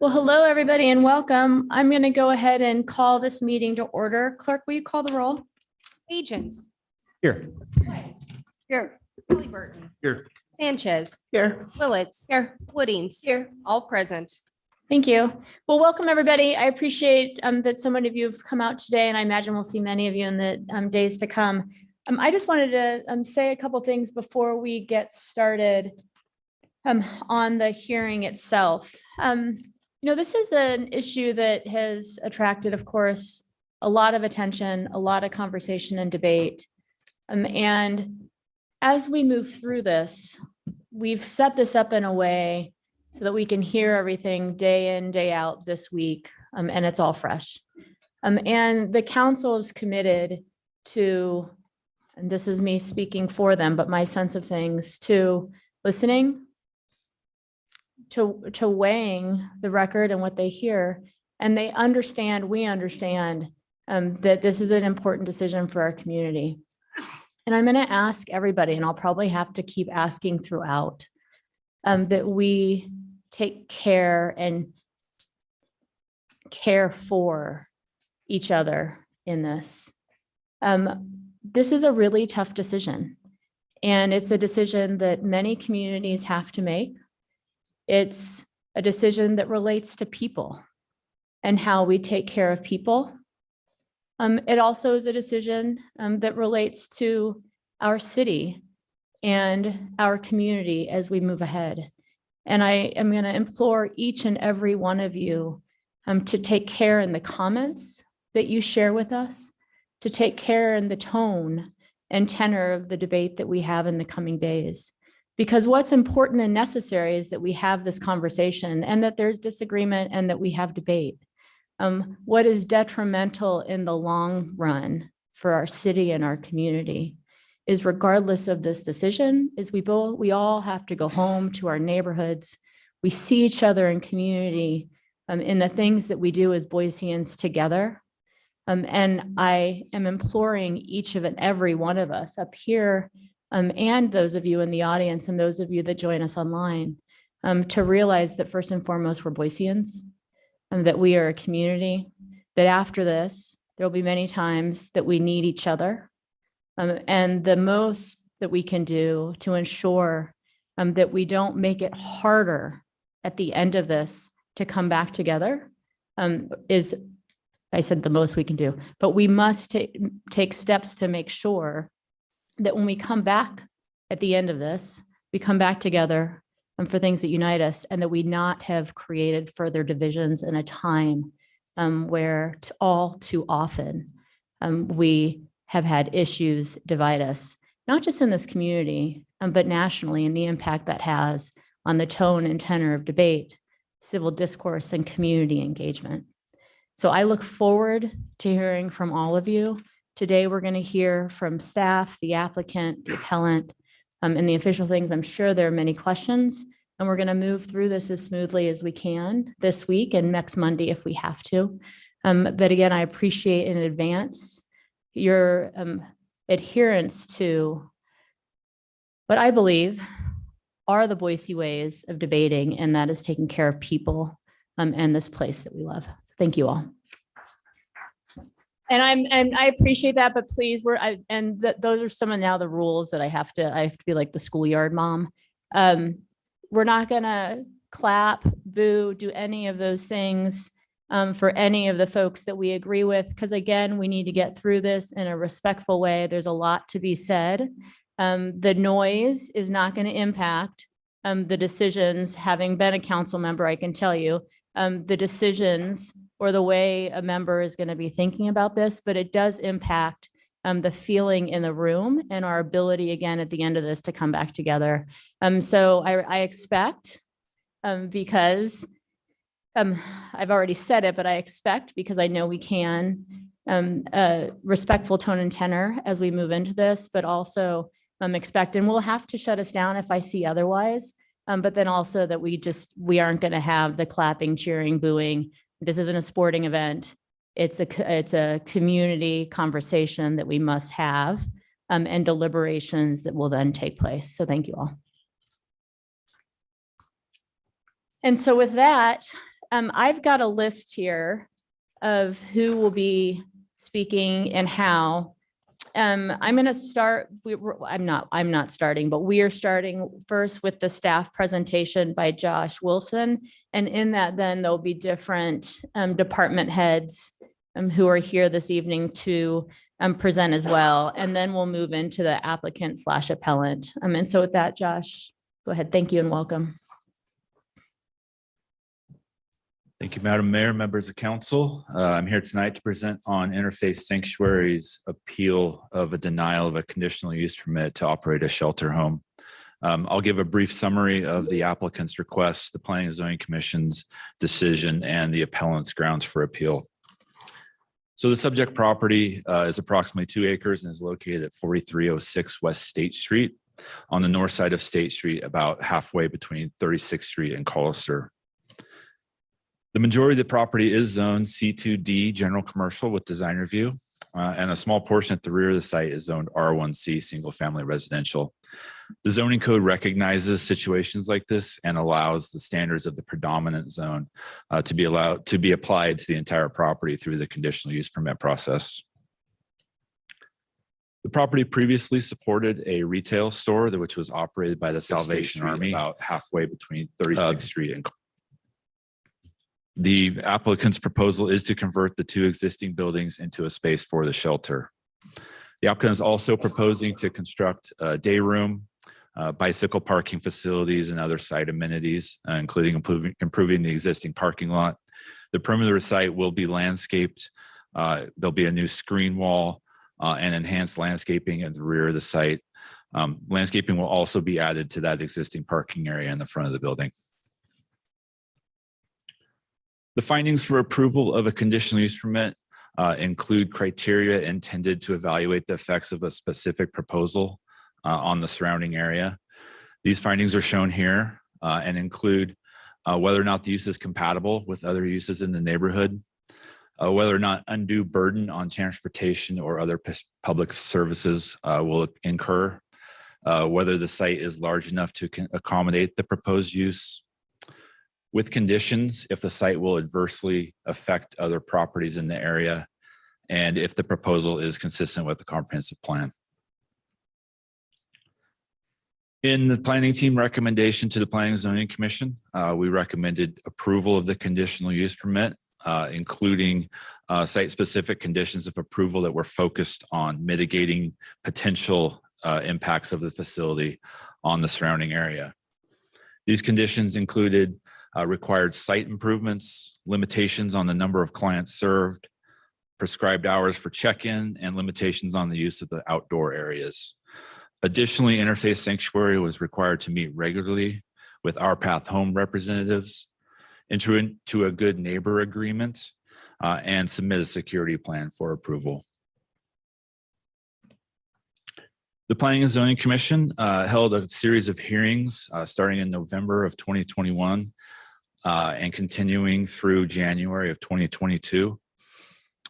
Well, hello, everybody, and welcome. I'm going to go ahead and call this meeting to order. Clerk, will you call the roll? Agent. Here. Wood, Here. Halliburton. Here. Sanchez. Here. Willits. Here. Woodings. Here. All present. Thank you. Well, welcome, everybody. I appreciate that so many of you have come out today, and I imagine we'll see many of you in the days to come. I just wanted to say a couple things before we get started on the hearing itself. This is an issue that has attracted, of course, a lot of attention, a lot of conversation and debate. And as we move through this, we've set this up in a way so that we can hear everything day in, day out this week, and it's all fresh. And the council is committed to, and this is me speaking for them, but my sense of things, to listening, to weighing the record and what they hear, and we understand that this is an important decision for our community. And I'm going to ask everybody, and I'll probably have to keep asking throughout, that we take care and care for each other in this. This is a really tough decision, and it's a decision that many communities have to make. It's a decision that relates to people and how we take care of people. It also is a decision that relates to our city and our community as we move ahead. And I am going to implore each and every one of you to take care in the comments that you share with us, to take care in the tone and tenor of the debate that we have in the coming days. Because what's important and necessary is that we have this conversation and that there's disagreement and that we have debate. What is detrimental in the long run for our city and our community is, regardless of this decision, is we all have to go home to our neighborhoods. We see each other in community in the things that we do as Boiseans together. And I am imploring each of and every one of us up here, and those of you in the audience and those of you that join us online, to realize that first and foremost, we're Boiseans, and that we are a community, that after this, there'll be many times that we need each other. And the most that we can do to ensure that we don't make it harder at the end of this to come back together is, I said the most we can do, but we must take steps to make sure that when we come back at the end of this, we come back together for things that unite us, and that we not have created further divisions in a time where all too often we have had issues divide us, not just in this community, but nationally, and the impact that has on the tone and tenor of debate, civil discourse, and community engagement. So I look forward to hearing from all of you. Today, we're going to hear from staff, the applicant, the appellant, and the official things. I'm sure there are many questions, and we're going to move through this as smoothly as we can this week and next Monday if we have to. But again, I appreciate in advance your adherence to what I believe are the Boise ways of debating, and that is taking care of people and this place that we love. Thank you all. And I appreciate that, but please, those are some of now the rules that I have to be like the schoolyard mom. We're not gonna clap, boo, do any of those things for any of the folks that we agree with, because again, we need to get through this in a respectful way. There's a lot to be said. The noise is not going to impact the decisions. Having been a council member, I can tell you the decisions or the way a member is going to be thinking about this, but it does impact the feeling in the room and our ability, again, at the end of this to come back together. So I expect, because I've already said it, but I expect, because I know we can, a respectful tone and tenor as we move into this, but also expect, and we'll have to shut us down if I see otherwise, but then also that we aren't going to have the clapping, cheering, booing. This isn't a sporting event. It's a community conversation that we must have, and deliberations that will then take place. So thank you all. And so with that, I've got a list here of who will be speaking and how. I'm going to start. I'm not starting, but we are starting first with the staff presentation by Josh Wilson. And in that, then there'll be different department heads who are here this evening to present as well. And then we'll move into the applicant / appellant. And so with that, Josh, go ahead. Thank you and welcome. Thank you, Madam Mayor, members of council. I'm here tonight to present on Interfaith Sanctuary's appeal of a denial of a conditional use permit to operate a shelter home. I'll give a brief summary of the applicant's request, the Planning and Zoning Commission's decision, and the appellant's grounds for appeal. So the subject property is approximately 2 acres and is located at 4306 West State Street on the north side of State Street, about halfway between 36th Street and Collister. The majority of the property is zoned C2D general commercial with design review, and a small portion at the rear of the site is zoned R1C single family residential. The zoning code recognizes situations like this and allows the standards of the predominant zone to be applied to the entire property through the conditional use permit process. The property previously supported a retail store which was operated by the Salvation Army about halfway between 36th Street and the applicant's proposal is to convert the 2 existing buildings into a space for the shelter. The applicant is also proposing to construct a day room, bicycle parking facilities, and other site amenities, including improving the existing parking lot. The perimeter of the site will be landscaped. There'll be a new screen wall and enhanced landscaping at the rear of the site. Landscaping will also be added to that existing parking area in the front of the building. The findings for approval of a conditional use permit include criteria intended to evaluate the effects of a specific proposal on the surrounding area. These findings are shown here and include whether or not the use is compatible with other uses in the neighborhood, whether or not undue burden on transportation or other public services will incur, whether the site is large enough to accommodate the proposed use, with conditions if the site will adversely affect other properties in the area, and if the proposal is consistent with the comprehensive plan. In the planning team recommendation to the Planning and Zoning Commission, we recommended approval of the conditional use permit, including site-specific conditions of approval that were focused on mitigating potential impacts of the facility on the surrounding area. These conditions included required site improvements, limitations on the number of clients served, prescribed hours for check-in, and limitations on the use of the outdoor areas. Additionally, Interfaith Sanctuary was required to meet regularly with Our Path Home representatives, enter into a good neighbor agreement, and submit a security plan for approval. The Planning and Zoning Commission held a series of hearings starting in November of 2021 and continuing through January of 2022.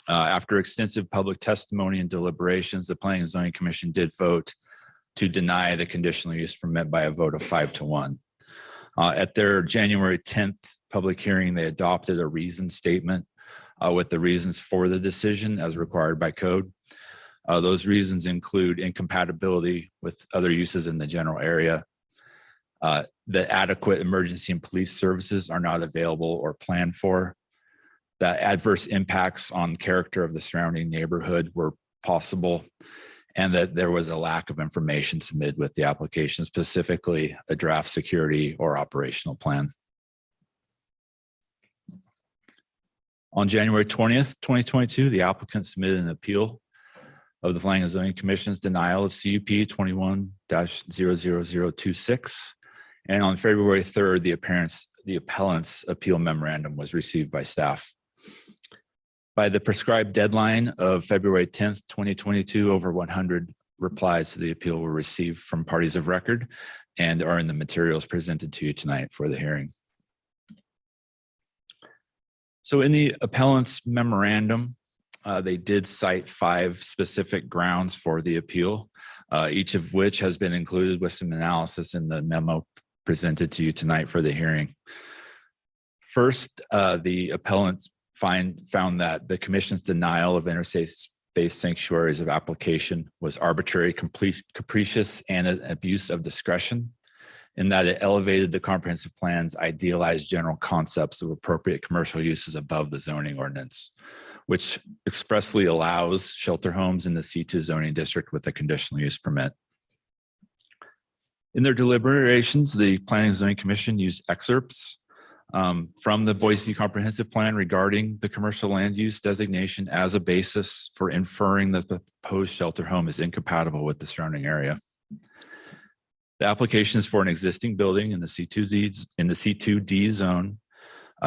After extensive public testimony and deliberations, the Planning and Zoning Commission did vote to deny the conditional use permit by a vote of 5-1. At their January 10th public hearing, they adopted a reasoned statement with the reasons for the decision as required by code. Those reasons include incompatibility with other uses in the general area, that adequate emergency and police services are not available or planned for, that adverse impacts on character of the surrounding neighborhood were possible, and that there was a lack of information submitted with the application, specifically a draft security or operational plan. On January 20th, 2022, the applicant submitted an appeal of the Planning and Zoning Commission's denial of CUP 21-00026. And on February 3rd, the appellant's appeal memorandum was received by staff. By the prescribed deadline of February 10th, 2022, over 100 replies to the appeal were received from parties of record and are in the materials presented to you tonight for the hearing. So in the appellant's memorandum, they did cite 5 specific grounds for the appeal, each of which has been included with some analysis in the memo presented to you tonight for the hearing. First, the appellant found that the commission's denial of interfaith sanctuaries of application was arbitrary, capricious, and an abuse of discretion, in that it elevated the comprehensive plan's idealized general concepts of appropriate commercial uses above the zoning ordinance, which expressly allows shelter homes in the C2 zoning district with a conditional use permit. In their deliberations, the Planning and Zoning Commission used excerpts from the Boise Comprehensive Plan regarding the commercial land use designation as a basis for inferring that the proposed shelter home is incompatible with the surrounding area. The application is for an existing building in the C2D zone,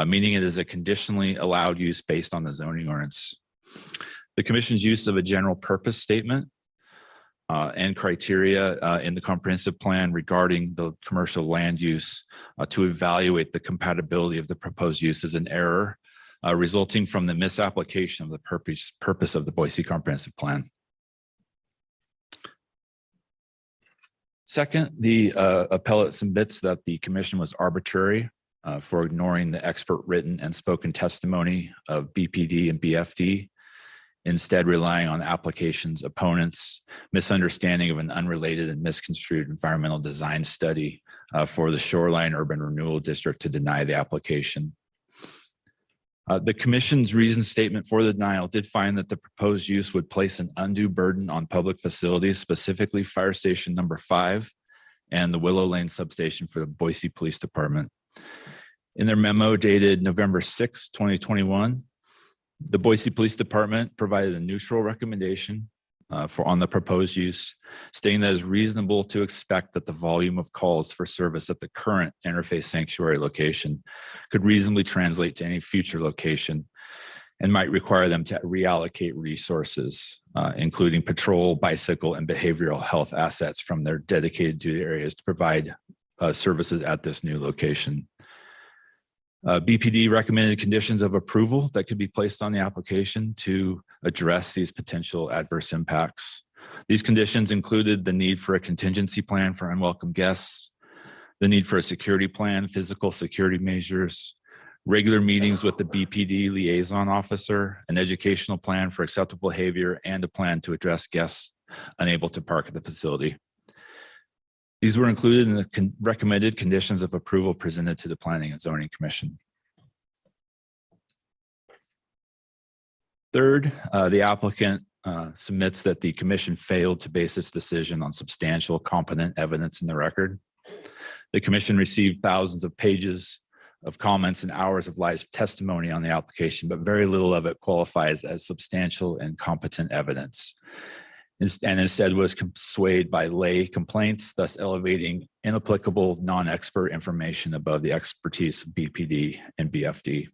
meaning it is a conditionally allowed use based on the zoning ordinance. The commission's use of a general purpose statement and criteria in the comprehensive plan regarding the commercial land use to evaluate the compatibility of the proposed use is an error resulting from the misapplication of the purpose of the Boise Comprehensive Plan. Second, the appellate submits that the commission was arbitrary for ignoring the expert written and spoken testimony of BPD and BFD, instead relying on application's opponents' misunderstanding of an unrelated and misconstrued environmental design study for the Shoreline Urban Renewal District to deny the application. The commission's reason statement for the denial did find that the proposed use would place an undue burden on public facilities, specifically Fire Station number 5 and the Willow Lane substation for the Boise Police Department. In their memo dated November 6, 2021, the Boise Police Department provided a neutral recommendation on the proposed use, stating that it is reasonable to expect that the volume of calls for service at the current Interfaith Sanctuary location could reasonably translate to any future location and might require them to reallocate resources, including patrol, bicycle, and behavioral health assets from their dedicated duty areas to provide services at this new location. BPD recommended conditions of approval that could be placed on the application to address these potential adverse impacts. These conditions included the need for a contingency plan for unwelcome guests, the need for a security plan, physical security measures, regular meetings with the BPD liaison officer, an educational plan for acceptable behavior, and a plan to address guests unable to park at the facility. These were included in the recommended conditions of approval presented to the Planning and Zoning Commission. Third, the applicant submits that the commission failed to base its decision on substantial competent evidence in the record. The commission received thousands of pages of comments and hours of live testimony on the application, but very little of it qualifies as substantial and competent evidence, and instead was swayed by lay complaints, thus elevating inapplicable non-expert information above the expertise of BPD and BFD.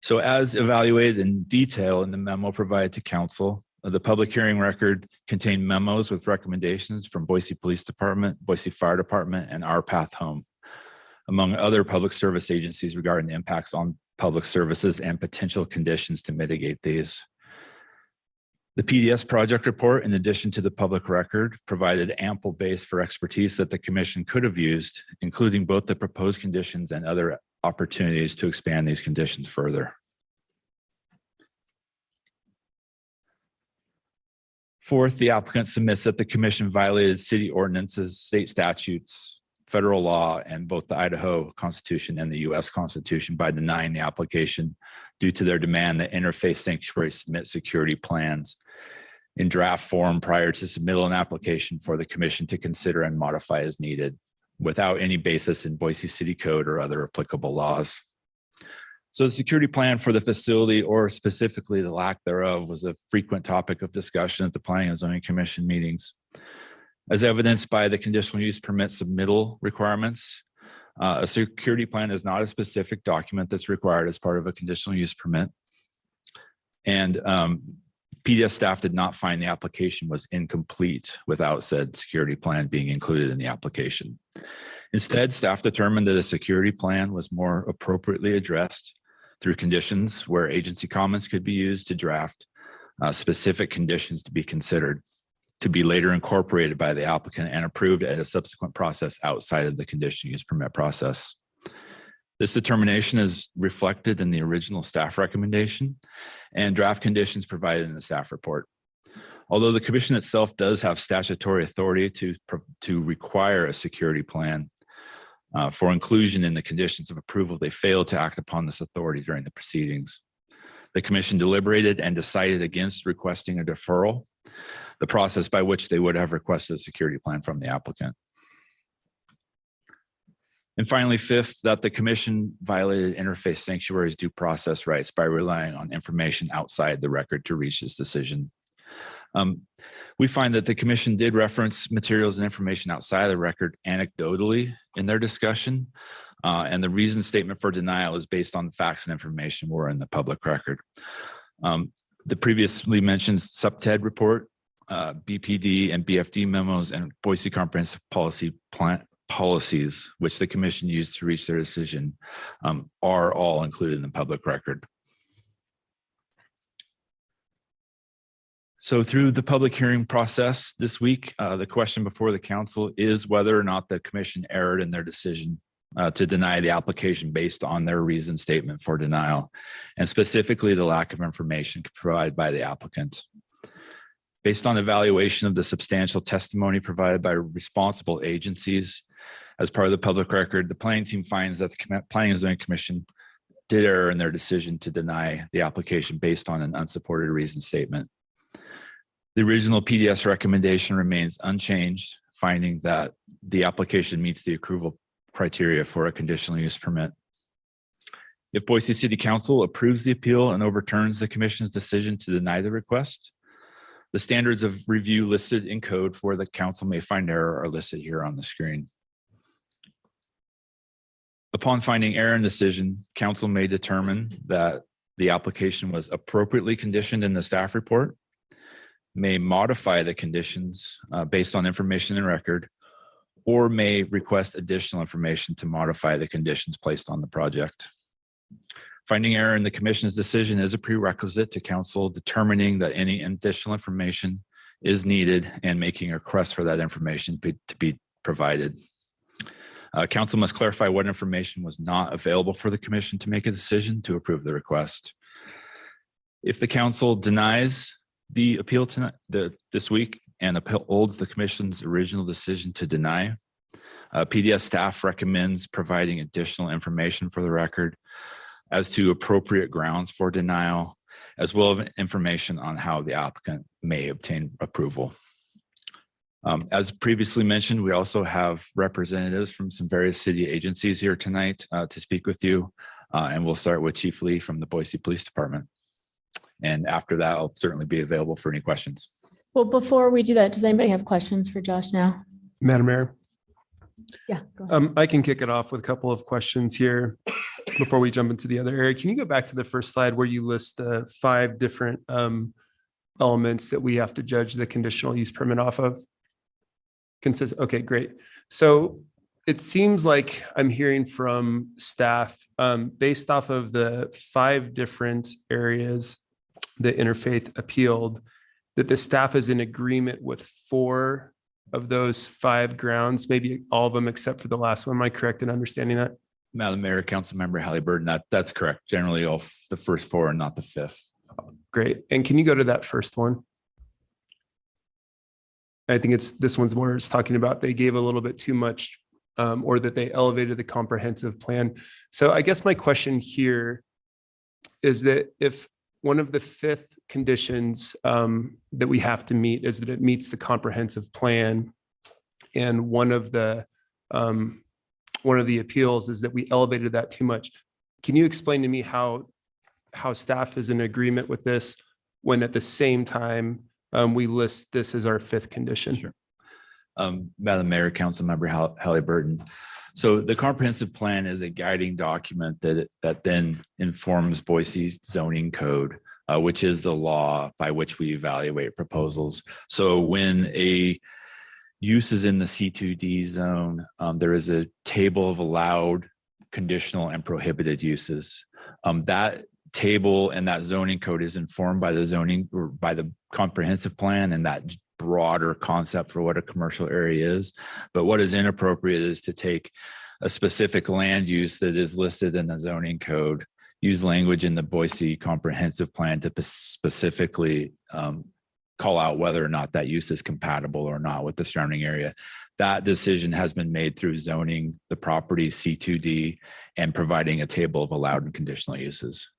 So as evaluated in detail in the memo provided to council, the public hearing record contained memos with recommendations from Boise Police Department, Boise Fire Department, and Our Path Home, among other public service agencies regarding the impacts on public services and potential conditions to mitigate these. The PDS project report, in addition to the public record, provided ample base for expertise that the commission could have used, including both the proposed conditions and other opportunities to expand these conditions further. Fourth, the applicant submits that the commission violated city ordinances, state statutes, federal law, and both the Idaho Constitution and the US Constitution by denying the application due to their demand that Interfaith Sanctuary submit security plans in draft form prior to submittal an application for the commission to consider and modify as needed, without any basis in Boise City Code or other applicable laws. So the security plan for the facility, or specifically the lack thereof, was a frequent topic of discussion at the Planning and Zoning Commission meetings. As evidenced by the conditional use permit submittal requirements, a security plan is not a specific document that's required as part of a conditional use permit. And PDS staff did not find the application was incomplete without said security plan being included in the application. Instead, staff determined that a security plan was more appropriately addressed through conditions where agency comments could be used to draft specific conditions to be considered, to be later incorporated by the applicant and approved at a subsequent process outside of the conditional use permit process. This determination is reflected in the original staff recommendation and draft conditions provided in the staff report. Although the commission itself does have statutory authority to require a security plan for inclusion in the conditions of approval, they failed to act upon this authority during the proceedings. The commission deliberated and decided against requesting a deferral, the process by which they would have requested a security plan from the applicant. And finally, fifth, that the commission violated Interfaith Sanctuary's due process rights by relying on information outside the record to reach this decision. We find that the commission did reference materials and information outside the record anecdotally in their discussion, and the reason statement for denial is based on the facts and information were in the public record. The previously mentioned SubTED report, BPD and BFD memos, and Boise Comprehensive Policies, which the commission used to reach their decision, are all included in the public record. So through the public hearing process this week, the question before the council is whether or not the commission erred in their decision to deny the application based on their reason statement for denial, and specifically the lack of information provided by the applicant. Based on evaluation of the substantial testimony provided by responsible agencies as part of the public record, the planning team finds that the Planning and Zoning Commission did err in their decision to deny the application based on an unsupported reason statement. The original PDS recommendation remains unchanged, finding that the application meets the approval criteria for a conditional use permit. If Boise City Council approves the appeal and overturns the commission's decision to deny the request, the standards of review listed in code for the council may find error are listed here on the screen. Upon finding error in decision, council may determine that the application was appropriately conditioned in the staff report, may modify the conditions based on information in record, or may request additional information to modify the conditions placed on the project. Finding error in the commission's decision is a prerequisite to council determining that any additional information is needed and making a request for that information to be provided. Council must clarify what information was not available for the commission to make a decision to approve the request. If the council denies the appeal tonight, this week, and upholds the commission's original decision to deny, PDS staff recommends providing additional information for the record as to appropriate grounds for denial, as well as information on how the applicant may obtain approval. As previously mentioned, we also have representatives from some various city agencies here tonight to speak with you. And we'll start with Chief Lee from the Boise Police Department. And after that, I'll certainly be available for any questions. Well, before we do that, does anybody have questions for Josh now? Madam Mayor, Yeah, go ahead. I can kick it off with a couple of questions here before we jump into the other area. Can you go back to the first slide where you list the 5 different elements that we have to judge the conditional use permit off of? Okay, great. So it seems like I'm hearing from staff based off of the 5 different areas that Interfaith appealed, that the staff is in agreement with 4 of those 5 grounds, maybe all of them except for the last one. Am I correct in understanding that? Madam Mayor, Councilmember Halliburton, that's correct. Generally, all the first 4 and not the 5th. Great. And can you go to that first one? I think it's this one's more is talking about they gave a little bit too much or that they elevated the comprehensive plan. So I guess my question here is that if one of the 5th conditions that we have to meet is that it meets the comprehensive plan, and one of the appeals is that we elevated that too much. Can you explain to me how staff is in agreement with this when at the same time we list this as our 5th condition? Sure. Madam Mayor, Councilmember Halliburton. So the comprehensive plan is a guiding document that then informs Boise zoning code, which is the law by which we evaluate proposals. So when a use is in the C2D zone, there is a table of allowed, conditional, and prohibited uses. That table and that zoning code is informed by the zoning or by the comprehensive plan and that broader concept for what a commercial area is. But what is inappropriate is to take a specific land use that is listed in the zoning code, use language in the Boise comprehensive plan to specifically call out whether or not that use is compatible or not with the surrounding area. That decision has been made through zoning the property C2D and providing a table of allowed and conditional uses.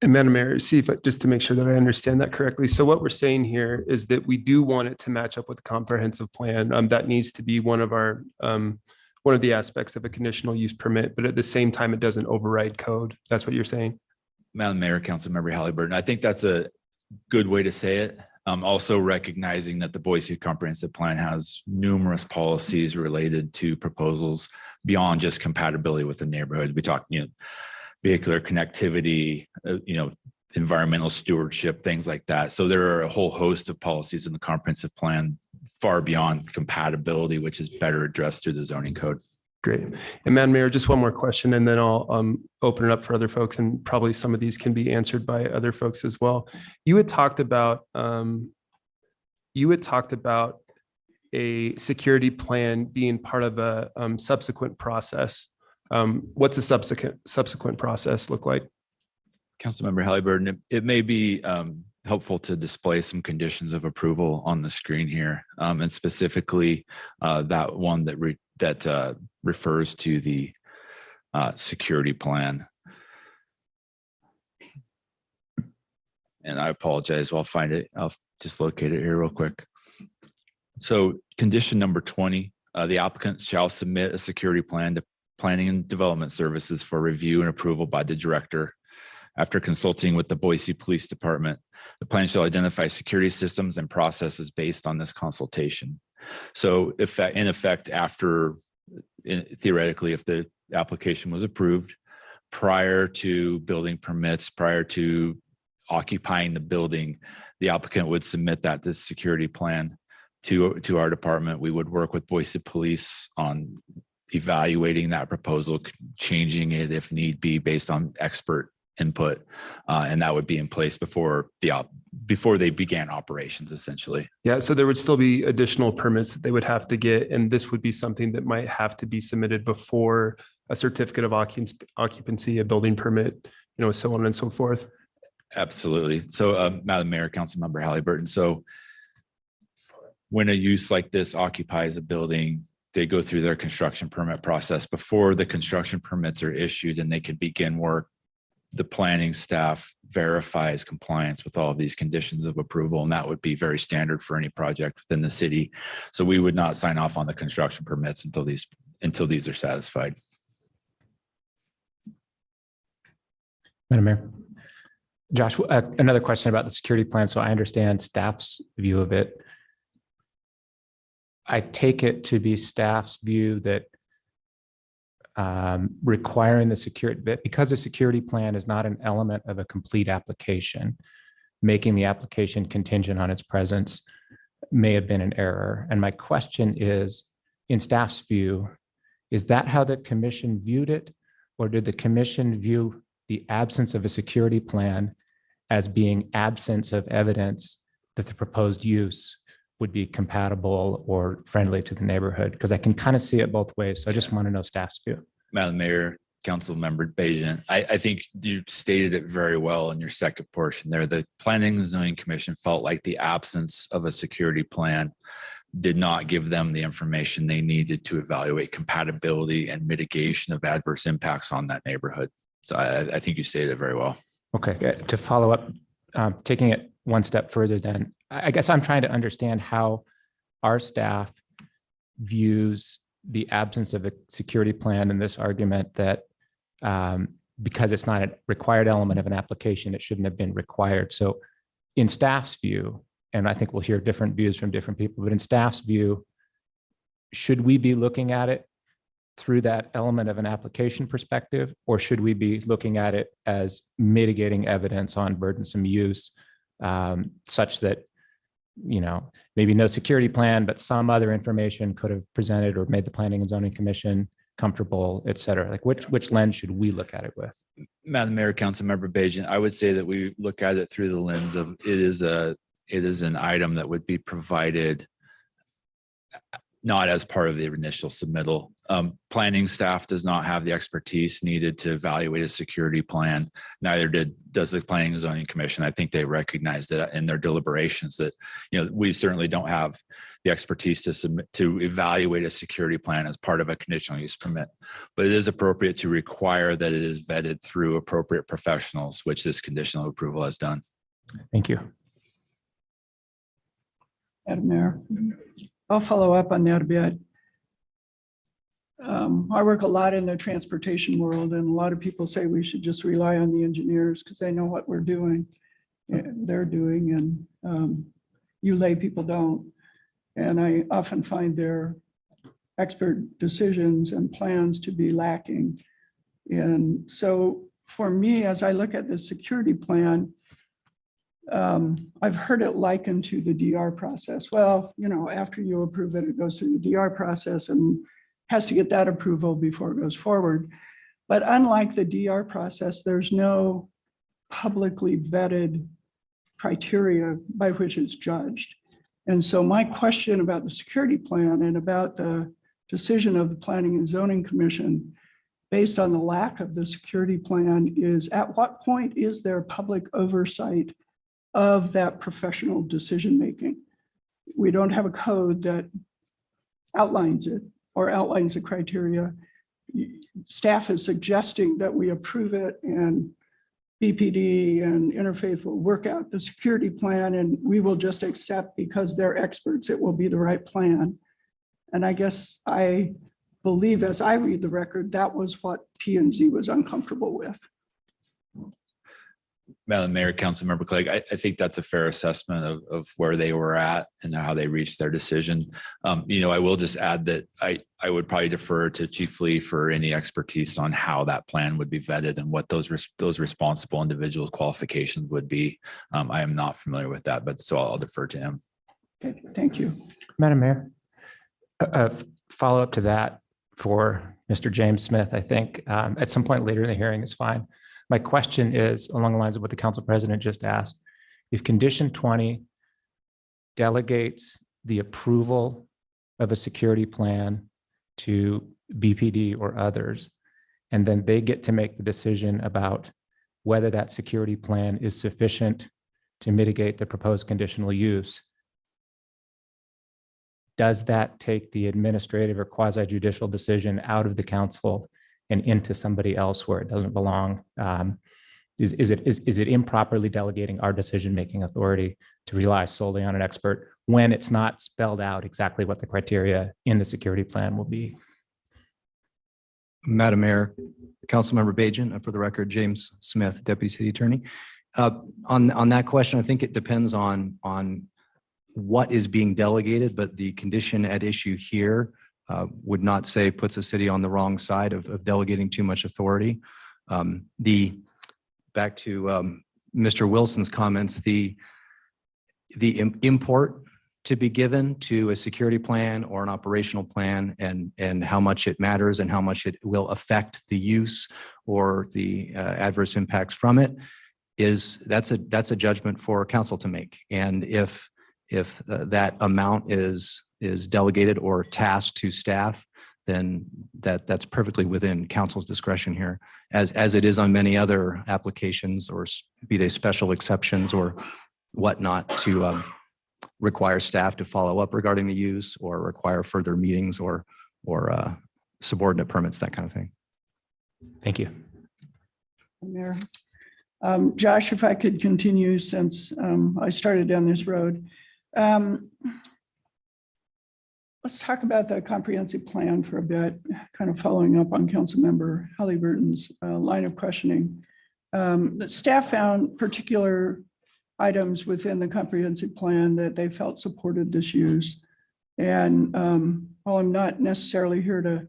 And Madam Mayor, just to make sure that I understand that correctly. So what we're saying here is that we do want it to match up with the comprehensive plan. That needs to be one of our, one of the aspects of a conditional use permit, but at the same time, it doesn't override code. That's what you're saying? Madam Mayor, Councilmember Halliburton, I think that's a good way to say it. Also recognizing that the Boise Comprehensive Plan has numerous policies related to proposals beyond just compatibility with the neighborhood. We talk, vehicular connectivity, environmental stewardship, things like that. So there are a whole host of policies in the comprehensive plan far beyond compatibility, which is better addressed through the zoning code. Great. And Madam Mayor, just one more question, and then I'll open it up for other folks, and probably some of these can be answered by other folks as well. You had talked about a security plan being part of a subsequent process. What's a subsequent process look like? Councilmember Halliburton, it may be helpful to display some conditions of approval on the screen here, and specifically that one that refers to the security plan. And I apologize, I'll find it. I'll just locate it here real quick. So condition number 20, the applicant shall submit a security plan to Planning and Development Services for review and approval by the director. After consulting with the Boise Police Department, the plan shall identify security systems and processes based on this consultation. So in effect, after theoretically, if the application was approved prior to building permits, prior to occupying the building, the applicant would submit this security plan to our department. We would work with Boise Police on evaluating that proposal, changing it if need be based on expert input, and that would be in place before they began operations, essentially. Yeah, so there would still be additional permits that they would have to get, and this would be something that might have to be submitted before a certificate of occupancy, a building permit, so on and so forth. Absolutely. So, Madam Mayor, Councilmember Halliburton. So, when a use like this occupies a building, they go through their construction permit process before the construction permits are issued and they can begin work. The planning staff verifies compliance with all of these conditions of approval, and that would be very standard for any project within the city. So we would not sign off on the construction permits until these are satisfied. Madam Mayor. Josh, another question about the security plan. So I understand staff's view of it. I take it to be staff's view that requiring the security, that because the security plan is not an element of a complete application, making the application contingent on its presence may have been an error. And my question is, in staff's view, is that how the commission viewed it? Or did the commission view the absence of a security plan as being absence of evidence that the proposed use would be compatible or friendly to the neighborhood? Because I can kind of see it both ways. So I just want to know staff's view. Madam Mayor, Councilmember Bajan, I think you stated it very well in your second portion there. The Planning and Zoning Commission felt like the absence of a security plan did not give them the information they needed to evaluate compatibility and mitigation of adverse impacts on that neighborhood. So I think you stated it very well. Okay, to follow up, taking it one step further then, I guess I'm trying to understand how our staff views the absence of a security plan in this argument that because it's not a required element of an application, it shouldn't have been required. So in staff's view, and I think we'll hear different views from different people, but in staff's view, should we be looking at it through that element of an application perspective, or should we be looking at it as mitigating evidence on burdensome use, such that, maybe no security plan, but some other information could have presented or made the Planning and Zoning Commission comfortable, et cetera? Like which lens should we look at it with? Madam Mayor, Councilmember Bajan, I would say that we look at it through the lens of it is an item that would be provided not as part of the initial submittal. Planning staff does not have the expertise needed to evaluate a security plan. Neither does the Planning and Zoning Commission. I think they recognize that in their deliberations that, we certainly don't have the expertise to evaluate a security plan as part of a conditional use permit. But it is appropriate to require that it is vetted through appropriate professionals, which this conditional approval has done. Thank you. Madam Mayor, I'll follow up on that a bit. I work a lot in the transportation world, and a lot of people say we should just rely on the engineers because they know what we're doing, they're doing, and you lay people don't. And I often find their expert decisions and plans to be lacking. And so for me, as I look at the security plan, I've heard it likened to the DR process. Well, after you approve it, it goes through the DR process and has to get that approval before it goes forward. But unlike the DR process, there's no publicly vetted criteria by which it's judged. And so my question about the security plan and about the decision of the Planning and Zoning Commission based on the lack of the security plan is, at what point is there public oversight of that professional decision-making? We don't have a code that outlines it or outlines the criteria. Staff is suggesting that we approve it, and BPD and Interfaith will work out the security plan, and we will just accept because they're experts, it will be the right plan. And I guess I believe, as I read the record, that was what P&Z was uncomfortable with. Madam Mayor, Councilmember Clegg, I think that's a fair assessment of where they were at and how they reached their decision. I will just add that I would probably defer to Chief Lee for any expertise on how that plan would be vetted and what those responsible individual qualifications would be. I am not familiar with that, but so I'll defer to him. Okay, thank you. Madam Mayor, a follow up to that for Mr. James Smith, I think at some point later in the hearing is fine. My question is along the lines of what the council president just asked. If condition 20 delegates the approval of a security plan to BPD or others, and then they get to make the decision about whether that security plan is sufficient to mitigate the proposed conditional use, does that take the administrative or quasi-judicial decision out of the council and into somebody else where it doesn't belong? Is it improperly delegating our decision-making authority to rely solely on an expert when it's not spelled out exactly what the criteria in the security plan will be? Madam Mayor, Councilmember Bajan, for the record, James Smith, Deputy City Attorney. On that question, I think it depends on what is being delegated, but the condition at issue here would not say puts a city on the wrong side of delegating too much authority. Back to Mr. Wilson's comments, the import to be given to a security plan or an operational plan and how much it matters and how much it will affect the use or the adverse impacts from it that's a judgment for council to make. And if that amount is delegated or tasked to staff, then that's perfectly within council's discretion here, as it is on many other applications, or be they special exceptions or whatnot, to require staff to follow up regarding the use or require further meetings or subordinate permits, that kind of thing. Thank you. Mayor. Josh, if I could continue, since I started down this road. Let's talk about the comprehensive plan for a bit, kind of following up on Councilmember Halliburton's line of questioning. The staff found particular items within the comprehensive plan that they felt supported this use. And while I'm not necessarily here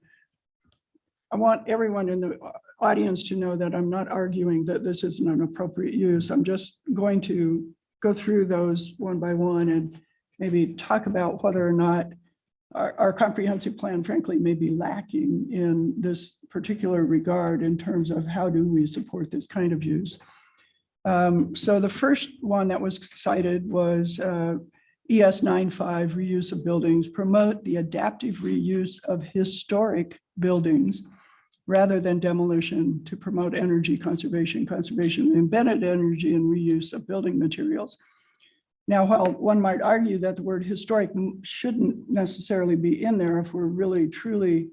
I want everyone in the audience to know that I'm not arguing that this isn't an appropriate use. I'm just going to go through those one by one and maybe talk about whether or not our comprehensive plan, frankly, may be lacking in this particular regard in terms of how do we support this kind of use. So the first one that was cited was ES 9.5, reuse of buildings, promote the adaptive reuse of historic buildings rather than demolition to promote energy conservation, conservation of embedded energy and reuse of building materials. Now, while one might argue that the word historic shouldn't necessarily be in there if we're really truly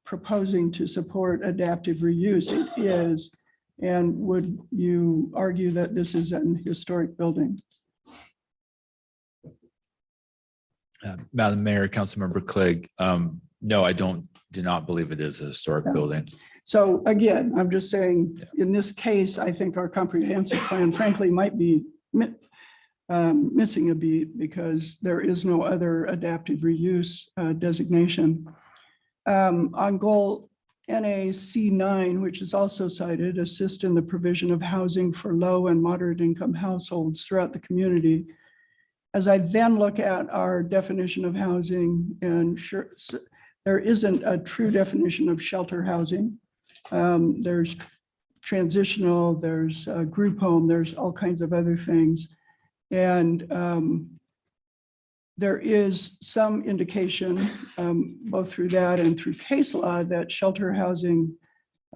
proposing to support adaptive reuse, it is. And would you argue that this is an historic building? Madam Mayor, Councilmember Clegg, no, I do not believe it is a historic Yeah. building. So again, I'm just saying, in this case, I think our comprehensive plan frankly might be missing a beat because there is no other adaptive reuse designation. On goal NAC9, which is also cited, assist in the provision of housing for low and moderate income households throughout the community. As I then look at our definition of housing, and sure, there isn't a true definition of shelter housing. There's transitional, there's a group home, there's all kinds of other things. And there is some indication, both through that and through case law, that shelter housing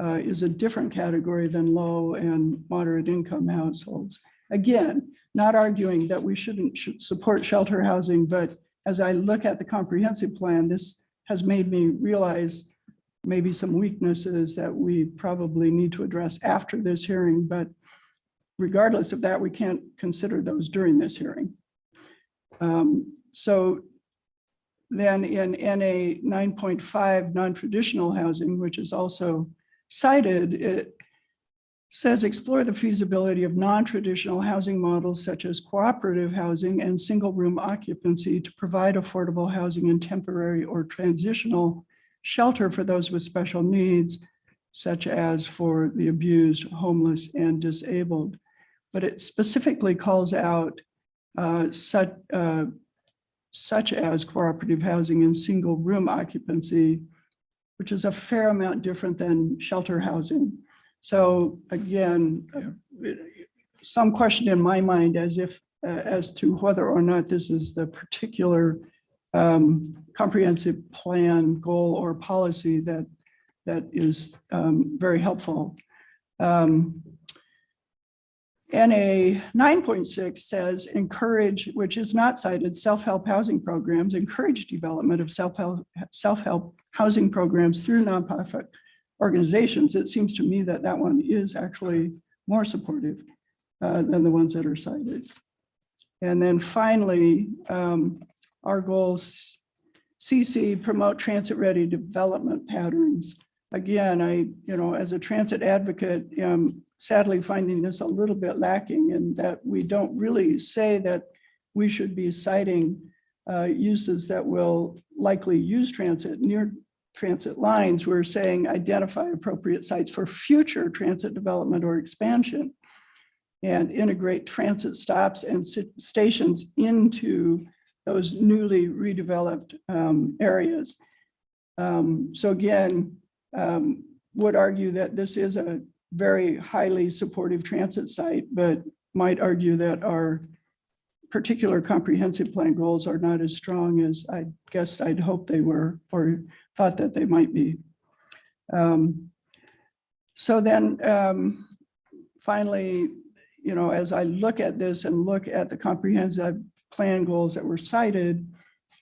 is a different category than low and moderate income households. Again, not arguing that we shouldn't support shelter housing, but as I look at the comprehensive plan, this has made me realize maybe some weaknesses that we probably need to address after this hearing, but regardless of that, we can't consider those during this hearing. So then in NA 9.5, non-traditional housing, which is also cited, it says explore the feasibility of non-traditional housing models such as cooperative housing and single room occupancy to provide affordable housing and temporary or transitional shelter for those with special needs, such as for the abused, homeless, and disabled. But it specifically calls out such as cooperative housing and single room occupancy, which is a fair amount different than shelter housing. So again, some question in my mind as to whether or not this is the particular comprehensive plan, goal, or policy that is very helpful. NA 9.6 says encourage, which is not cited, self-help housing programs, encourage development of self-help housing programs through nonprofit organizations. It seems to me that that one is actually more supportive than the ones that are cited. And then finally, our goals, CC, promote transit-ready development patterns. Again, as a transit advocate, sadly finding this a little bit lacking in that we don't really say that we should be citing uses that will likely use transit near transit lines. We're saying identify appropriate sites for future transit development or expansion and integrate transit stops and stations into those newly redeveloped areas. So again, would argue that this is a very highly supportive transit site, but might argue that our particular comprehensive plan goals are not as strong as I guessed I'd hoped they were or thought that they might be. So then finally, as I look at this and look at the comprehensive plan goals that were cited,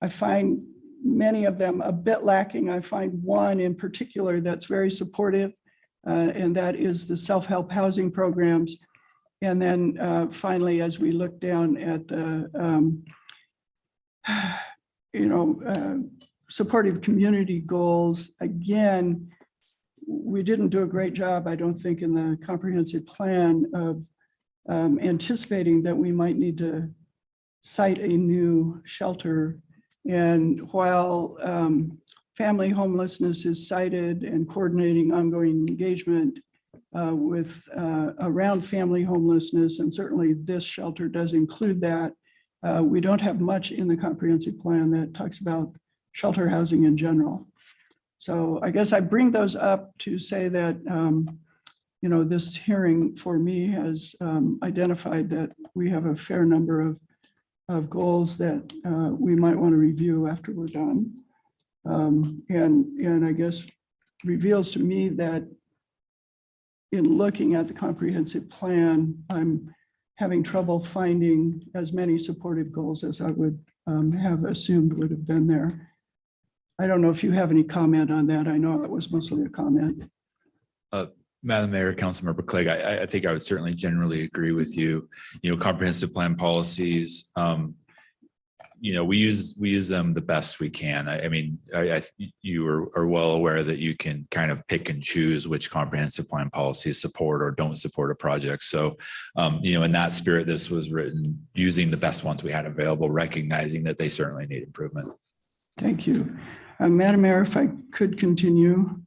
I find many of them a bit lacking. I find one in particular that's very supportive, and that is the self-help housing programs. And then finally, as we look down at the, supportive community goals, again, we didn't do a great job, I don't think, in the comprehensive plan of anticipating that we might need to cite a new shelter. And while family homelessness is cited and coordinating ongoing engagement with around family homelessness, and certainly this shelter does include that, we don't have much in the comprehensive plan that talks about shelter housing in general. So I guess I bring those up to say that this hearing for me has identified that we have a fair number of of goals that we might want to review after we're done. And I guess reveals to me that in looking at the comprehensive plan, I'm having trouble finding as many supportive goals as I would have assumed would have been there. I don't know if you have any comment on that. I know it was mostly a comment. Madam Mayor, Councilmember Clegg, I think I would certainly generally agree with you. You know, comprehensive plan policies, you know, we use them the best we can. I mean, you are well aware that you can kind of pick and choose which comprehensive plan policies support or don't support a project. So, you know, in that spirit, this was written using the best ones we had available, recognizing that they certainly need improvement. Thank you. Madam Mayor, if I could continue,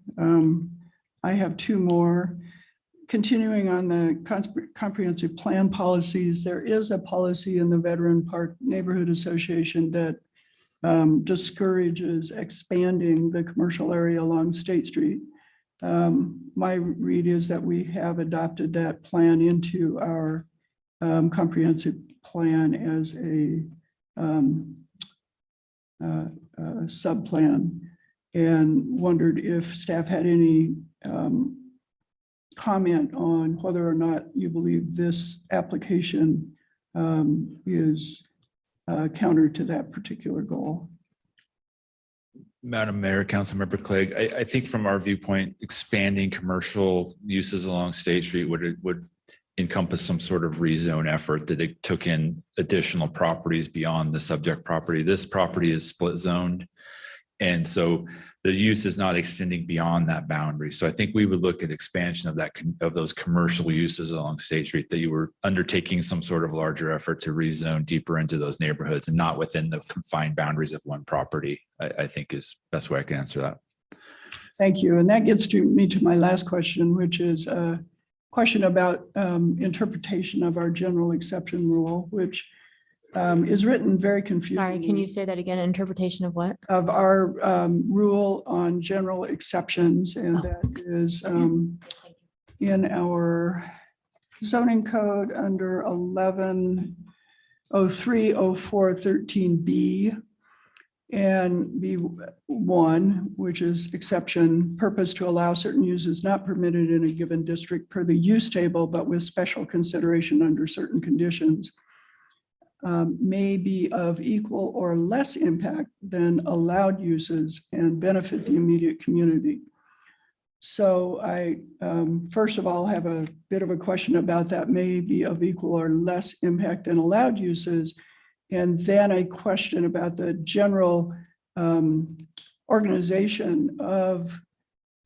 I have two more. Continuing on the comprehensive plan policies, there is a policy in the Veteran Park Neighborhood Association that discourages expanding the commercial area along State Street. My read is that we have adopted that plan into our comprehensive plan as a sub-plan, and wondered if staff had any comment on whether or not you believe this application is counter to that particular goal. Madam Mayor, Councilmember Clegg, I think from our viewpoint, expanding commercial uses along State Street would encompass some sort of rezone effort that it took in additional properties beyond the subject property. This property is split zoned. And so the use is not extending beyond that boundary. So I think we would look at expansion of those commercial uses along State Street, that you were undertaking some sort of larger effort to rezone deeper into those neighborhoods and not within the confined boundaries of one property, I think is the best way I can answer that. Thank you. And that gets me to my last question, which is a question about interpretation of our general exception rule, which is written very confusing. Sorry, can you say that again? Interpretation of what? Of our rule on general exceptions, and that is in our zoning code under 11030413B and B1, which is exception purpose to allow certain uses not permitted in a given district per the use table, but with special consideration under certain conditions. May be of equal or less impact than allowed uses and benefit the immediate community. So I, first of all, have a bit of a question about that may be of equal or less impact than allowed uses. And then a question about the general organization of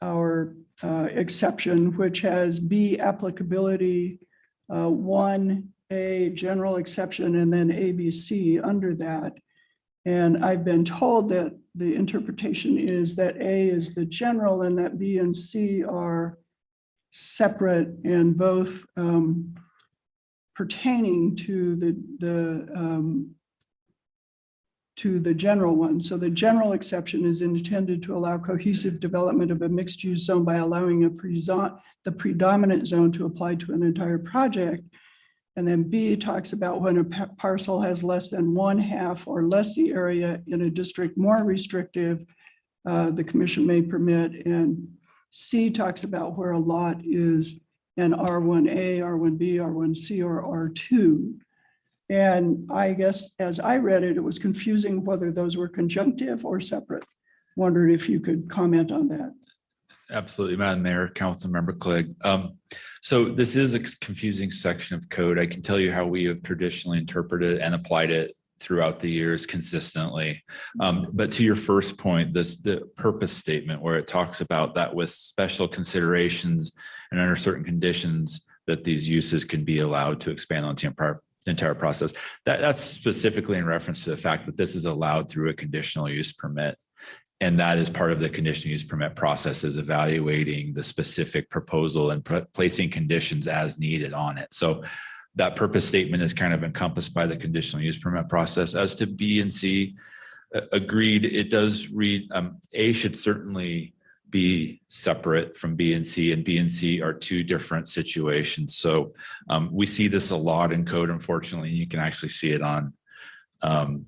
our exception, which has B, applicability, 1A, general exception, and then ABC under that. And I've been told that the interpretation is that A is the general and that B and C are separate and both pertaining to the general one. So the general exception is intended to allow cohesive development of a mixed use zone by allowing the predominant zone to apply to an entire project. And then B talks about when a parcel has less than 1/2 or less the area in a district more restrictive, the commission may permit. And C talks about where a lot is an R1A, R1B, R1C, or R2. And I guess as I read it, it was confusing whether those were conjunctive or separate. Wondered if you could comment on that. Absolutely, Madam Mayor, Councilmember Clegg. So this is a confusing section of code. I can tell you how we have traditionally interpreted and applied it throughout the years consistently. But to your first point, the purpose statement where it talks about that with special considerations and under certain conditions that these uses can be allowed to expand on the entire process. That's specifically in reference to the fact that this is allowed through a conditional use permit. And that is part of the conditional use permit process, is evaluating the specific proposal and placing conditions as needed on it. So that purpose statement is kind of encompassed by the conditional use permit process. As to B and C, agreed, it does read, A should certainly be separate from B and C, and B and C are two different situations. So we see this a lot in code, unfortunately. You can actually see it on For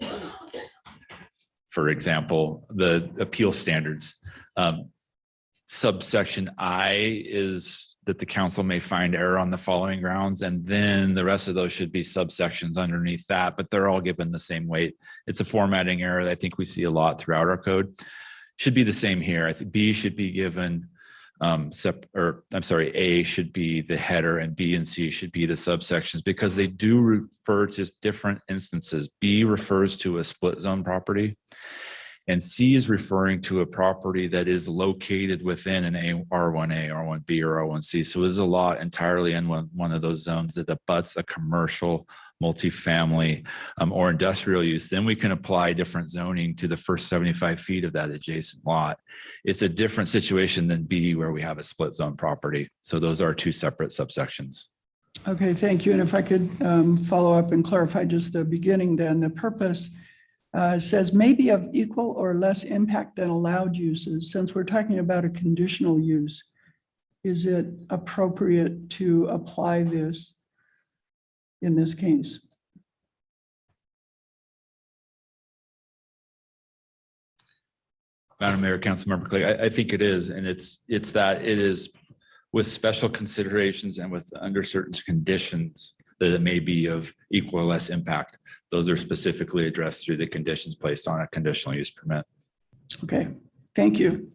example, the appeal standards. Subsection I is that the council may find error on the following grounds, and then the rest of those should be subsections underneath that, but they're all given the same weight. It's a formatting error that I think we see a lot throughout our code. Should be the same here. I think B should be given A should be the header and B and C should be the subsections, because they do refer to different instances. B refers to a split zone property, and C is referring to a property that is located within an R1A, R1B, or R1C. So there's a lot entirely in one of those zones that abuts a commercial, multifamily, or industrial use. Then we can apply different zoning to the first 75 feet of that adjacent lot. It's a different situation than B, where we have a split zone property. So those are two separate subsections. Okay, thank you. And if I could follow up and clarify just the beginning, then the purpose says maybe of equal or less impact than allowed uses. Since we're talking about a conditional use, is it appropriate to apply this in this case? Madam Mayor, Councilmember Clay, I think it is, and it's that it is with special considerations and with under certain conditions that it may be of equal or less impact. Those are specifically addressed through the conditions placed on a conditional use permit. Okay, thank you.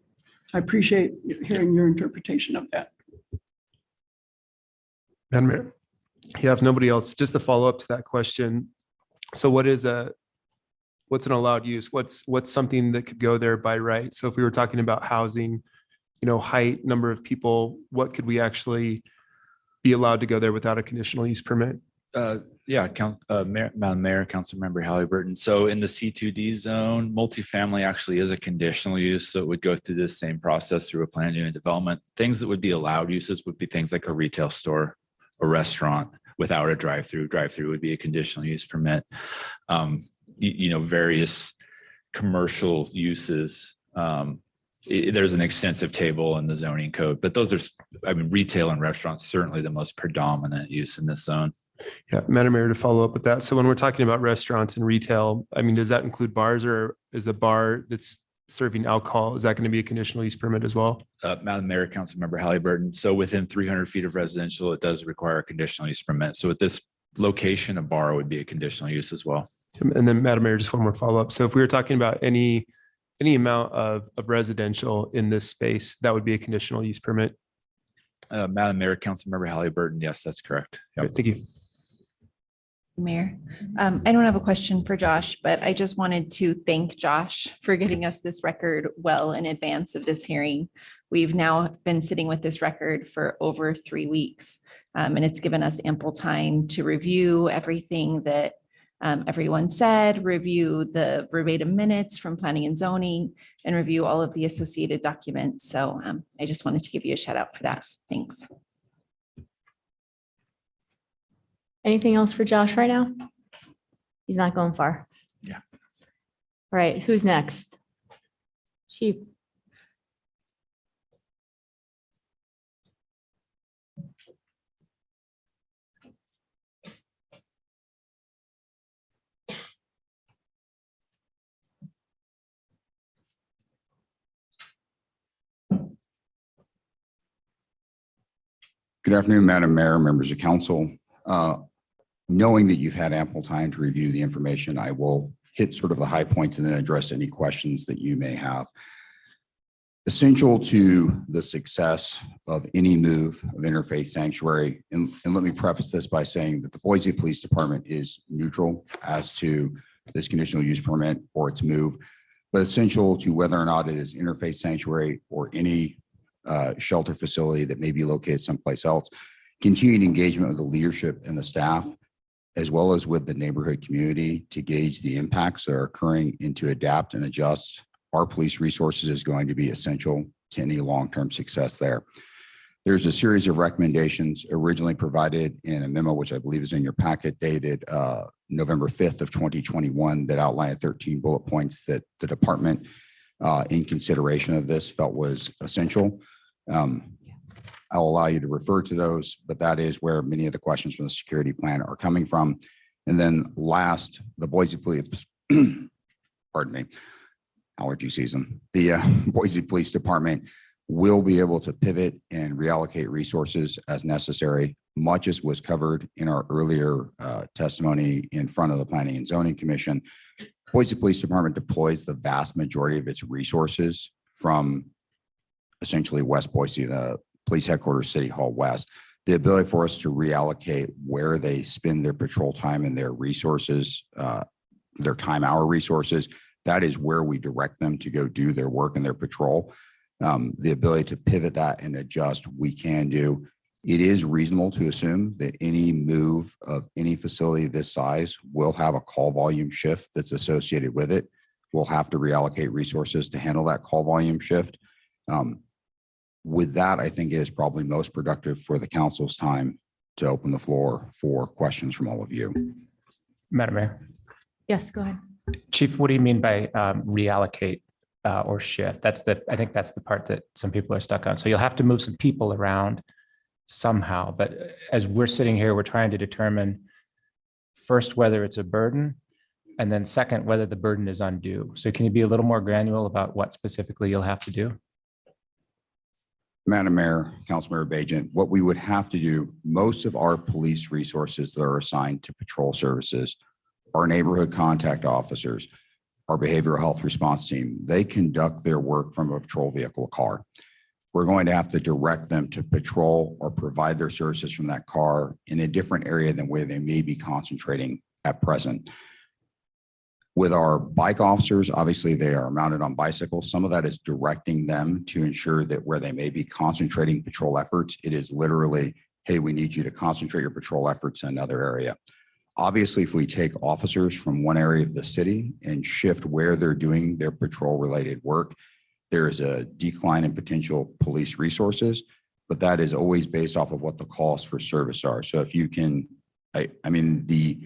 I appreciate hearing your interpretation of that. Madam Mayor, yeah, if nobody else, just to follow up to that question. So what's an allowed use? What's something that could go there by right? So if we were talking about housing, height, number of people, what could we actually be allowed to go there without a conditional use permit? Madam Mayor, Councilmember Halliburton. So in the C2D zone, multifamily actually is a conditional use. So it would go through this same process through a plan unit development. Things that would be allowed uses would be things like a retail store, a restaurant without a drive-through. Drive-through would be a conditional use permit. Various commercial uses. There's an extensive table in the zoning code, but those are, retail and restaurants, certainly the most predominant use in this zone. Yeah, Madam Mayor, to follow up with that. So when we're talking about restaurants and retail, does that include bars, or is a bar that's serving alcohol, is that going to be a conditional use permit as well? Madam Mayor, Councilmember Halliburton. So within 300 feet of residential, it does require a conditional use permit. So at this location, a bar would be a conditional use as well. And then Madam Mayor, just one more follow up. So if we were talking about any amount of residential in this space, that would be a conditional use permit. Madam Mayor, Councilmember Halliburton. Yes, that's correct. Yep. Great, thank you. Mayor, I don't have a question for Josh, but I just wanted to thank Josh for getting us this record well in advance of this hearing. We've now been sitting with this record for over 3 weeks, and it's given us ample time to review everything that everyone said, review the verbatim minutes from planning and zoning, and review all of the associated documents. So I just wanted to give you a shout out for that. Thanks. Anything else for Josh right now? He's not going far. Yeah. All right, who's next? Chief. Good afternoon, Madam Mayor, members of council. Knowing that you've had ample time to review the information, I will hit sort of the high points and then address any questions that you may have. Essential to the success of any move of Interfaith Sanctuary, and let me preface this by saying that the Boise Police Department is neutral as to this conditional use permit or its move, but essential to whether or not it is Interfaith Sanctuary or any shelter facility that may be located someplace else. Continued engagement with the leadership and the staff, as well as with the neighborhood community, to gauge the impacts that are occurring and to adapt and adjust our police resources is going to be essential to any long-term success there. There's a series of recommendations originally provided in a memo, which I believe is in your packet, dated November 5th of 2021, that outlined 13 bullet points that the department, in consideration of this, felt was essential. I'll allow you to refer to those, but that is where many of the questions from the security plan are coming from. And then last, the Boise Police, pardon me, allergy season. The Boise Police Department will be able to pivot and reallocate resources as necessary, much as was covered in our earlier testimony in front of the Planning and Zoning Commission. Boise Police Department deploys the vast majority of its resources from essentially West Boise, the police headquarters, City Hall West. The ability for us to reallocate where they spend their patrol time and their resources, their time hour resources, that is where we direct them to go do their work and their patrol. The ability to pivot that and adjust, we can do. It is reasonable to assume that any move of any facility this size will have a call volume shift that's associated with it. We'll have to reallocate resources to handle that call volume shift. With that, I think it is probably most productive for the council's time to open the floor for questions from all of you. Madam Mayor. Yes, go ahead. Chief, what do you mean by reallocate or shift? I think that's the part that some people are stuck on. So you'll have to move some people around somehow, but as we're sitting here, we're trying to determine first whether it's a burden, and then second, whether the burden is undue. So can you be a little more granular about what specifically you'll have to do? Madam Mayor, Councilmember Bajent, what we would have to do, most of our police resources that are assigned to patrol services, our neighborhood contact officers, our behavioral health response team, they conduct their work from a patrol vehicle car. We're going to have to direct them to patrol or provide their services from that car in a different area than where they may be concentrating at present. With our bike officers, obviously they are mounted on bicycles. Some of that is directing them to ensure that where they may be concentrating patrol efforts, it is literally, hey, we need you to concentrate your patrol efforts in another area. Obviously, if we take officers from one area of the city and shift where they're doing their patrol related work, there is a decline in potential police resources, but that is always based off of what the costs for service are. So if you can, I mean, the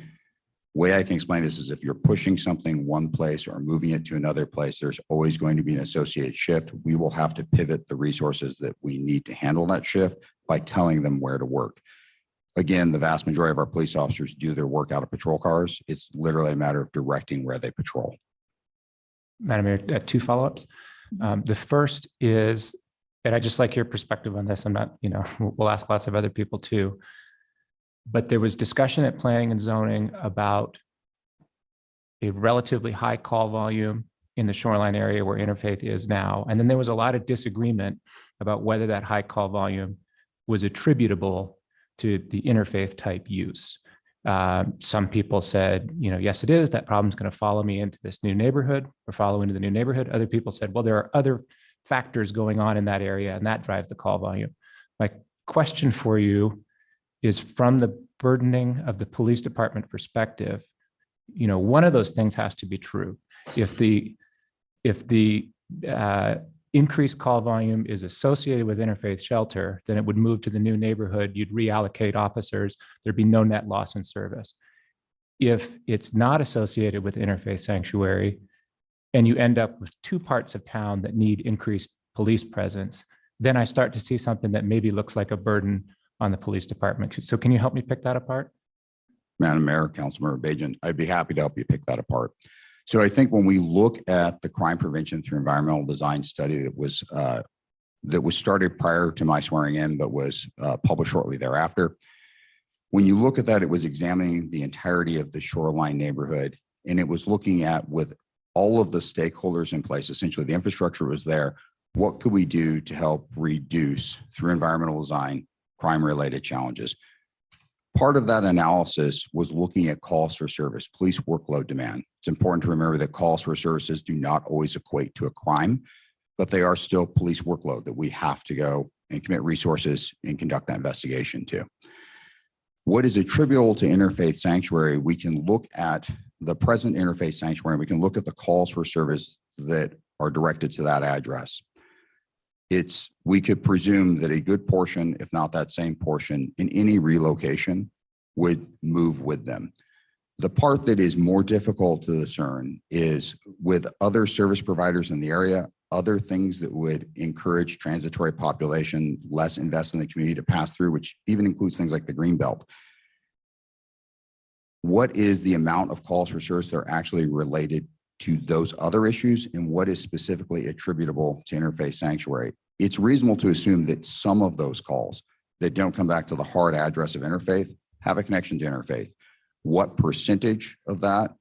way I can explain this is if you're pushing something one place or moving it to another place, there's always going to be an associated shift. We will have to pivot the resources that we need to handle that shift by telling them where to work. Again, the vast majority of our police officers do their work out of patrol cars. It's literally a matter of directing where they patrol. Madam Mayor, two follow-ups. The first is, and I just like your perspective on this. I'm not, we'll ask lots of other people too. But there was discussion at Planning and Zoning about a relatively high call volume in the shoreline area where Interfaith is now. And then there was a lot of disagreement about whether that high call volume was attributable to the Interfaith type use. Some people said, yes, it is. That problem's going to follow me into this new neighborhood or follow into the new neighborhood. Other people said, well, there are other factors going on in that area and that drives the call volume. My question for you is, from the burdening of the police department perspective, one of those things has to be true. If the increased call volume is associated with Interfaith shelter, then it would move to the new neighborhood. You'd reallocate officers. There'd be no net loss in service. If it's not associated with Interfaith sanctuary and you end up with two parts of town that need increased police presence, then I start to see something that maybe looks like a burden on the police department. So can you help me pick that apart? Madam Mayor, Councilmember Bajent, I'd be happy to help you pick that apart. So I think when we look at the crime prevention through environmental design study that was started prior to my swearing in, but was published shortly thereafter, when you look at that, it was examining the entirety of the shoreline neighborhood, and it was looking at, with all of the stakeholders in place, essentially the infrastructure was there, what could we do to help reduce, through environmental design, crime-related challenges. Part of that analysis was looking at calls for service, police workload demand. It's important to remember that calls for services do not always equate to a crime, but they are still police workload that we have to go and commit resources and conduct that investigation to. What is attributable to Interfaith Sanctuary, we can look at the present Interfaith Sanctuary, and we can look at the calls for service that are directed to that address. We could presume that a good portion, if not that same portion, in any relocation would move with them. The part that is more difficult to discern is with other service providers in the area, other things that would encourage transitory population, less invest in the community to pass through, which even includes things like the Greenbelt. what is the amount of calls for service that are actually related to those other issues and what is specifically attributable to Interfaith Sanctuary. It's reasonable to assume that some of those calls that don't come back to the hard address of Interfaith have a connection to Interfaith. What percentage of that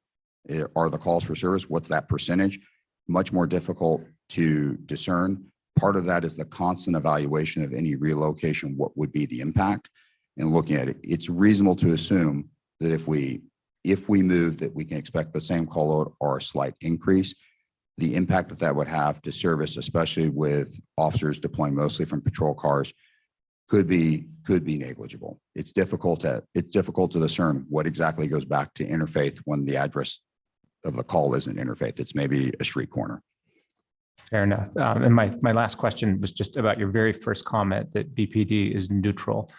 are the calls for service? What's that percentage? Much more difficult to discern. Part of that is the constant evaluation of any relocation. What would be the impact? And looking at it, it's reasonable to assume that if we move, that we can expect the same call load or a slight increase. The impact that that would have to service, especially with officers deploying mostly from patrol cars, could be negligible. It's difficult to discern what exactly goes back to Interfaith when the address of the call isn't Interfaith. It's maybe a street corner. Fair enough. And my last question was just about your very first comment that BPD is neutral.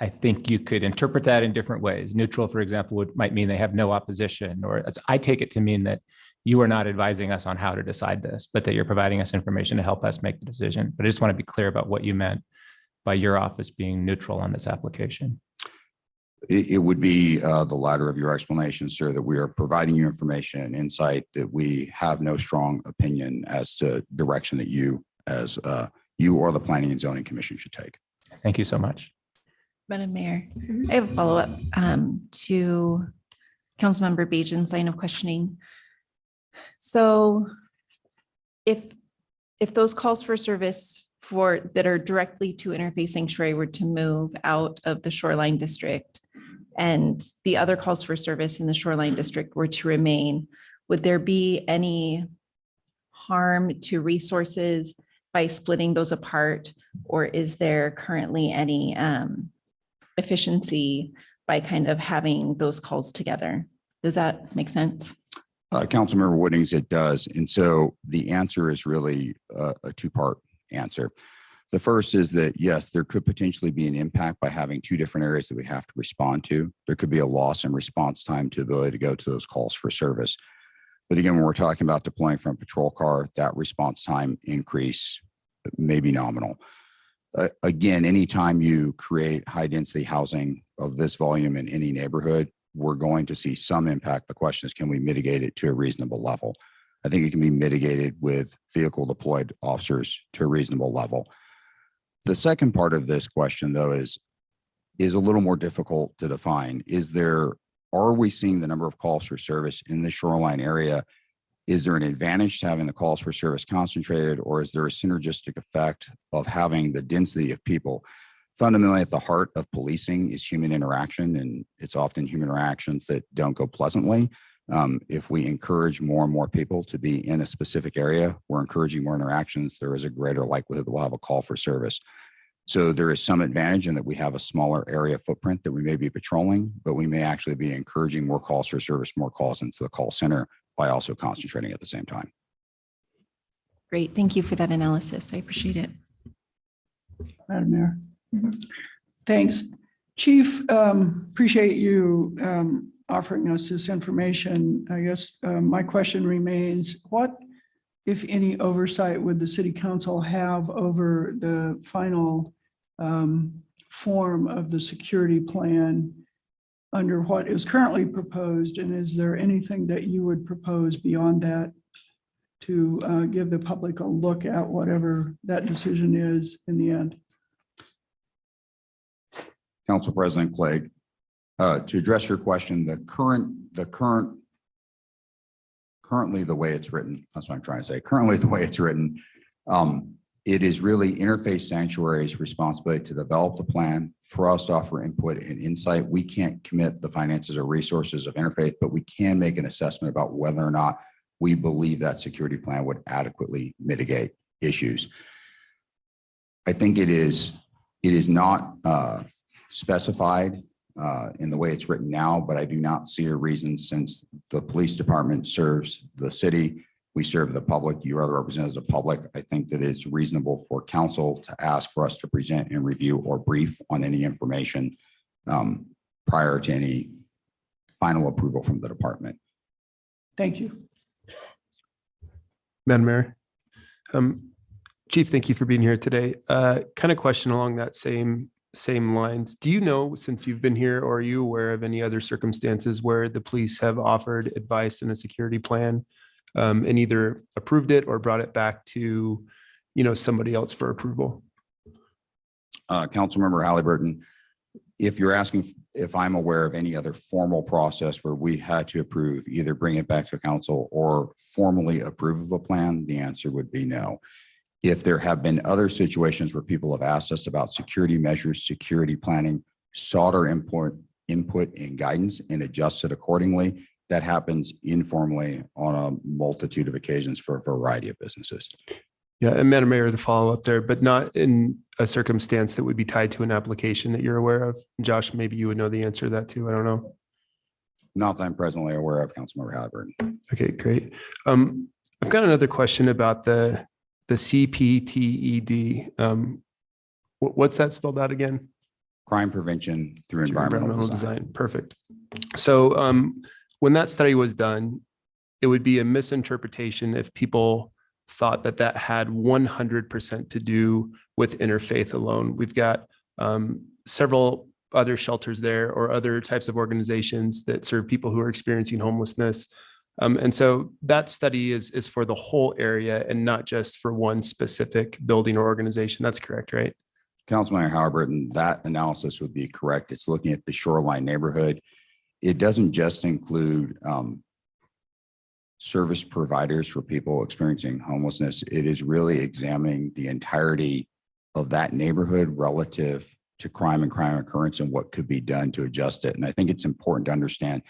I think you could interpret that in different ways. Neutral, for example, might mean they have no opposition, or I take it to mean that you are not advising us on how to decide this, but that you're providing us information to help us make the decision. But I just want to be clear about what you meant by your office being neutral on this application. It would be the latter of your explanation, sir, that we are providing you information and insight, that we have no strong opinion as to direction that you or the Planning and Zoning Commission should take. Thank you so much. Madam Mayor, I have a follow-up to Councilmember Bajan's line of questioning. So if those calls for service that are directly to Interfaith Sanctuary were to move out of the Shoreline District and the other calls for service in the Shoreline District were to remain, would there be any harm to resources by splitting those apart? Or is there currently any efficiency by kind of having those calls together? Does that make sense? Councilmember Woodings, it does. And so the answer is really a two-part answer. The first is that, yes, there could potentially be an impact by having two different areas that we have to respond to. There could be a loss in response time to ability to go to those calls for service. But again, when we're talking about deploying from a patrol car, that response time increase may be nominal. Again, anytime you create high density housing of this volume in any neighborhood, we're going to see some impact. The question is, can we mitigate it to a reasonable level? I think it can be mitigated with vehicle deployed officers to a reasonable level. The second part of this question, though, is a little more difficult to define. Are we seeing the number of calls for service in the shoreline area? Is there an advantage to having the calls for service concentrated, or is there a synergistic effect of having the density of people? Fundamentally, at the heart of policing is human interaction, and it's often human interactions that don't go pleasantly. If we encourage more and more people to be in a specific area, we're encouraging more interactions, there is a greater likelihood that we'll have a call for service. So there is some advantage in that we have a smaller area footprint that we may be patrolling, but we may actually be encouraging more calls for service, more calls into the call center by also concentrating at the same time. Great. Thank you for that analysis. I appreciate it. Madam Mayor. Thanks. Chief, appreciate you offering us this information. I guess my question remains, what, if any, oversight would the City Council have over the final form of the security plan under what is currently proposed? And is there anything that you would propose beyond that to give the public a look at whatever that decision is in the end? Council President Clegg, to address your question, currently the way it's written, that's what I'm trying to say. Currently the way it's written, it is really Interfaith Sanctuary's responsibility to develop the plan, for us to offer input and insight. We can't commit the finances or resources of Interfaith, but we can make an assessment about whether or not we believe that security plan would adequately mitigate issues. I think it is not specified in the way it's written now, but I do not see a reason, since the police department serves the city, we serve the public, you are the representatives of the public. I think that it's reasonable for council to ask for us to present and review or brief on any information prior to any final approval from the department. Thank you. Madam Mayor. Chief, thank you for being here today. Kind of question along that same same lines, do you know, since you've been here, or are you aware of any other circumstances where the police have offered advice in a security plan and either approved it or brought it back to, somebody else for approval? Councilmember Halliburton, if you're asking if I'm aware of any other formal process where we had to approve, either bring it back to council or formally approve of a plan, the answer would be no. If there have been other situations where people have asked us about security measures, security planning, sought our input and guidance and adjusted accordingly, that happens informally on a multitude of occasions for a variety of businesses. Yeah, and Madam Mayor, to follow up there, but not in a circumstance that would be tied to an application that you're aware of. Josh, maybe you would know the answer to that too. I don't know. Not that I'm presently aware of, Councilmember Halliburton. Okay, great. I've got another question about the CPTED. What's that spelled out again? Crime prevention through environmental design. Perfect. So when that study was done, it would be a misinterpretation if people thought that that had 100% to do with Interfaith alone. We've got several other shelters there or other types of organizations that serve people who are experiencing homelessness. And so that study is for the whole area and not just for one specific building or organization. That's correct, right? Councilman Halliburton, that analysis would be correct. It's looking at the shoreline neighborhood. It doesn't just include service providers for people experiencing homelessness. It is really examining the entirety of that neighborhood relative to crime and crime occurrence and what could be done to adjust it. And I think it's important to understand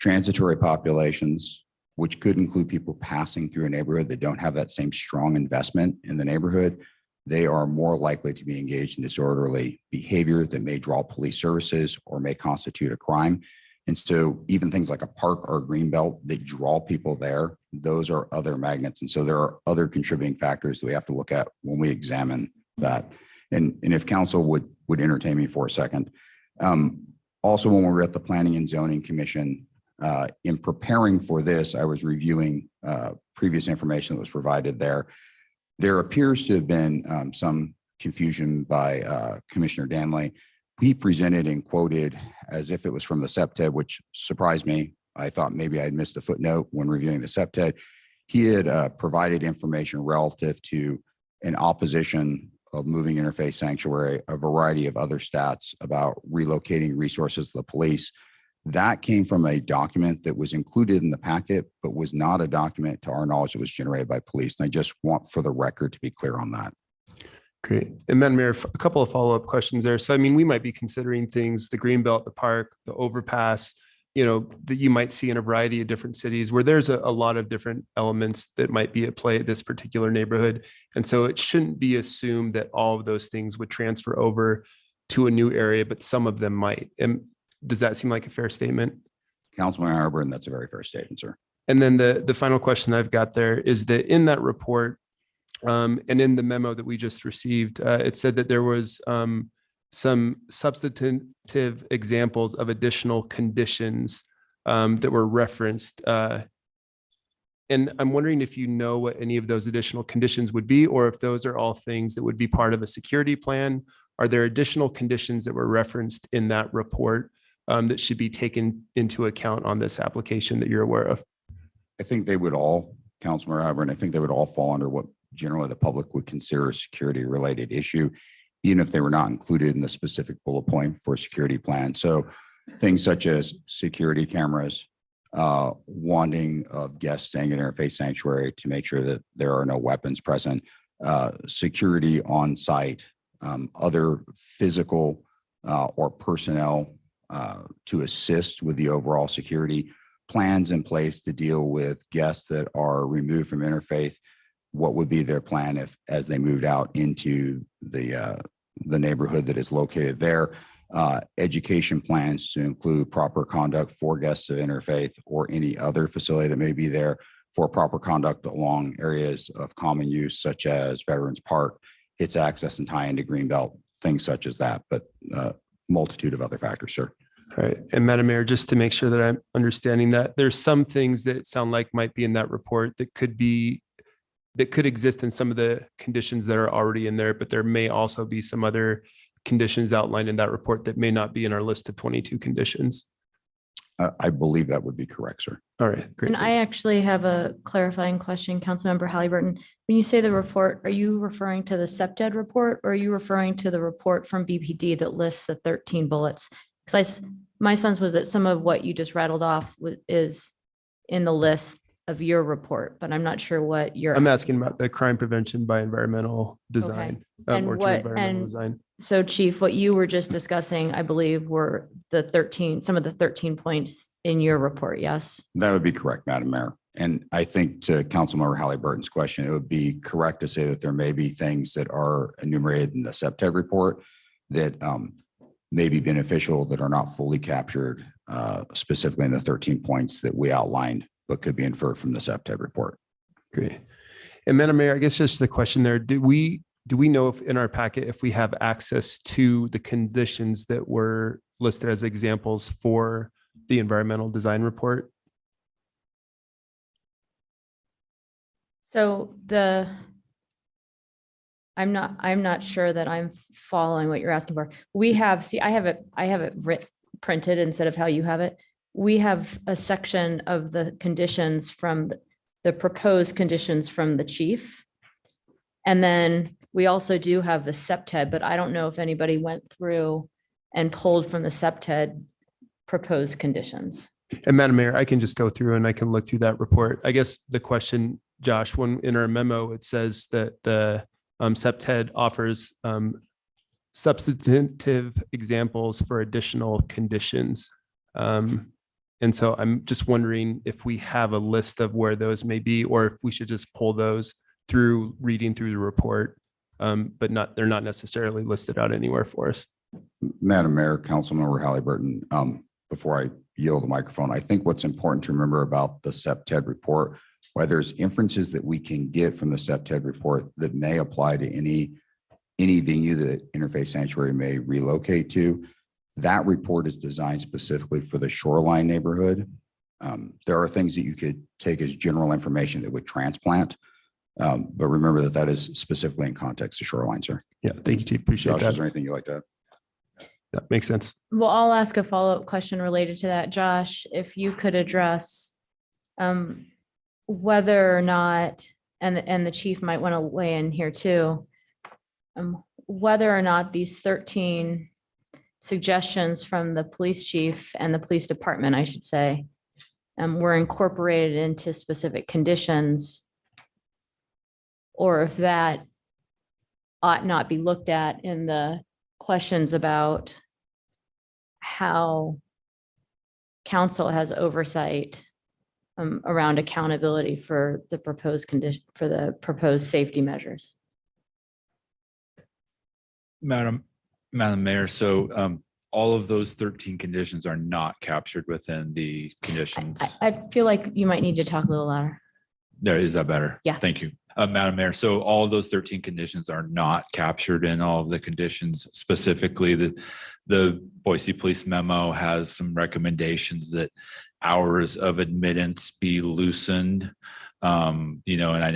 transitory populations, which could include people passing through a neighborhood that don't have that same strong investment in the neighborhood. They are more likely to be engaged in disorderly behavior that may draw police services or may constitute a crime. And so even things like a park or a green belt that draw people there, those are other magnets. And so there are other contributing factors that we have to look at when we examine that. And if council would entertain me for a second. Also, when we were at the Planning and Zoning Commission, in preparing for this, I was reviewing previous information that was provided there. There appears to have been some confusion by Commissioner Danley. He presented and quoted as if it was from the SEPTED, which surprised me. I thought maybe I'd missed a footnote when reviewing the SEPTED. He had provided information relative to an opposition of moving Interfaith Sanctuary, a variety of other stats about relocating resources to the police. That came from a document that was included in the packet, but was not a document to our knowledge that was generated by police. And I just want for the record to be clear on that. Great. And Madam Mayor, a couple of follow-up questions there. So, I mean, we might be considering things, the Greenbelt, the park, the overpass, that you might see in a variety of different cities where there's a lot of different elements that might be at play at this particular neighborhood. And so it shouldn't be assumed that all of those things would transfer over to a new area, but some of them might. And does that seem like a fair statement? Councilman Harburn, that's a very fair statement, sir. And then the final question I've got there is that in that report, and in the memo that we just received, it said that there was some substantive examples of additional conditions that were referenced. And I'm wondering if you know what any of those additional conditions would be, or if those are all things that would be part of a security plan. Are there additional conditions that were referenced in that report that should be taken into account on this application that you're aware of? I think they would all, Councilman Harburn, I think they would all fall under what generally the public would consider a security related issue, even if they were not included in the specific bullet point for a security plan. So things such as security cameras, wanting of guests staying at Interfaith Sanctuary to make sure that there are no weapons present, security on site, other physical or personnel to assist with the overall security, plans in place to deal with guests that are removed from Interfaith. What would be their plan if, as they moved out into the neighborhood that is located there? Education plans to include proper conduct for guests of Interfaith or any other facility that may be there for proper conduct along areas of common use, such as Veterans Park, its access and tie into Greenbelt, things such as that, but multitude of other factors, sir. All right. And Madam Mayor, just to make sure that I'm understanding that, there's some things that sound like might be in that report that could exist in some of the conditions that are already in there, but there may also be some other conditions outlined in that report that may not be in our list of 22 conditions. I believe that would be correct, sir. All right, great. And I actually have a clarifying question, Councilmember Halliburton. When you say the report, are you referring to the SEPTED report or are you referring to the report from BPD that lists the 13 bullets? Because my sense was that some of what you just rattled off is in the list of your report, but I'm not sure what you're. I'm asking about the crime prevention by environmental design. And or through what- environmental and- design. So Chief, what you were just discussing, I believe, were some of the 13 points in your report, yes? That would be correct, Madam Mayor. And I think to Councilmember Halliburton's question, it would be correct to say that there may be things that are enumerated in the SEPTED report that may be beneficial that are not fully captured specifically in the 13 points that we outlined, but could be inferred from the SEPTED report. Great. And Madam Mayor, I guess just the question there, do we know if in our packet, if we have access to the conditions that were listed as examples for the environmental design report? So I'm not sure that I'm following what you're asking for. I have it printed instead of how you have it. We have a section of the conditions from the proposed conditions from the chief. And then we also do have the SEPTED, but I don't know if anybody went through and pulled from the SEPTED proposed conditions. And Madam Mayor, I can just go through and I can look through that report. I guess the question, Josh, when in our memo, it says that the SEPTED offers substantive examples for additional conditions. And so I'm just wondering if we have a list of where those may be, or if we should just pull those through reading through the report, but they're not necessarily listed out anywhere for us. Madam Mayor, Councilmember Halliburton, before I yield the microphone, I think what's important to remember about the SEPTED report, why there's inferences that we can get from the SEPTED report that may apply to any venue that Interfaith Sanctuary may relocate to. That report is designed specifically for the shoreline neighborhood. There are things that you could take as general information that would transplant, but remember that is specifically in context to shoreline, sir. Yeah, thank you, Chief. Appreciate Josh, is that. there anything you'd like to add? That makes sense. Well, I'll ask a follow-up question related to that. Josh, if you could address whether or not, and the chief might want to weigh in here too, whether or not these 13 suggestions from the police chief and the police department, I should say, were incorporated into specific conditions, or if that ought not be looked at in the questions about how council has oversight around accountability for the proposed condition, for the proposed safety measures. Madam Mayor, so all of those 13 conditions are not captured within the conditions. I feel like you might need to talk a little louder. There, is that better? Yeah. Thank you. Madam Mayor, so all of those 13 conditions are not captured in all of the conditions. Specifically, the Boise Police memo has some recommendations that hours of admittance be loosened. And I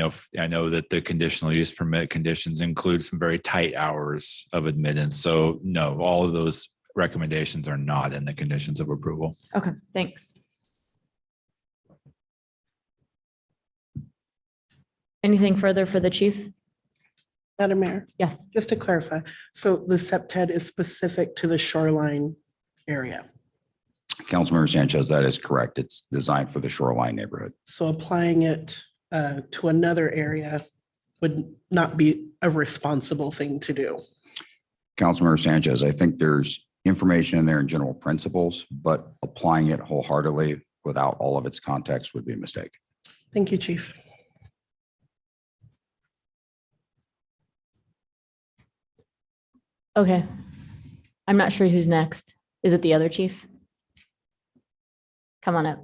know that the conditional use permit conditions include some very tight hours of admittance. So no, all of those recommendations are not in the conditions of approval. Okay, thanks. Anything further for the chief? Madam Mayor, Yes. just to clarify, so the SEPTED is specific to the shoreline area. Councilmember Sanchez, that is correct. It's designed for the shoreline neighborhood. So applying it to another area would not be a responsible thing to do. Councilmember Sanchez, I think there's information in there in general principles, but applying it wholeheartedly without all of its context would be a mistake. Thank you, Chief. Okay. I'm not sure who's next. Is it the other chief? Come on up.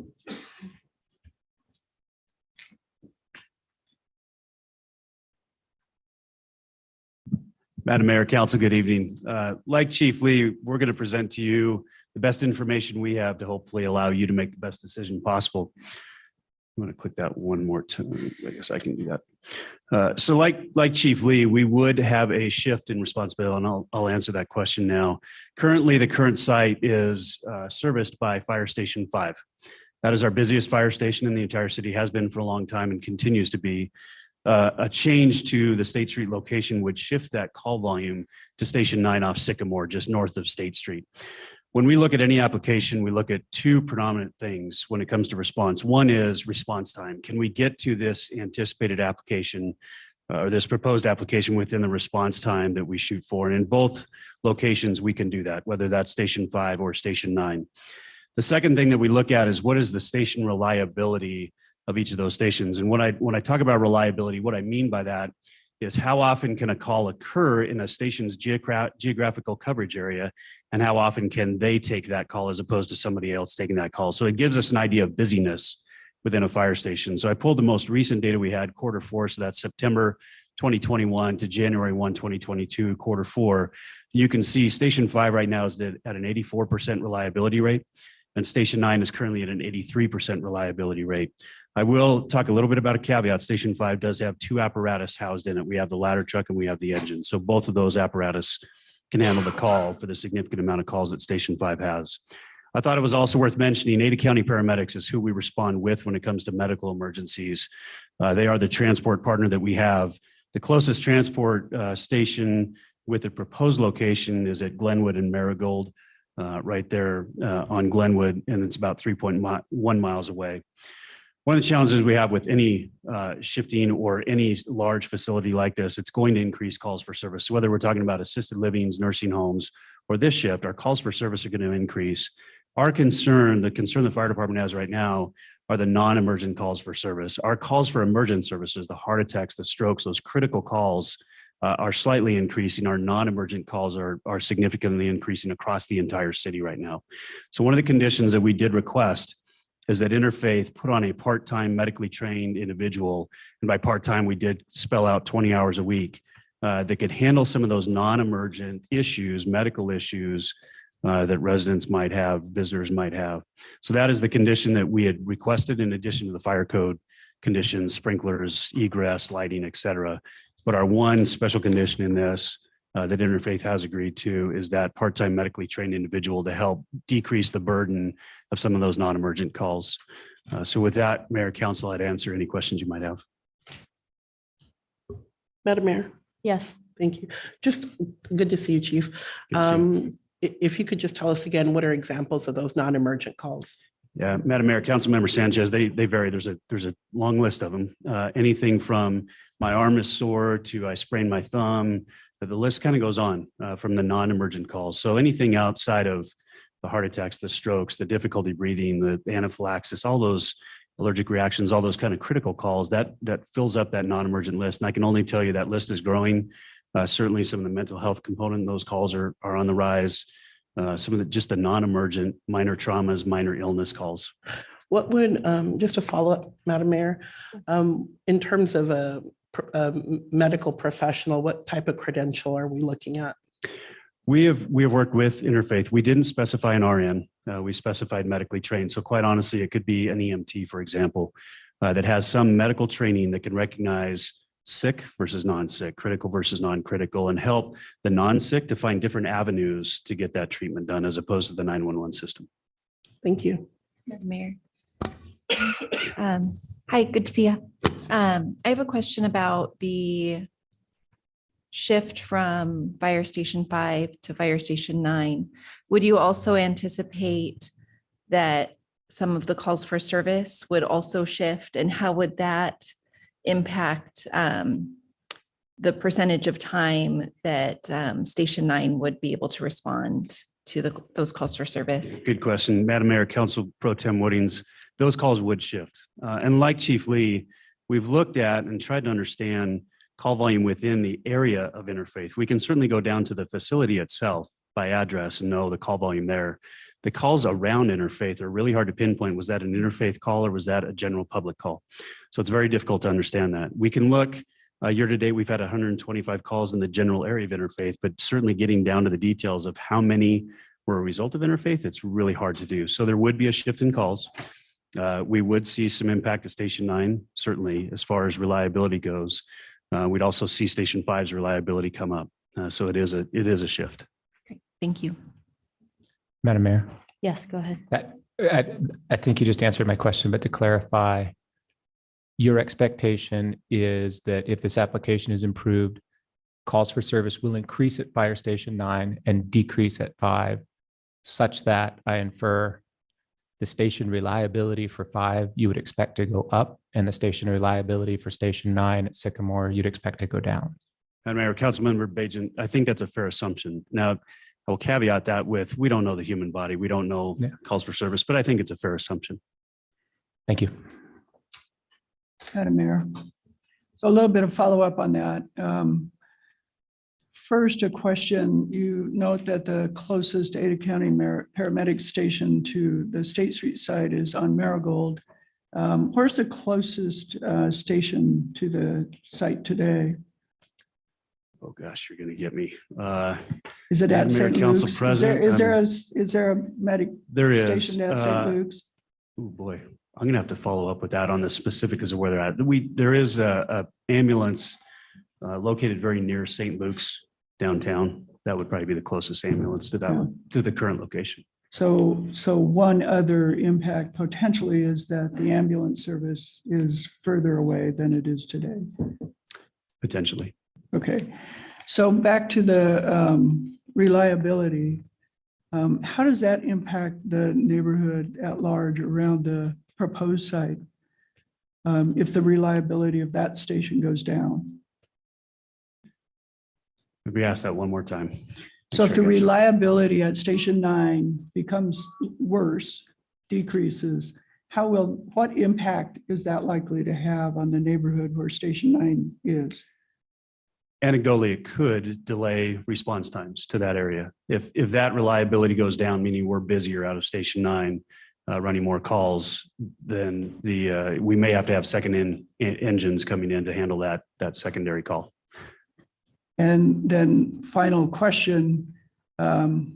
Madam Mayor, Council, good evening. Like Chief Lee, we're going to present to you the best information we have to hopefully allow you to make the best decision possible. I'm going to click that one more time. I guess I can do that. So like Chief Lee, we would have a shift in responsibility, and I'll answer that question now. Currently, the current site is serviced by Fire Station 5. That is our busiest fire station in the entire city, has been for a long time and continues to be. A change to the State Street location would shift that call volume to Station 9 off Sycamore, just north of State Street. When we look at any application, we look at two predominant things when it comes to response. One is response time. Can we get to this anticipated application or this proposed application within the response time that we shoot for? And in both locations, we can do that, whether that's Station 5 or Station 9. The second thing that we look at is what is the station reliability of each of those stations. And when I talk about reliability, what I mean by that is how often can a call occur in a station's geographical coverage area, and how often can they take that call as opposed to somebody else taking that call. So it gives us an idea of busyness within a fire station. So I pulled the most recent data we had, Q4, so that's September 2021 to January 1, 2022, Q4. You can see Station 5 right now is at an 84% reliability rate, and Station 9 is currently at an 83% reliability rate. I will talk a little bit about a caveat. Station 5 does have two apparatus housed in it. We have the ladder truck and we have the engine. So both of those apparatus can handle the call for the significant amount of calls that Station 5 has. I thought it was also worth mentioning Ada County Paramedics is who we respond with when it comes to medical emergencies. They are the transport partner that we have. The closest transport station with the proposed location is at Glenwood and Marigold, right there on Glenwood, and it's about 3.1 miles away. One of the challenges we have with any shifting or any large facility like this, it's going to increase calls for service. So whether we're talking about assisted livings, nursing homes, or this shift, our calls for service are going to increase. Our concern, the concern the fire department has right now, are the non-emergent calls for service. Our calls for emergent services, the heart attacks, the strokes, those critical calls are slightly increasing. Our non-emergent calls are significantly increasing across the entire city right now. So one of the conditions that we did request is that Interfaith put on a part-time medically trained individual, and by part-time, we did spell out 20 hours a week, that could handle some of those non-emergent issues, medical issues that residents might have, visitors might have. So that is the condition that we had requested in addition to the fire code conditions, sprinklers, egress, lighting, et cetera. But our one special condition in this that Interfaith has agreed to is that part-time medically trained individual to help decrease the burden of some of those non-emergent calls. So with that, Mayor, Council, I'd answer any questions you might have. Madam Mayor, Yes. thank you. Just good to see you, Chief. Good to see you. If you could just tell us again, what are examples of those non-emergent calls? Yeah, Madam Mayor, Councilmember Sanchez, they vary. There's a long list of them. Anything from my arm is sore to I sprained my thumb. The list kind of goes on from the non-emergent calls. So anything outside of the heart attacks, the strokes, the difficulty breathing, the anaphylaxis, all those allergic reactions, all those kind of critical calls, that fills up that non-emergent list. And I can only tell you that list is growing. Certainly some of the mental health component, those calls are on the rise. Some of just the non-emergent minor traumas, minor illness calls. What would, just a follow-up, Madam Mayor, in terms of a medical professional, what type of credential are we looking at? We have worked with Interfaith. We didn't specify an RN. We specified medically trained. So quite honestly, it could be an EMT, for example, that has some medical training that can recognize sick versus non-sick, critical versus non-critical, and help the non-sick to find different avenues to get that treatment done as opposed to the 911 system. Thank you. Mayor. Hi, good to see you. I have a question about the shift from Fire Station 5 to Fire Station 9. Would you also anticipate that some of the calls for service would also shift, and how would that impact the percentage of time that Station 9 would be able to respond to those calls for service? Good question. Madam Mayor, Council Pro Tem Woodings, those calls would shift. And like Chief Lee, we've looked at and tried to understand call volume within the area of Interfaith. We can certainly go down to the facility itself by address and know the call volume there. The calls around Interfaith are really hard to pinpoint. Was that an Interfaith call or was that a general public call? So it's very difficult to understand that. We can look year to date, we've had 125 calls in the general area of Interfaith, but certainly getting down to the details of how many were a result of Interfaith, it's really hard to do. So there would be a shift in calls. We would see some impact to Station 9, certainly as far as reliability goes. We'd also see Station 5's reliability come up. So it is a shift. Great. Thank you. Madam Mayor, Yes, go ahead. I think you just answered my question, but to clarify, your expectation is that if this application is improved, calls for service will increase at Fire Station 9 and decrease at 5, such that I infer the station reliability for 5, you would expect to go up, and the station reliability for Station 9 at Sycamore, you'd expect to go down. Madam Mayor, Councilmember Bajan, I think that's a fair assumption. Now, I will caveat that with, we don't know the human body. We don't know Yeah. calls for service, but I think it's a fair assumption. Thank you. Madam Mayor. So a little bit of follow-up on that. First, a question. You note that the closest Ada County paramedic station to the State Street site is on Marigold. Where's the closest station to the site today? Oh, gosh, you're going to get me. Is it Madam at Mayor, St. Council Luke's? President, Is there a medic There is. station at St. Luke's? Oh, boy. I'm going to have to follow up with that on the specifics of where they're at. There is a ambulance located very near St. Luke's downtown. That would probably be the closest ambulance to that one, to the current location. So one other impact potentially is that the ambulance service is further away than it is today. Potentially. Okay, so back to the reliability. How does that impact the neighborhood at large around the proposed site if the reliability of that station goes down? Maybe ask that one more time. So if Sure, the gotcha. reliability at Station 9 becomes worse, decreases, what impact is that likely to have on the neighborhood where Station 9 is? Anecdotally, it could delay response times to that area. If that reliability goes down, meaning we're busier out of Station 9, running more calls, then we may have to have second engines coming in to handle that secondary call. And then final question. Well,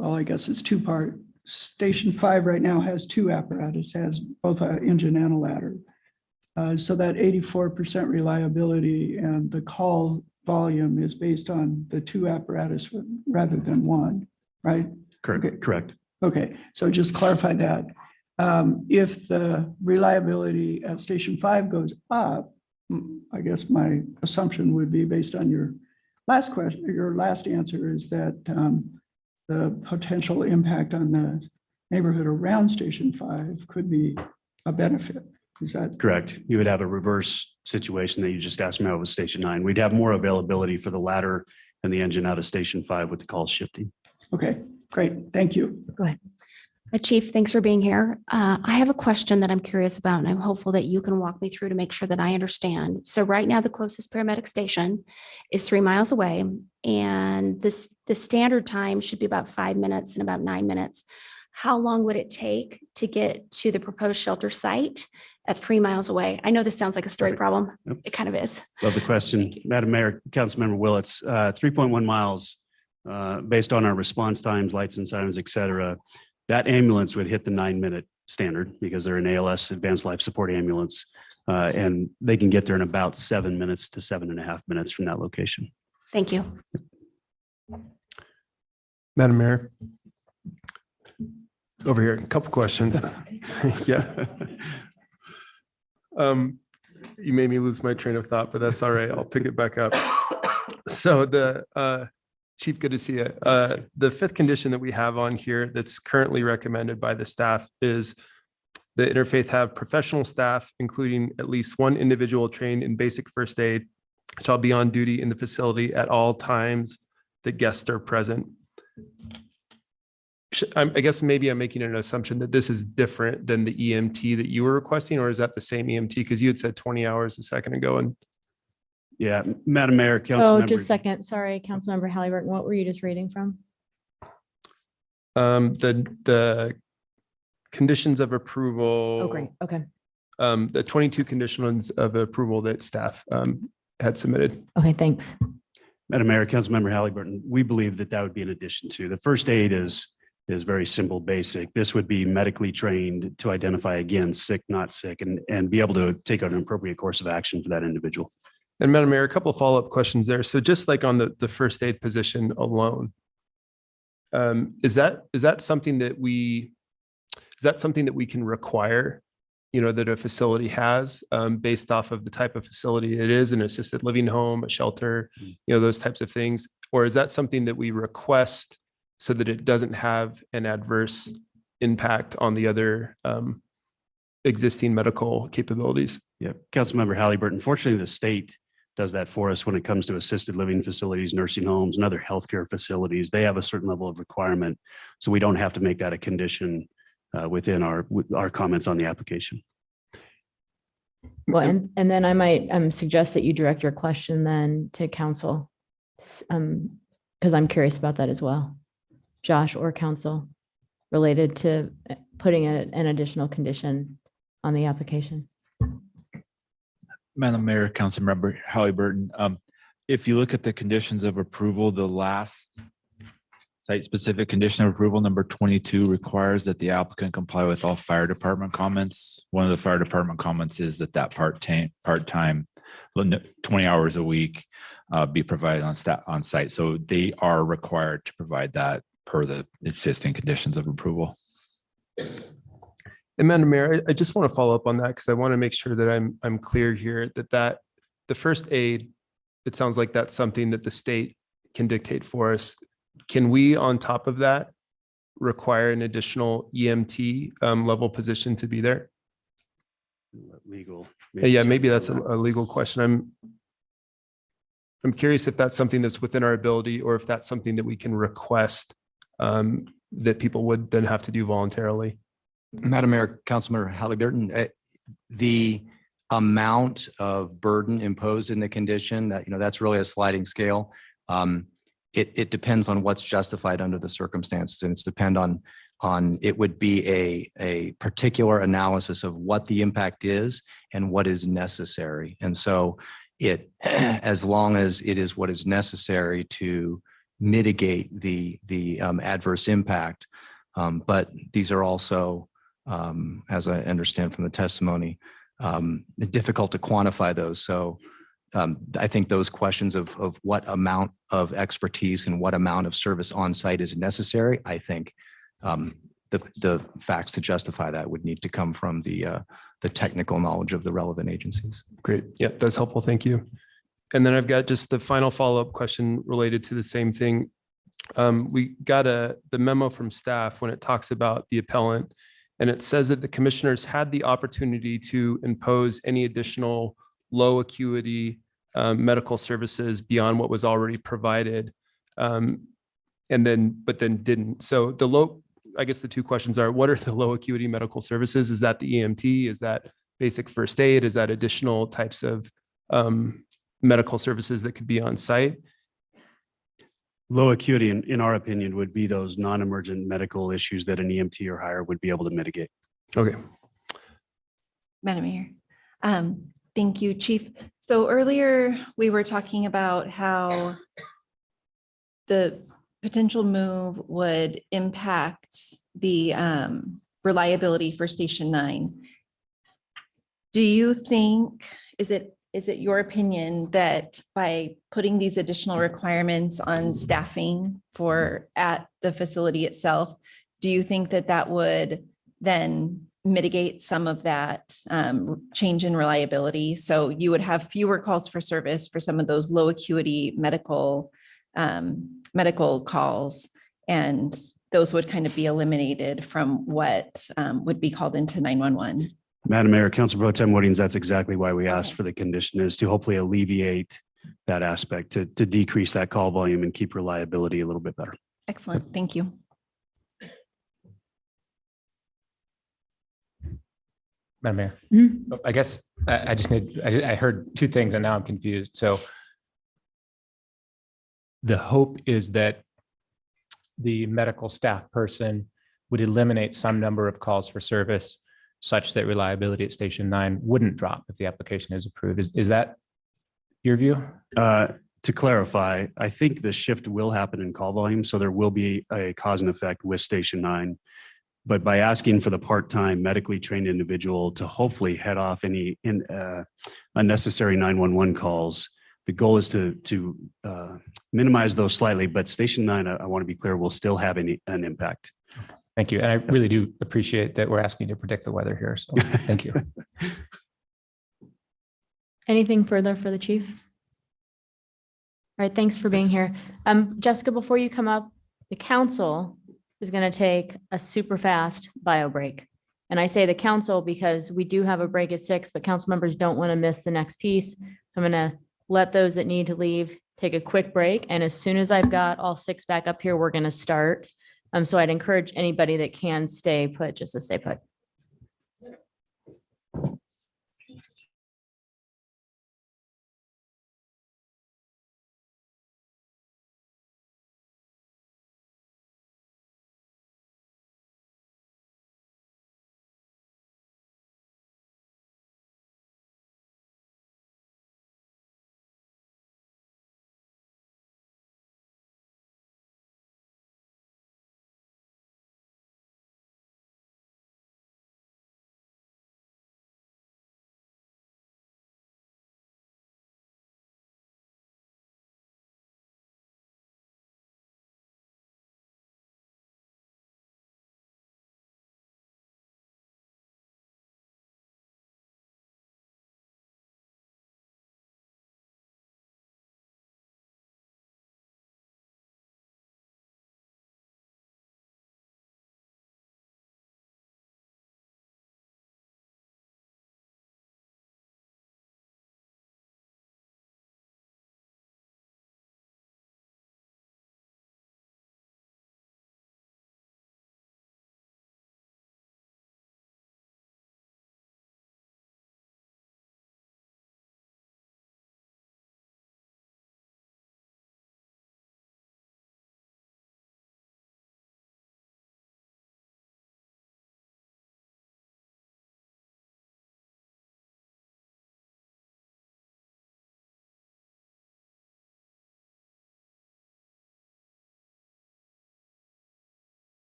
I guess it's two-part. Station 5 right now has 2 apparatus, has both an engine and a ladder. So that 84% reliability and the call volume is based on the 2 apparatus rather than 1, right? Correct. Okay. Correct. Okay, so just clarify that. If the reliability at Station 5 goes up, I guess my assumption would be based on your last question, your last answer is that the potential impact on the neighborhood around Station 5 could be a benefit. Is that Correct. You would have a reverse situation that you just asked me about with Station 9. We'd have more availability for the ladder and the engine out of Station 5 with the calls shifting. okay? Great, thank you. Go ahead. Chief, thanks for being here. I have a question that I'm curious about, and I'm hopeful that you can walk me through to make sure that I understand. So right now, the closest paramedic station is 3 miles away, and the standard time should be about 5 minutes and about 9 minutes. How long would it take to get to the proposed shelter site at 3 miles away? I know this sounds like a story Perfect. problem. Yep. It kind of is. Love the question. Thank you. Madam Mayor, Councilmember Willits, 3.1 miles, based on our response times, lights and sirens, et cetera. That ambulance would hit the 9-minute standard because they're an ALS, advanced life support ambulance. And they can get there in about 7 minutes to 7.5 minutes from that location. Thank you. Madam Mayor. Over here, a couple questions. Yeah. You made me lose my train of thought, but that's all right. I'll pick it back up. So Chief, good to see you. The 5th condition that we have on here that's currently recommended by the staff is the Interfaith have professional staff, including at least 1 individual trained in basic first aid, shall be on duty in the facility at all times that guests are present. I guess maybe I'm making an assumption that this is different than the EMT that you were requesting, or is that the same EMT? Because you had said 20 hours a second ago. And Yeah, Madam Mayor, Oh, Councilmember. just a second. Sorry, Councilmember Halliburton. What were you just reading from? the conditions of approval. Oh, great. Okay. The 22 conditions of approval that staff had submitted. Okay, thanks. Madam Mayor, Councilmember Halliburton, we believe that that would be an addition to. The first aid is is very simple, basic. This would be medically trained to identify, again, sick, not sick, and be able to take an appropriate course of action for that individual. And Madam Mayor, a couple of follow-up questions there. So just like on the first aid position alone, is that something that we can require, that a facility has based off of the type of facility it is, an assisted living home, a shelter, those types of things? Or is that something that we request so that it doesn't have an adverse impact on the other existing medical capabilities? Yeah, Councilmember Halliburton, fortunately, the state does that for us when it comes to assisted living facilities, nursing homes, and other healthcare facilities. They have a certain level of requirement, so we don't have to make that a condition within our comments on the application. Well, and then I might suggest that you direct your question then to council, because I'm curious about that as well. Josh or council, related to putting an additional condition on the application. Madam Mayor, Councilmember Halliburton, if you look at the conditions of approval, the last site-specific condition of approval, number 22, requires that the applicant comply with all fire department comments. One of the fire department comments is that part-time, 20 hours a week, be provided on site. So they are required to provide that per the existing conditions of approval. And Madam Mayor, I just want to follow up on that because I want to make sure that I'm clear here that the first aid, it sounds like that's something that the state can dictate for us. Can we, on top of that, require an additional EMT level position to be there? Legal. Yeah, maybe that's a legal question. I'm curious if that's something that's within our ability or if that's something that we can request that people would then have to do voluntarily. Madam Mayor, Councilmember Halliburton, the amount of burden imposed in the condition that's really a sliding scale. It depends on what's justified under the circumstances, and it's depend on it would be a particular analysis of what the impact is and what is necessary. And so as long as it is what is necessary to mitigate the adverse impact, but these are also, as I understand from the testimony, difficult to quantify those. So I think those questions of what amount of expertise and what amount of service on site is necessary, I think the facts to justify that would need to come from the technical knowledge of the relevant agencies. Great. Yeah, that's helpful. Thank you. And then I've got just the final follow-up question related to the same thing. We got the memo from staff when it talks about the appellant, and it says that the commissioners had the opportunity to impose any additional low acuity medical services beyond what was already provided, but then didn't. So I guess the two questions are, what are the low acuity medical services? Is that the EMT? Is that basic first aid? Is that additional types of medical services that could be on site? Low acuity, in our opinion, would be those non-emergent medical issues that an EMT or higher would be able to mitigate. Okay. Madam Mayor. Thank you, Chief. So earlier we were talking about how the potential move would impact the reliability for Station 9. Do you think, is it your opinion that by putting these additional requirements on staffing at the facility itself, do you think that would then mitigate some of that change in reliability? So you would have fewer calls for service for some of those low acuity medical calls, and those would kind of be eliminated from what would be called into 911. Madam Mayor, Council Pro Tem Woodings, that's exactly why we asked for the condition, is to hopefully alleviate that aspect, to decrease that call volume and keep reliability a little bit better. Excellent. Thank you. Madam Mayor, Mhm. I guess I heard two things and now I'm confused. So the hope is that the medical staff person would eliminate some number of calls for service such that reliability at Station 9 wouldn't drop if the application is approved. Is that your view? to clarify, I think the shift will happen in call volume, so there will be a cause and effect with Station 9. But by asking for the part-time medically trained individual to hopefully head off any unnecessary 911 calls, the goal is to minimize those slightly. But Station 9, I want to be clear, will still have an impact. Thank you. And I really do appreciate that we're asking you to predict the weather here. So thank you. Anything further for the chief? All right, thanks for being here. Jessica, before you come up, the council is going to take a super fast bio break. And I say the council because we do have a break at 6, but council members don't want to miss the next piece. So I'm going to let those that need to leave take a quick break. And as soon as I've got all 6 back up here, we're going to start. So I'd encourage anybody that can stay put, just to stay put.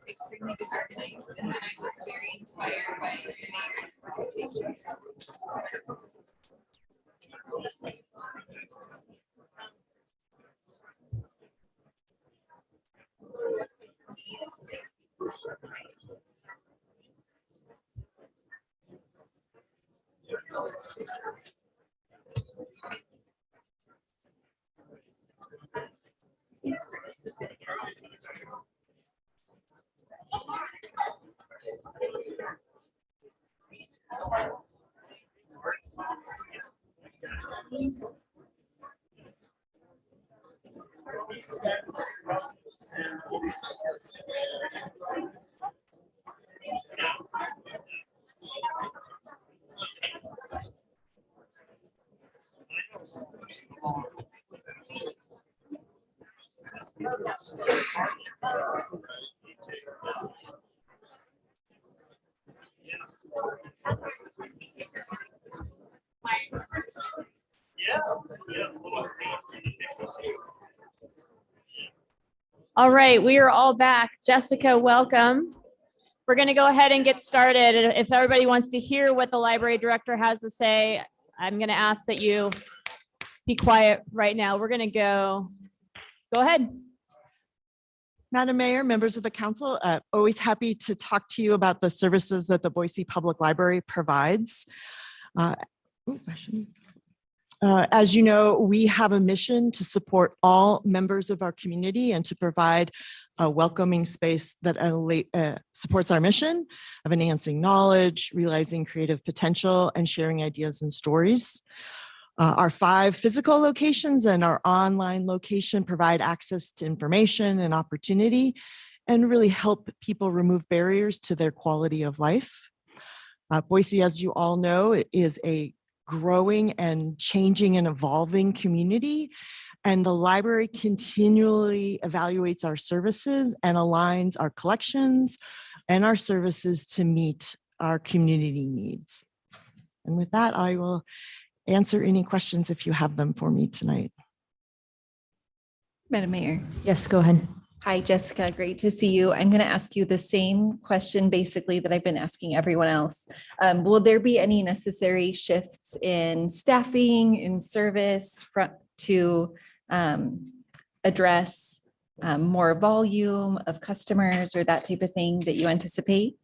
Extremely disorganized, and then I was very inspired by the mayor's organizations. All right, we are all back. Jessica, welcome. We're going to go ahead and get started. And if everybody wants to hear what the library director has to say, I'm going to ask that you be quiet right now. We're going to go ahead. Madam Mayor, members of the council, always happy to talk to you about the services that the Boise Public Library provides. As you know, we have a mission to support all members of our community and to provide a welcoming space that supports our mission of enhancing knowledge, realizing creative potential, and sharing ideas and stories. Our 5 physical locations and our online location provide access to information and opportunity and really help people remove barriers to their quality of life. Boise, as you all know, is a growing and changing and evolving community, and the library continually evaluates our services and aligns our collections and our services to meet our community needs. And with that, I will answer any questions if you have them for me tonight. Madam Mayor. Yes, go ahead. Hi, Jessica. Great to see you. I'm going to ask you the same question basically that I've been asking everyone else. Will there be any necessary shifts in staffing, in service to address more volume of customers or that type of thing that you anticipate?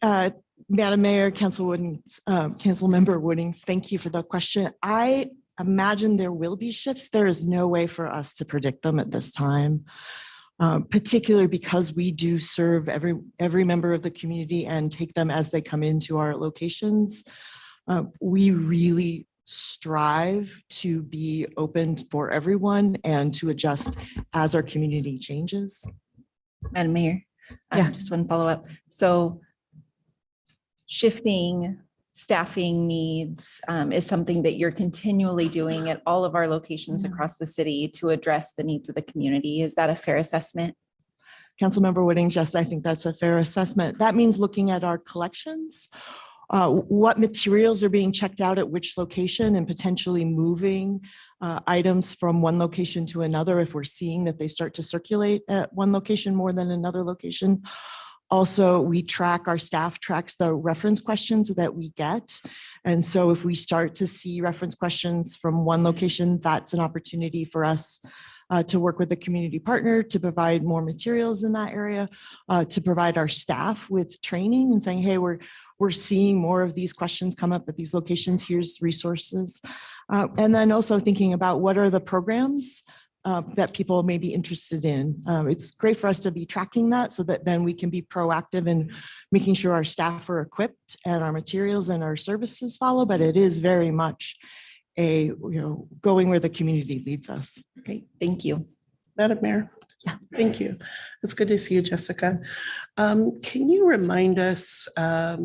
Madam Mayor, Council Member Woodings, thank you for the question. I imagine there will be shifts. There is no way for us to predict them at this time, particularly because we do serve every member of the community and take them as they come into our locations. We really strive to be open for everyone and to adjust as our community changes. Madam Mayor, Yeah. just one follow-up. So shifting staffing needs is something that you're continually doing at all of our locations across the city to address the needs of the community. Is that a fair assessment? Councilmember Whitting, yes, I think that's a fair assessment. That means looking at our collections, what materials are being checked out at which location, and potentially moving items from one location to another if we're seeing that they start to circulate at one location more than another location. Also, our staff tracks the reference questions that we get. And so if we start to see reference questions from one location, that's an opportunity for us to work with a community partner to provide more materials in that area, to provide our staff with training and saying, hey, we're seeing more of these questions come up at these locations. Here's resources. And then also thinking about what are the programs that people may be interested in. It's great for us to be tracking that so that then we can be proactive in making sure our staff are equipped and our materials and our services follow, but it is very much going where the community leads us. Great, thank you. Madam Mayor? Yeah. Thank you. It's good to see you, Jessica. Can you remind us, I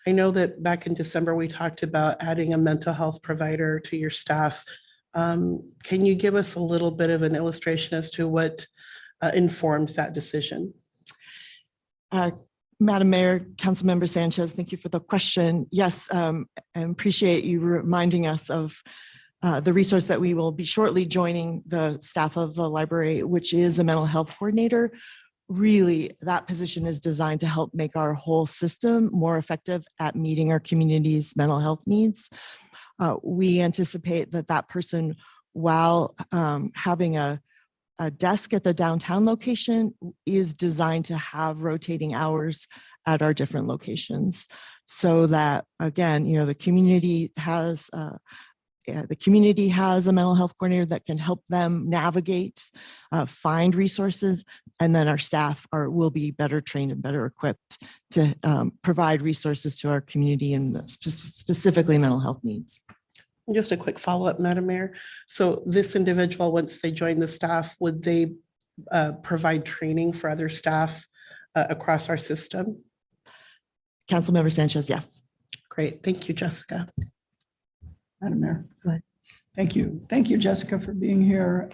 know that back in December, we talked about adding a mental health provider to your staff. Can you give us a little bit of an illustration as to what informed that decision? Madam Mayor, Councilmember Sanchez, thank you for the question. Yes, I appreciate you reminding us of the resource that we will be shortly joining the staff of the library, which is a mental health coordinator. Really, that position is designed to help make our whole system more effective at meeting our community's mental health needs. We anticipate that that person, while having a desk at the downtown location, is designed to have rotating hours at our different locations, so that, again, the community has a mental health coordinator that can help them navigate, find resources, and then our staff will be better trained and better equipped to provide resources to our community and specifically mental health needs. Just a quick follow-up, Madam Mayor. So this individual, once they join the staff, would they provide training for other staff across our system? Councilmember Sanchez, yes. Great. Thank you, Jessica. Madam Mayor. Go ahead. Thank you. Thank you, Jessica, for being here.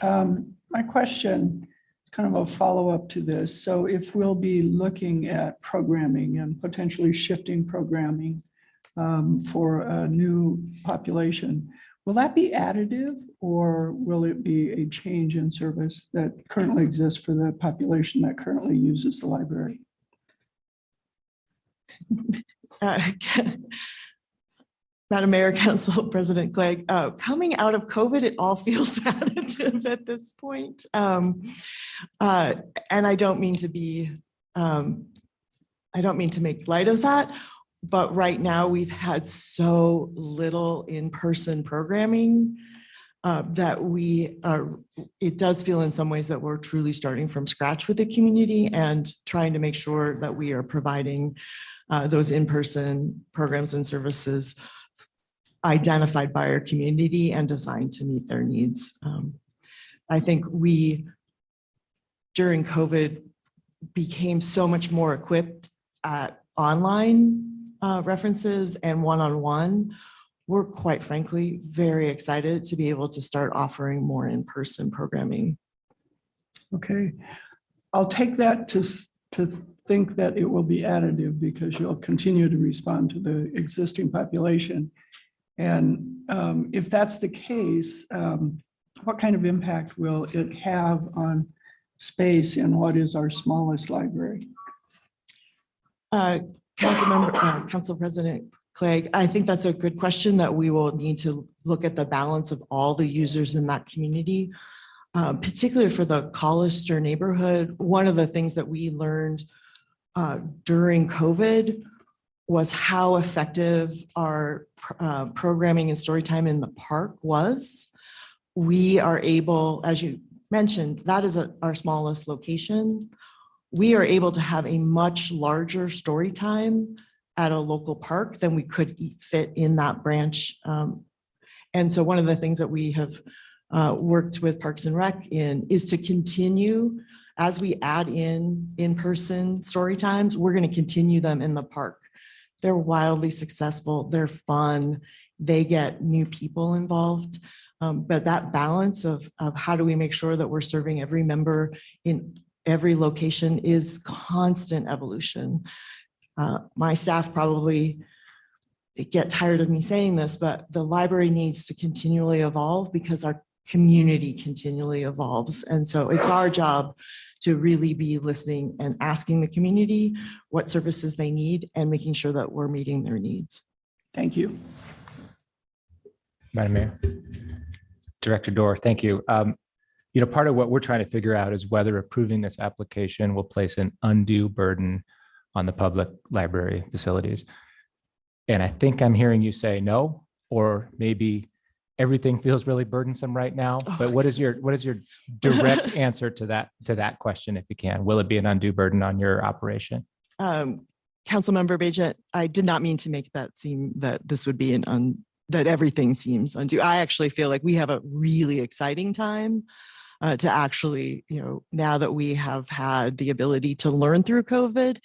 My question is kind of a follow-up to this. So if we'll be looking at programming and potentially shifting programming for a new population, will that be additive, or will it be a change in service that currently exists for the population that currently uses the library? Madam Mayor, Council President Clegg, coming out of COVID, it all feels additive at this point. And I don't mean to make light of that, but right now we've had so little in-person programming that it does feel in some ways that we're truly starting from scratch with the community and trying to make sure that we are providing those in-person programs and services identified by our community and designed to meet their needs. I think we, during COVID, became so much more equipped at online references and one-on-one. We're quite frankly very excited to be able to start offering more in-person programming. Okay, I'll take that to think that it will be additive because you'll continue to respond to the existing population. And if that's the case, what kind of impact will it have on space in what is our smallest library? Council President Clegg, I think that's a good question that we will need to look at the balance of all the users in that community, particularly for the Collister neighborhood. One of the things that we learned during COVID was how effective our programming and story time in the park was. We are able, as you mentioned, that is our smallest location. We are able to have a much larger story time at a local park than we could fit in that branch. And so one of the things that we have worked with Parks and Rec in is to continue, as we add in-person story times, we're going to continue them in the park. They're wildly successful. They're fun. They get new people involved. But that balance of how do we make sure that we're serving every member in every location is constant evolution. My staff probably get tired of me saying this, but the library needs to continually evolve because our community continually evolves. And so it's our job to really be listening and asking the community what services they need and making sure that we're meeting their needs. Thank you. Madam Mayor. Director Dorr, thank you. Part of what we're trying to figure out is whether approving this application will place an undue burden on the public library facilities. And I think I'm hearing you say no, or maybe everything feels really burdensome right now. But what is your direct answer to that question, if you can? Will it be an undue burden on your operation? Councilmember Bajent, I did not mean to make that seem that this would be that everything seems undue. I actually feel like we have a really exciting time to actually, now that we have had the ability to learn through COVID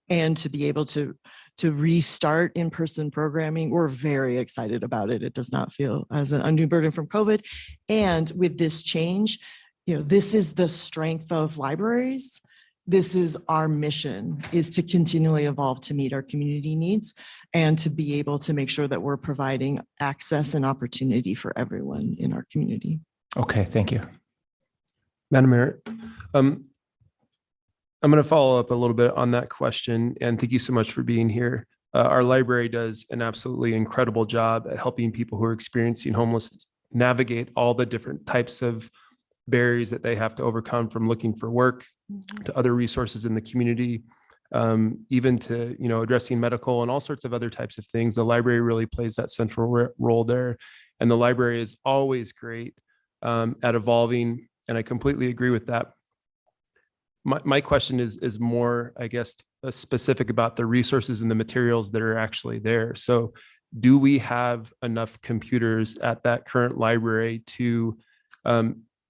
and to be able to restart in-person programming. We're very excited about it. It does not feel as an undue burden from COVID. And with this change, this is the strength of libraries, this is our mission, is to continually evolve to meet our community needs and to be able to make sure that we're providing access and opportunity for everyone in our community. Okay, thank you. Madam Mayor, I'm going to follow up a little bit on that question, and thank you so much for being here. Our library does an absolutely incredible job at helping people who are experiencing homelessness navigate all the different types of barriers that they have to overcome, from looking for work to other resources in the community, even to, addressing medical and all sorts of other types of things. The library really plays that central role there. And the library is always great at evolving. And I completely agree with that. My question is more, I guess, specific about the resources and the materials that are actually there. So do we have enough computers at that current library to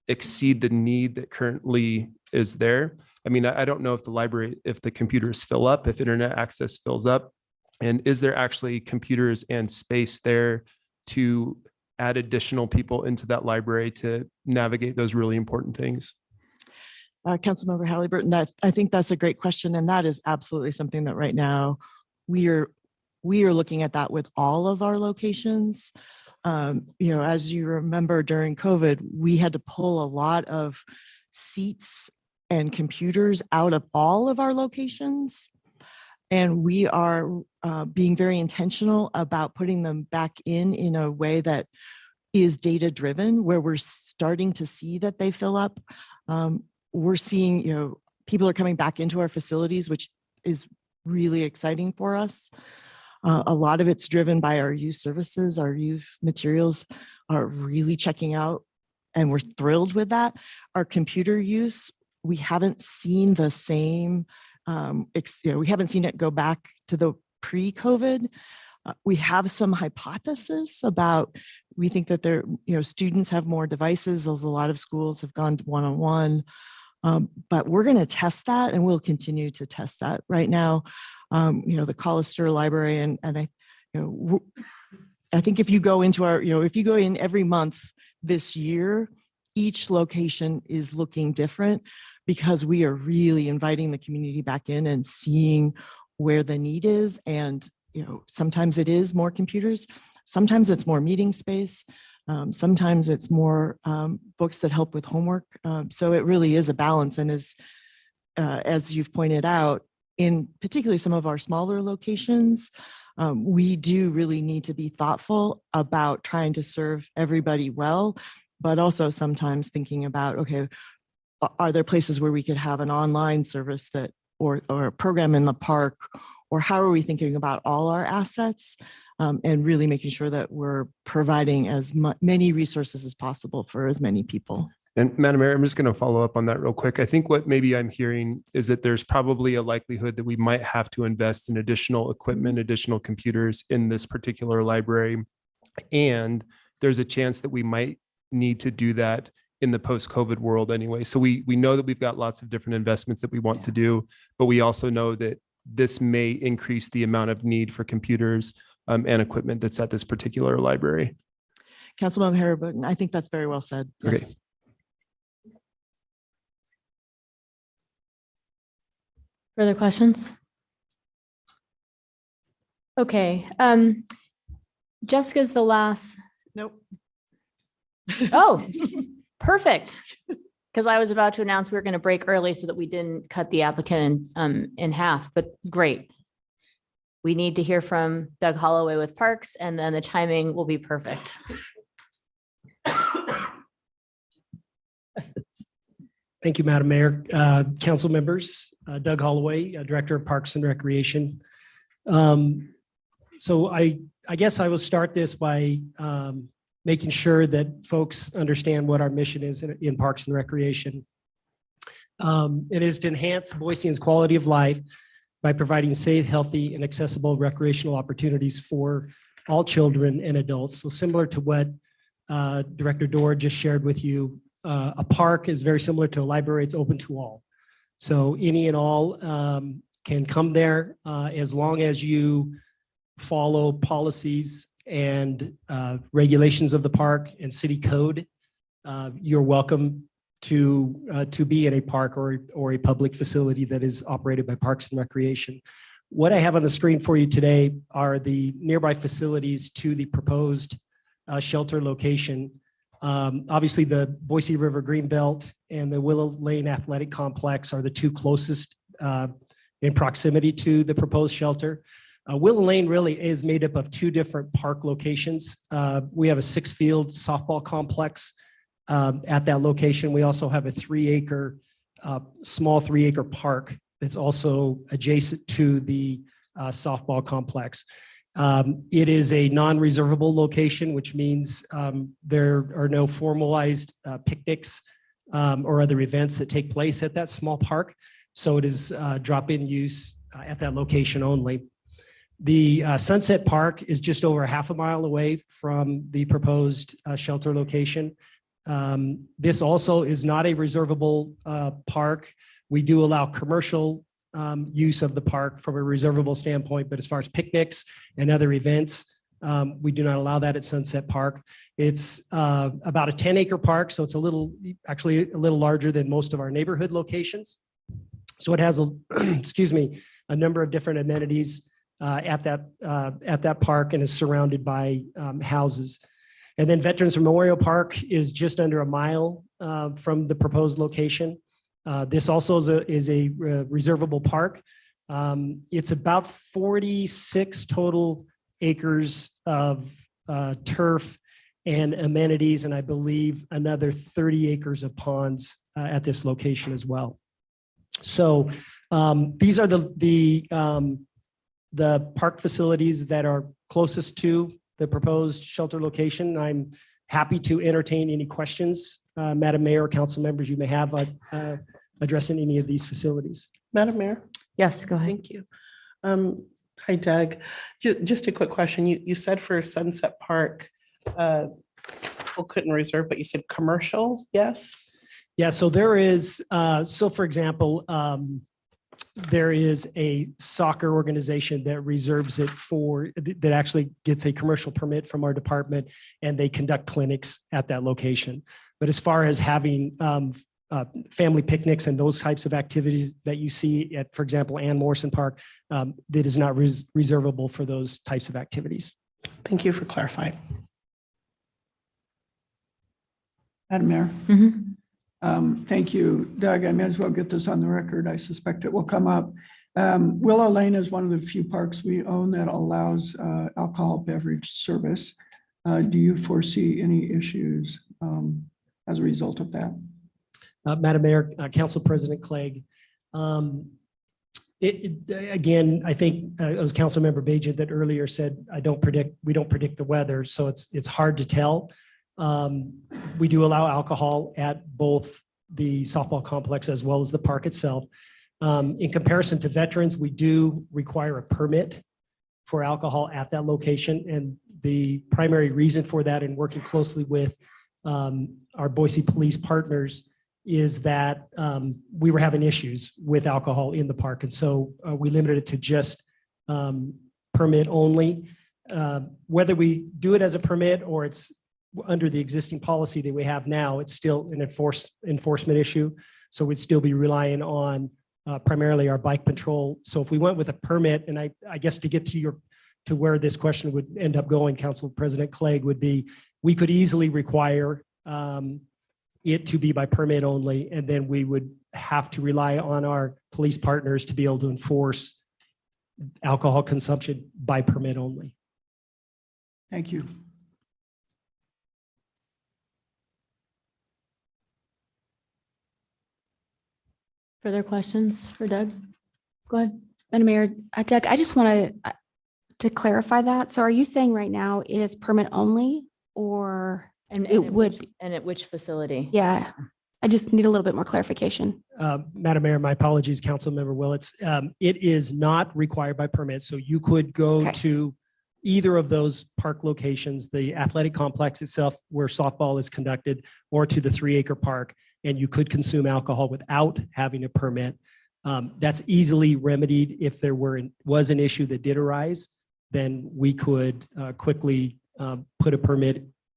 exceed the need that currently is there? I mean, I don't know if the computers fill up, if internet access fills up, and is there actually computers and space there to add additional people into that library to navigate those really important things? Councilmember Halliburton, I think that's a great question. And that is absolutely something that right now we are looking at that with all of our locations. As you remember, during COVID, we had to pull a lot of seats and computers out of all of our locations. And we are being very intentional about putting them back in a way that is data driven, where we're starting to see that they fill up. We're seeing, people are coming back into our facilities, which is really exciting for us. A lot of it's driven by our youth services. Our youth materials are really checking out, and we're thrilled with that. Our computer use, we haven't seen the same, we haven't seen it go back to the pre-COVID. We have some hypothesis about, we think that students have more devices, as a lot of schools have gone one-on-one. But we're going to test that, and we'll continue to test that. Right now, the Collister Library, and I think if you go into if you go in every month this year, each location is looking different, because we are really inviting the community back in and seeing where the need is. And, sometimes it is more computers, sometimes it's more meeting space. Sometimes it's more books that help with homework. So it really is a balance. And as you've pointed out, in particularly some of our smaller locations, we do really need to be thoughtful about trying to serve everybody well, but also sometimes thinking about, okay, are there places where we could have an online service or a program in the park, or how are we thinking about all our assets? And really making sure that we're providing as many resources as possible for as many people. And Madam Mayor, I'm just going to follow up on that real quick. I think what maybe I'm hearing is that there's probably a likelihood that we might have to invest in additional equipment, additional computers in this particular library. And there's a chance that we might need to do that in the post-COVID world anyway. So we know that we've got lots of different investments that we want to do, but we also know that this may increase the amount of need for computers and equipment that's at this particular library. Councilmember Halliburton, I think that's very well said. Okay. Yes. Further questions? Okay. Jessica's the last. Nope. Oh, perfect. Because I was about to announce we were going to break early so that we didn't cut the applicant in half, but great. We need to hear from Doug Holloway with Parks, and then the timing will be perfect. Thank you, Madam Mayor. Council members, Doug Holloway, Director of Parks and Recreation. So I guess I will start this by making sure that folks understand what our mission is in Parks and Recreation. It is to enhance Boiseans' quality of life by providing safe, healthy, and accessible recreational opportunities for all children and adults. So similar to what Director Dorr just shared with you, a park is very similar to a library. It's open to all. So any and all can come there as long as you follow policies and regulations of the park and city code. You're welcome to be in a park or a public facility that is operated by Parks and Recreation. What I have on the screen for you today are the nearby facilities to the proposed shelter location. Obviously, the Boise River Greenbelt and the Willow Lane Athletic Complex are the two closest in proximity to the proposed shelter. Willow Lane really is made up of two different park locations. We have a 6-field softball complex at that location. We also have a small 3-acre park that's also adjacent to the softball complex. It is a non-reservable location, which means there are no formalized picnics or other events that take place at that small park. So it is drop-in use at that location only. The Sunset Park is just over a half a mile away from the proposed shelter location. This also is not a reservable park. We do allow commercial use of the park from a reservable standpoint, but as far as picnics and other events, we do not allow that at Sunset Park. It's about a 10-acre park, so it's actually a little larger than most of our neighborhood locations. So it has a number of different amenities at that park and is surrounded by houses. And then Veterans Memorial Park is just under a mile from the proposed location. This also is a reservable park. It's about 46 total acres of turf and amenities, and I believe another 30 acres of ponds at this location as well. So these are the park facilities that are closest to the proposed shelter location. I'm happy to entertain any questions, Madam Mayor or council members, you may have addressing any of these facilities. Madam Mayor? Yes, go ahead. Thank you. Hi, Doug. Just a quick question. You said for Sunset Park, people couldn't reserve, but you said commercial, yes? Yeah, so there is, so for example, there is a soccer organization that reserves it that actually gets a commercial permit from our department, and they conduct clinics at that location. But as far as having family picnics and those types of activities that you see at, for example, Ann Morrison Park, that is not reservable for those types of activities. Thank you for clarifying. Madam Mayor. Mhm. Thank you, Doug. I may as well get this on the record. I suspect it will come up. Willow Lane is one of the few parks we own that allows alcohol beverage service. Do you foresee any issues as a result of that? Madam Mayor, Council President Clegg. Again, I think it was Councilmember Bajent that earlier said, we don't predict the weather, so it's hard to tell. We do allow alcohol at both the softball complex as well as the park itself. In comparison to veterans, we do require a permit for alcohol at that location. And the primary reason for that, and working closely with our Boise police partners, is that we were having issues with alcohol in the park. And so we limited it to just permit only. Whether we do it as a permit or it's under the existing policy that we have now, it's still an enforcement issue. So we'd still be relying on primarily our bike patrol. So if we went with a permit, and I guess to get to where this question would end up going, Council President Clegg, would be, we could easily require it to be by permit only, and then we would have to rely on our police partners to be able to enforce alcohol consumption by permit only. Thank you. Further questions for Doug? Go ahead. Madam Mayor, Doug, I just want to clarify that. So are you saying right now it is permit only, or And it would? And at which facility? Yeah, I just need a little bit more clarification. Madam Mayor, my apologies, Councilmember Willits. It is not required by permit. So you could go to either of those park locations, the athletic complex itself where softball is conducted, or to the 3-acre park, and you could consume alcohol without having a permit. That's easily remedied. If there was an issue that did arise, then we could quickly put a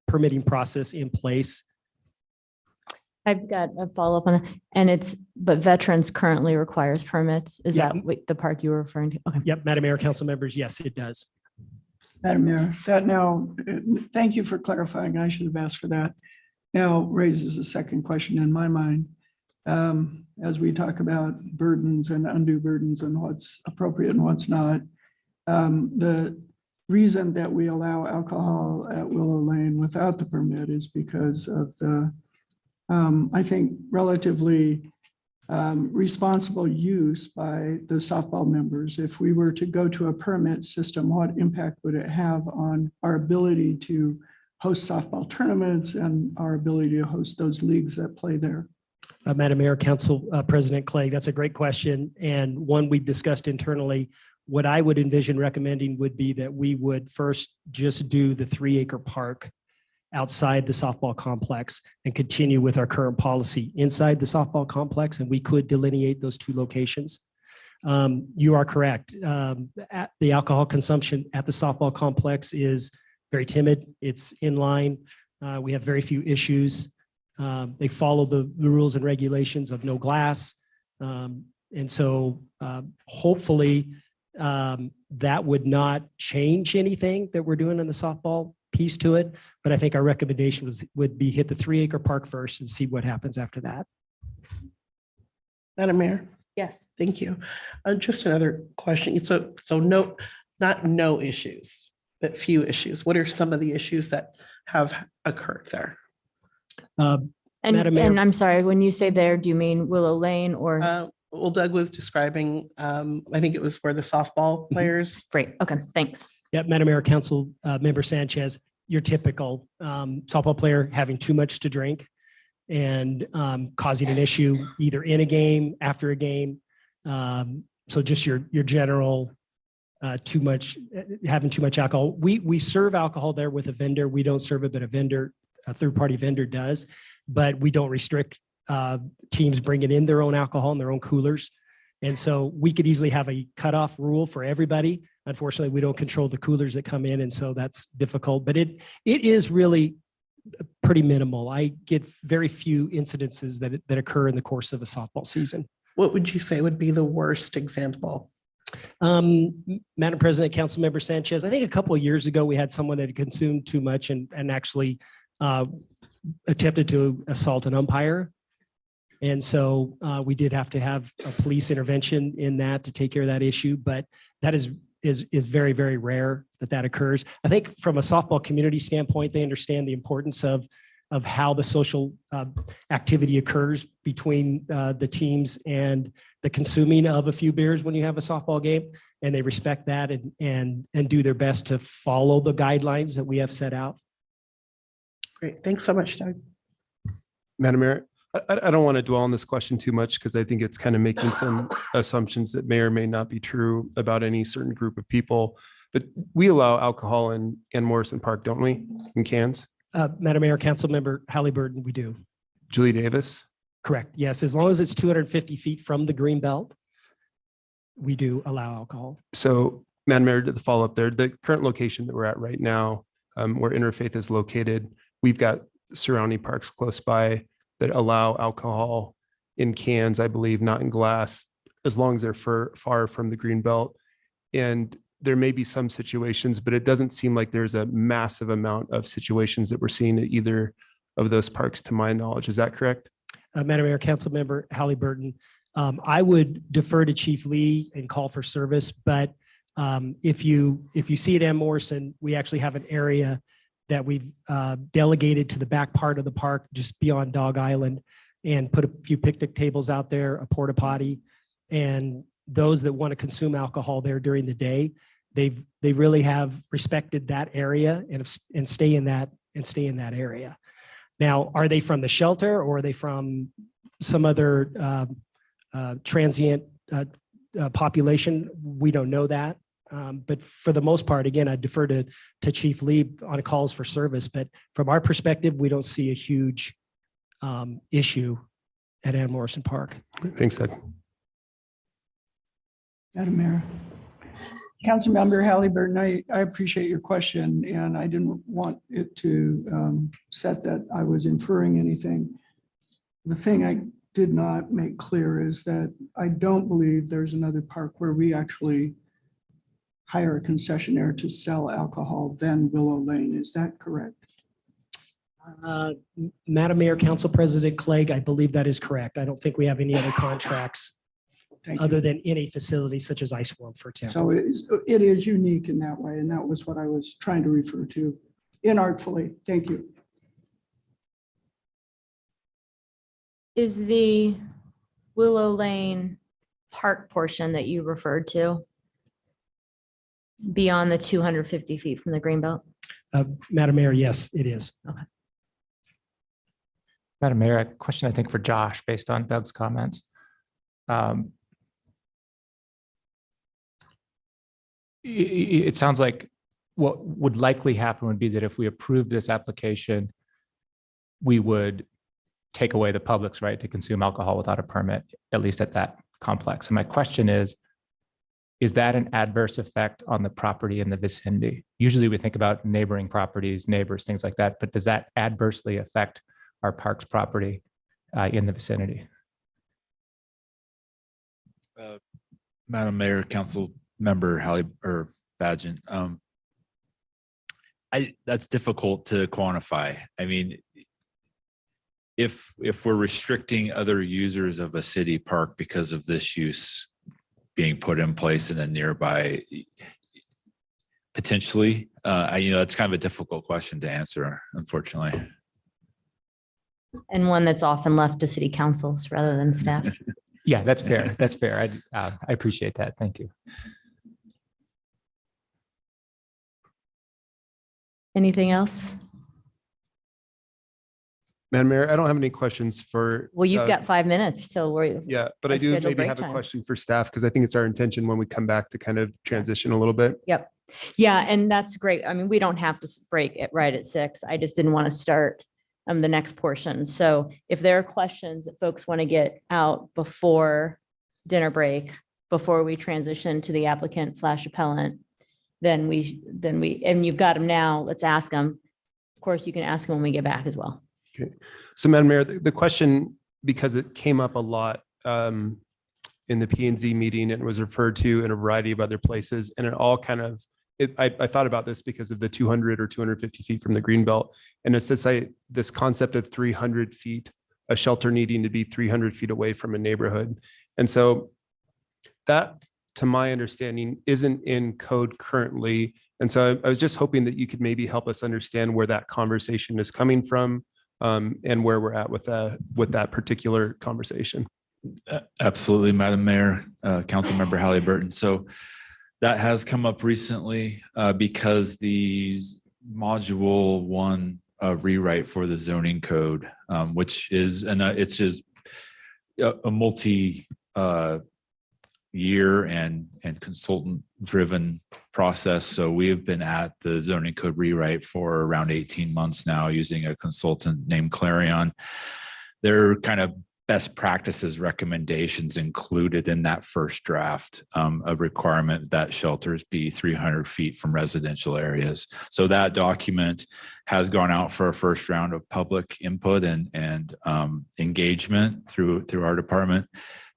permitting process in place. I've got a follow-up on that, and but veterans currently requires permits. Is Yeah. that what the park you were referring to? Okay. Yep, Madam Mayor, council members, yes, it does. Madam Mayor, that now, thank you for clarifying. I should have asked for that. Now raises a second question in my mind. As we talk about burdens and undue burdens and what's appropriate and what's not. The reason that we allow alcohol at Willow Lane without the permit is because of the, I think, relatively responsible use by the softball members. If we were to go to a permit system, what impact would it have on our ability to host softball tournaments and our ability to host those leagues that play there? Madam Mayor, Council President Clegg, that's a great question, and one we've discussed internally. What I would envision recommending would be that we would first just do the 3-acre park outside the softball complex and continue with our current policy inside the softball complex, and we could delineate those 2 locations. You are correct. The alcohol consumption at the softball complex is very timid. It's in line. We have very few issues. They follow the rules and regulations of no glass. And so hopefully that would not change anything that we're doing in the softball piece to it. But I think our recommendation would be hit the 3-acre park first and see what happens after that. Madam Mayor, Yes. thank you. Just another question. So no, not no issues, but few issues. What are some of the issues that have occurred there? And Madam Mayor. I'm sorry, when you say there, do you mean Willow Lane or? Well, Doug was describing, I think it was where the softball players. Great. Okay. Thanks. Yeah, Madam Mayor, Council Member Sanchez, your typical softball player having too much to drink and causing an issue either in a game, after a game. So just your general having too much alcohol. We serve alcohol there with a vendor. We don't serve it, but a third-party vendor does. But we don't restrict teams bringing in their own alcohol in their own coolers. And so we could easily have a cutoff rule for everybody. Unfortunately, we don't control the coolers that come in. And so that's difficult, but it is really pretty minimal. I get very few incidences that occur in the course of a softball season. What would you say would be the worst example? Madam President, Councilmember Sanchez, I think a couple of years ago, we had someone that had consumed too much and actually attempted to assault an umpire. And so we did have to have a police intervention in that to take care of that issue. But that is very, very rare that occurs. I think from a softball community standpoint, they understand the importance of how the social activity occurs between the teams and the consuming of a few beers when you have a softball game. And they respect that and do their best to follow the guidelines that we have set out. Great. Thanks so much, Doug. Madam Mayor, I don't want to dwell on this question too much because I think it's kind of making some assumptions that may or may not be true about any certain group of people. But we allow alcohol in Morrison Park, don't we, in cans? Madam Mayor, Councilmember Halliburton, we do. Julie Davis? Correct. Yes, as long as it's 250 feet from the green belt, we do allow alcohol. So, Madam Mayor, to the follow-up there, the current location that we're at right now, where Interfaith is located, we've got surrounding parks close by that allow alcohol in cans, I believe, not in glass, as long as they're far from the green belt. And there may be some situations, but it doesn't seem like there's a massive amount of situations that we're seeing at either of those parks, to my knowledge. Is that correct? Madam Mayor, Councilmember Halliburton, I would defer to Chief Lee and call for service, but if you see it at Morrison, we actually have an area that we've delegated to the back part of the park, just beyond Dog Island, and put a few picnic tables out there, a porta potty, and those that want to consume alcohol there during the day, they really have respected that area and stay in that area. Now, are they from the shelter or are they from some other transient population? We don't know that. But for the most part, again, I defer to Chief Lee on calls for service. But from our perspective, we don't see a huge issue at Ann Morrison Park. Thanks, Doug. Madam Mayor. Councilmember Halliburton, I appreciate your question, and I didn't want it to set that I was inferring anything. the thing I did not make clear is that I don't believe there's another park where we actually hire a concessionaire to sell alcohol than Willow Lane. Is that correct? Madam Mayor, Council President Clegg, I believe that is correct. I don't think we have any other contracts Thank other you. than any facility such as Ice World, for example. So it is unique in that way, and that was what I was trying to refer to inartfully. Thank you. Is the Willow Lane park portion that you referred to beyond the 250 feet from the greenbelt? Madam Mayor, yes, it is. Madam Mayor, a question I think for Josh, based on Doug's comments. It sounds like what would likely happen would be that if we approve this application, we would take away the public's right to consume alcohol without a permit, at least at that complex. And my question is that an adverse effect on the property in the vicinity? Usually we think about neighboring properties, neighbors, things like that, but does that adversely affect our parks property in the vicinity? Madam Mayor, Council Member Badgett, that's difficult to quantify. I mean, if we're restricting other users of a city park because of this use being put in place in a nearby, potentially, that's kind of a difficult question to answer, unfortunately. And one that's often left to city councils rather than staff. Yeah, that's fair. That's fair. I appreciate that. Thank you. Anything else? Madam Mayor, I don't have any questions for. Well, you've got 5 minutes till we're. Yeah, but I our do scheduled maybe break have a time. question for staff because I think it's our intention when we come back to kind of transition a little bit. Yep. Yeah, and that's great. I mean, we don't have to break it right at 6. I just didn't want to start the next portion. So if there are questions that folks want to get out before dinner break, before we transition to the applicant / appellant, then we, and you've got them now, let's ask them. Of course, you can ask them when we get back as well. Okay. So Madam Mayor, the question, because it came up a lot in the P&Z meeting and was referred to in a variety of other places, and it all kind of, I thought about this because of the 200 or 250 feet from the greenbelt. And it's this concept of 300 feet, a shelter needing to be 300 feet away from a neighborhood. And so that, to my understanding, isn't in code currently. And so I was just hoping that you could maybe help us understand where that conversation is coming from and where we're at with that particular conversation. Absolutely, Madam Mayor, Councilmember Halliburton. So that has come up recently because the module 1 rewrite for the zoning code, which is, and it's just a multi year and consultant driven process. So we have been at the zoning code rewrite for around 18 months now using a consultant named Clarion. They're kind of best practices recommendations included in that first draft of requirement that shelters be 300 feet from residential areas. So that document has gone out for a first round of public input and engagement through our department.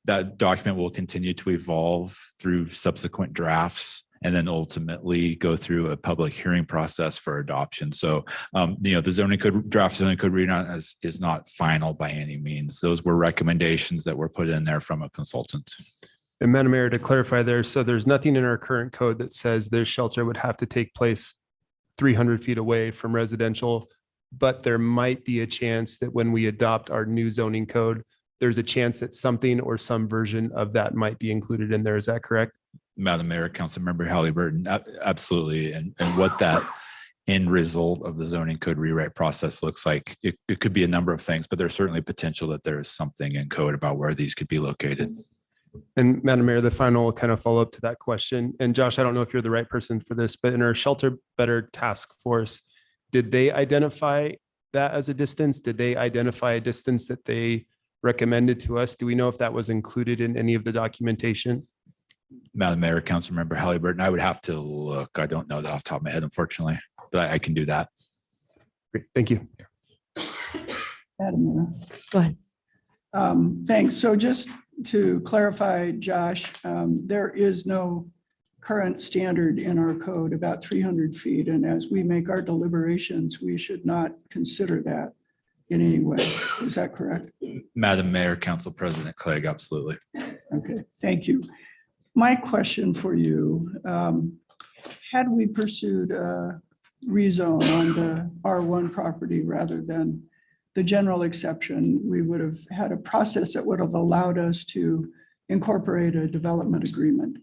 That document will continue to evolve through subsequent drafts and then ultimately go through a public hearing process for adoption. So, the zoning code draft zoning code readout is not final by any means. Those were recommendations that were put in there from a consultant. And Madam Mayor, to clarify there, so there's nothing in our current code that says their shelter would have to take place 300 feet away from residential, but there might be a chance that when we adopt our new zoning code, there's a chance that something or some version of that might be included in there. Is that correct? Madam Mayor, Councilmember Halliburton, absolutely. And what that end result of the zoning code rewrite process looks like, it could be a number of things, but there's certainly potential that there is something in code about where these could be located. And Madam Mayor, the final kind of follow up to that question, and Josh, I don't know if you're the right person for this, but in our Shelter Better task force, did they identify that as a distance? Did they identify a distance that they recommended to us? Do we know if that was included in any of the documentation? Madam Mayor, Councilmember Halliburton, I would have to look. I don't know that off the top of my head, unfortunately, but I can do that. Great, thank you. Madam Mayor. Go ahead. Thanks. So just to clarify, Josh, there is no current standard in our code about 300 feet. And as we make our deliberations, we should not consider that in any way. Is that correct? Madam Mayor, Council President Clegg, absolutely. Okay, thank you. My question for you, had we pursued a rezone on the R1 property rather than the general exception, we would have had a process that would have allowed us to incorporate a development agreement.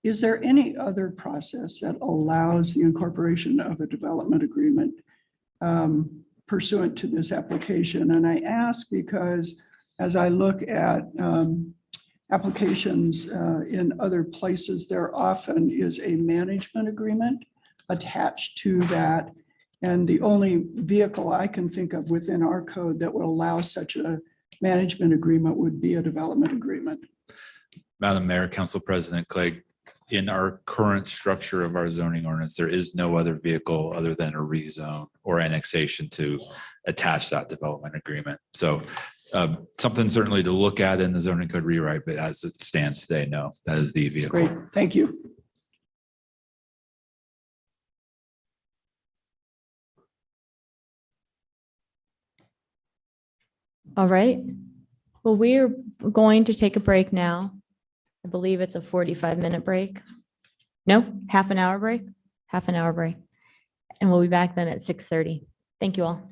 Is there any other process that allows the incorporation of a development agreement pursuant to this application? And I ask because as I look at applications in other places, there often is a management agreement attached to that. And the only vehicle I can think of within our code that would allow such a management agreement would be a development agreement. Madam Mayor, Council President Clegg, in our current structure of our zoning ordinance, there is no other vehicle other than a rezone or annexation to attach that development agreement. So something certainly to look at in the zoning code rewrite, but as it stands today, no, that is the vehicle. Great, thank you. All right. Well, we're going to take a break now. I believe it's a 45-minute break. No, half an hour break, half an hour break. And we'll be back then at 6:30. Thank you all.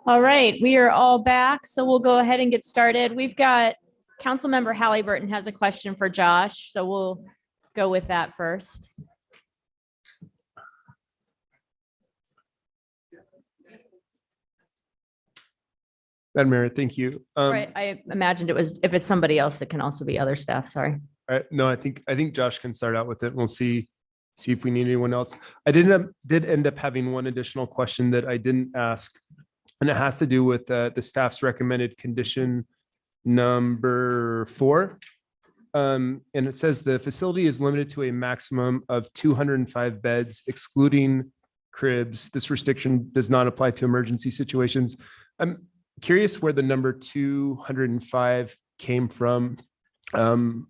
All right, we are all back, so we'll go ahead and get started. We've got Councilmember Halliburton has a question for Josh, so we'll go with that first. Madam Mayor, thank you. Right, I imagined it was, if it's somebody else, it can also be other staff, sorry. All right, no, I think Josh can start out with it. We'll see if we need anyone else. I did end up having one additional question that I didn't ask, and it has to do with the staff's recommended condition number 4. And it says the facility is limited to a maximum of 205 beds, excluding cribs. This restriction does not apply to emergency situations. I'm curious where the number 205 came from. So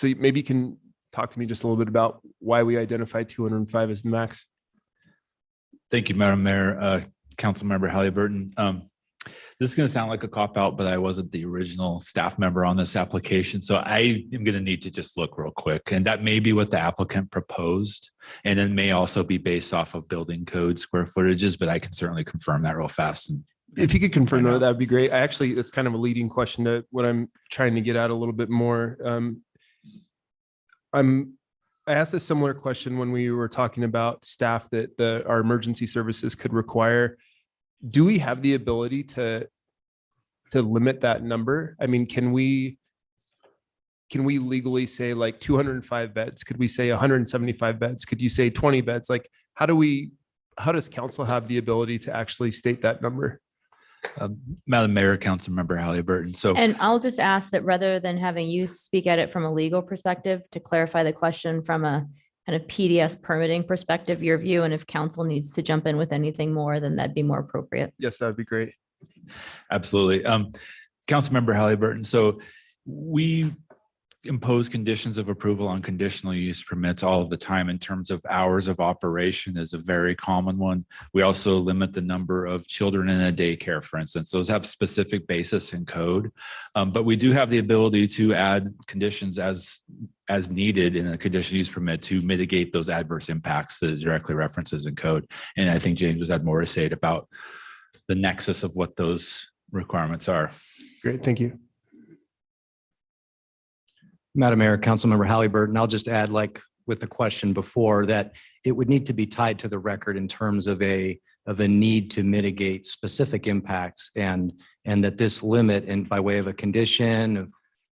maybe you can talk to me just a little bit about why we identified 205 as the max. Thank you, Madam Mayor. Councilmember Halliburton. This is going to sound like a cop-out, but I wasn't the original staff member on this application. So I am going to need to just look real quick. And that may be what the applicant proposed. And it may also be based off of building code square footages, but I can certainly confirm that real fast. And if you could confirm that, that'd be great. It's kind of a leading question to what I'm trying to get at a little bit more. I asked a similar question when we were talking about staff that our emergency services could require. Do we have the ability to limit that number? I mean, can we legally say like 205 beds? Could we say 175 beds? Could you say 20 beds? Like, how does council have the ability to actually state that number? Madam Mayor, Councilmember Halliburton. So, And I'll just ask that rather than having you speak at it from a legal perspective, to clarify the question from a kind of PDS permitting perspective, your view, and if council needs to jump in with anything more, then that'd be more appropriate. Yes, that'd be great. absolutely. Councilmember Halliburton. So we impose conditions of approval on conditional use permits all of the time in terms of hours of operation is a very common one. We also limit the number of children in a daycare, for instance. Those have specific basis in code, but we do have the ability to add conditions as needed in a conditional use permit to mitigate those adverse impacts that it directly references in code. And I think James had more to say about the nexus of what those requirements are. Great, thank you. Madam Mayor, Councilmember Halliburton, I'll just add, like with the question before, that it would need to be tied to the record in terms of a need to mitigate specific impacts, and that this limit, and by way of a condition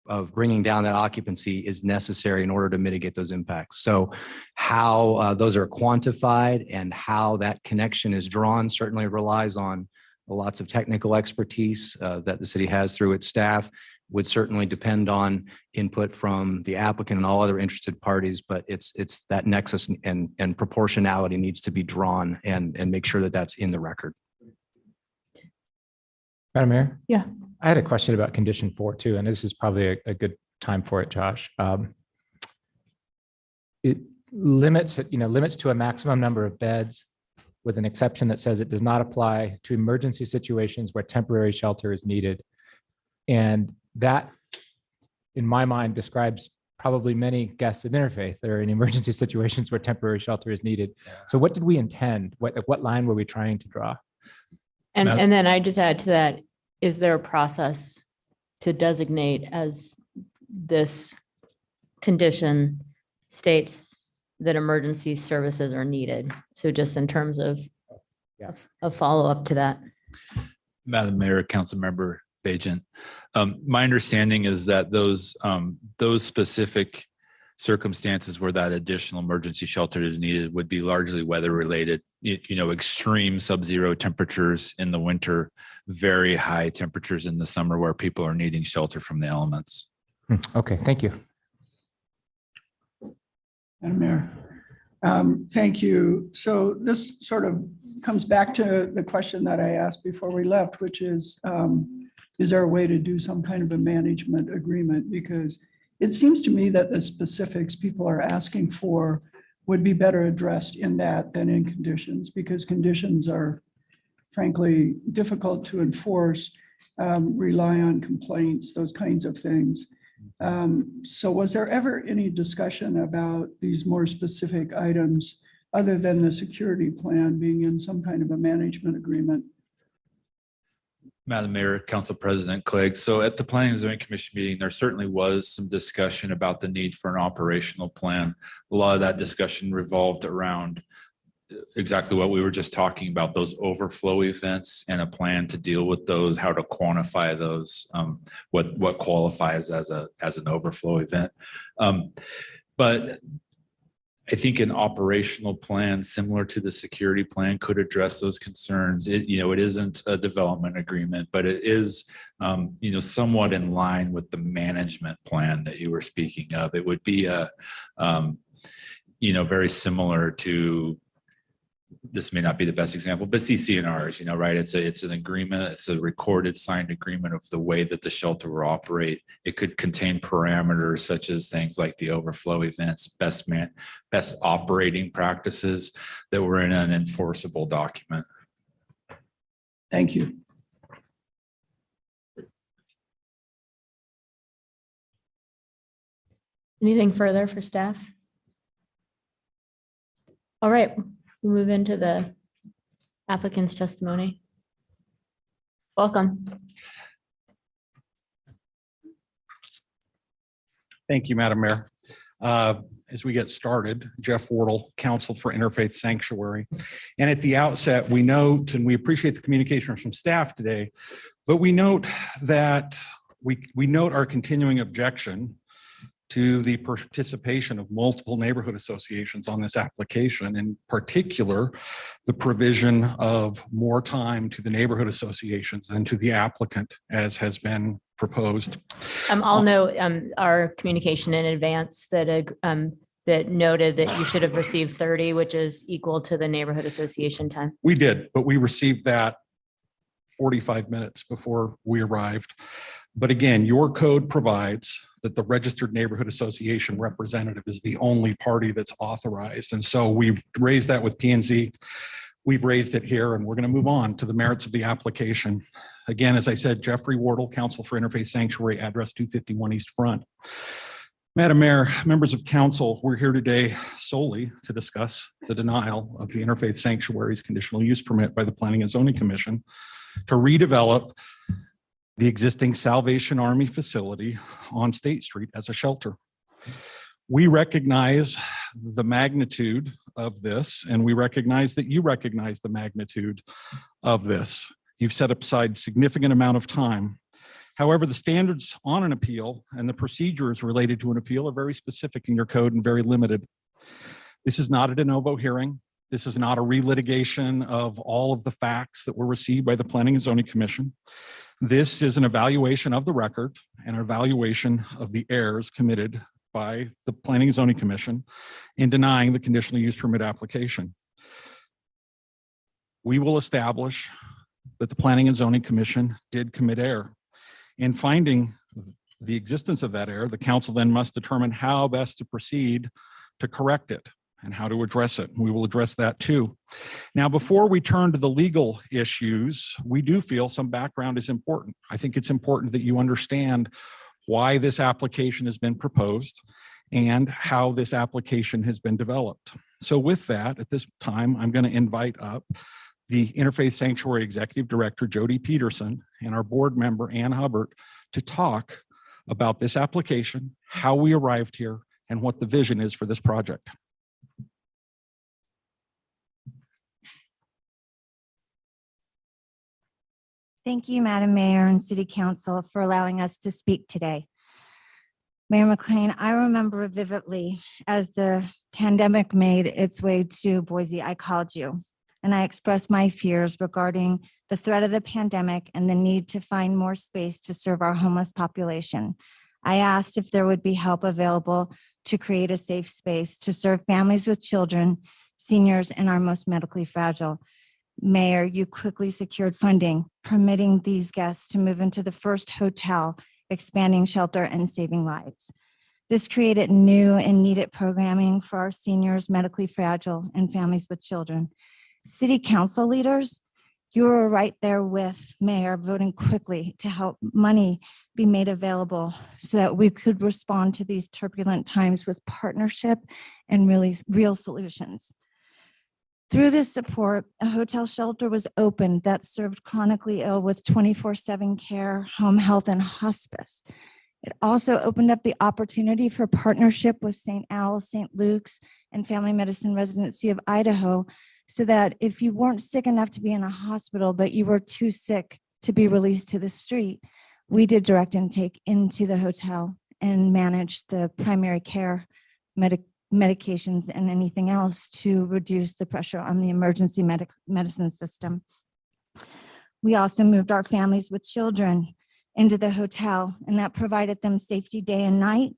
of bringing down that occupancy is necessary in order to mitigate those impacts. So how those are quantified and how that connection is drawn certainly relies on lots of technical expertise that the city has through its staff, would certainly depend on input from the applicant and all other interested parties, but it's that nexus and proportionality needs to be drawn and make sure that that's in the record. Madam Mayor? Yeah. I had a question about condition 4 too, and this is probably a good time for it, Josh. It limits to a maximum number of beds with an exception that says it does not apply to emergency situations where temporary shelter is needed. And that, in my mind, describes probably many guests at Interfaith that are in emergency situations where temporary shelter is needed. So what did we intend? What line were we trying to draw? And then I just add to that, is there a process to designate as this condition states that emergency services are needed? So just in terms of a follow-up to that. Madam Mayor, Councilmember Bajent, my understanding is that those specific circumstances where that additional emergency shelter is needed would be largely weather related. Extreme sub-zero temperatures in the winter, very high temperatures in the summer where people are needing shelter from the elements. Okay, thank you. Madam Mayor, thank you. So this sort of comes back to the question that I asked before we left, which is there a way to do some kind of a management agreement? Because it seems to me that the specifics people are asking for would be better addressed in that than in conditions, because conditions are frankly difficult to enforce, rely on complaints, those kinds of things. So was there ever any discussion about these more specific items other than the security plan being in some kind of a management agreement? Madam Mayor, Council President Clegg. So at the Planning and Zoning Commission meeting, there certainly was some discussion about the need for an operational plan. A lot of that discussion revolved around exactly what we were just talking about, those overflow events and a plan to deal with those, how to quantify those, what qualifies as an overflow event. But I think an operational plan similar to the security plan could address those concerns. It isn't a development agreement, but it is, somewhat in line with the management plan that you were speaking of. It would be very similar to, this may not be the best example, but CCNRs, right? It's an agreement. It's a recorded signed agreement of the way that the shelter will operate. It could contain parameters such as things like the overflow events, best operating practices that were in an enforceable document. Thank you. Anything further for staff? All right. We'll move into the applicant's testimony. Welcome. Thank you, Madam Mayor. As we get started, Jeff Wardle, Counsel for Interfaith Sanctuary. And at the outset, we note, and we appreciate the communication from staff today, but we note that we note our continuing objection to the participation of multiple neighborhood associations on this application, in particular, the provision of more time to the neighborhood associations than to the applicant, as has been proposed. I'll note our communication in advance that noted that you should have received 30, which is equal to the neighborhood association time. We did, but we received that 45 minutes before we arrived. But again, your code provides that the registered neighborhood association representative is the only party that's authorized. And so we've raised that with P&Z. We've raised it here, and we're going to move on to the merits of the application. Again, as I said, Jeffrey Wardle, Counsel for Interfaith Sanctuary, address 251 East Front. Madam Mayor, members of council, we're here today solely to discuss the denial of the Interfaith Sanctuary's conditional use permit by the Planning and Zoning Commission to redevelop the existing Salvation Army facility on State Street as a shelter. We recognize the magnitude of this, and we recognize that you recognize the magnitude of this. You've set aside significant amount of time However, the standards on an appeal and the procedures related to an appeal are very specific in your code and very limited. This is not a de novo hearing. This is not a relitigation of all of the facts that were received by the Planning and Zoning Commission. This is an evaluation of the record and an evaluation of the errors committed by the Planning and Zoning Commission in denying the conditional use permit application. We will establish that the Planning and Zoning Commission did commit error. In finding the existence of that error, the council then must determine how best to proceed to correct it and how to address it. We will address that too. Now, before we turn to the legal issues, we do feel some background is important. I think it's important that you understand why this application has been proposed and how this application has been developed. So with that, at this time, I'm going to invite up the Interfaith Sanctuary Executive Director, Jody Peterson, and our board member, Ann Hubbard, to talk about this application, how we arrived here, and what the vision is for this project. Thank you, Madam Mayor and City Council, for allowing us to speak today. Mayor McLean, I remember vividly as the pandemic made its way to Boise, I called you and I expressed my fears regarding the threat of the pandemic and the need to find more space to serve our homeless population. I asked if there would be help available to create a safe space to serve families with children, seniors, and our most medically fragile. Mayor, you quickly secured funding, permitting these guests to move into the first hotel, expanding shelter and saving lives. This created new and needed programming for our seniors, medically fragile, and families with children. City council leaders, you were right there with Mayor voting quickly to help money be made available so that we could respond to these turbulent times with partnership and really real solutions. Through this support, a hotel shelter was opened that served chronically ill with 24/7 care, home health, and hospice. It also opened up the opportunity for partnership with St. Al's, St. Luke's, and Family Medicine Residency of Idaho, so that if you weren't sick enough to be in a hospital, but you were too sick to be released to the street, we did direct intake into the hotel and managed the primary care medications and anything else to reduce the pressure on the emergency medicine system. We also moved our families with children into the hotel, and that provided them safety day and night.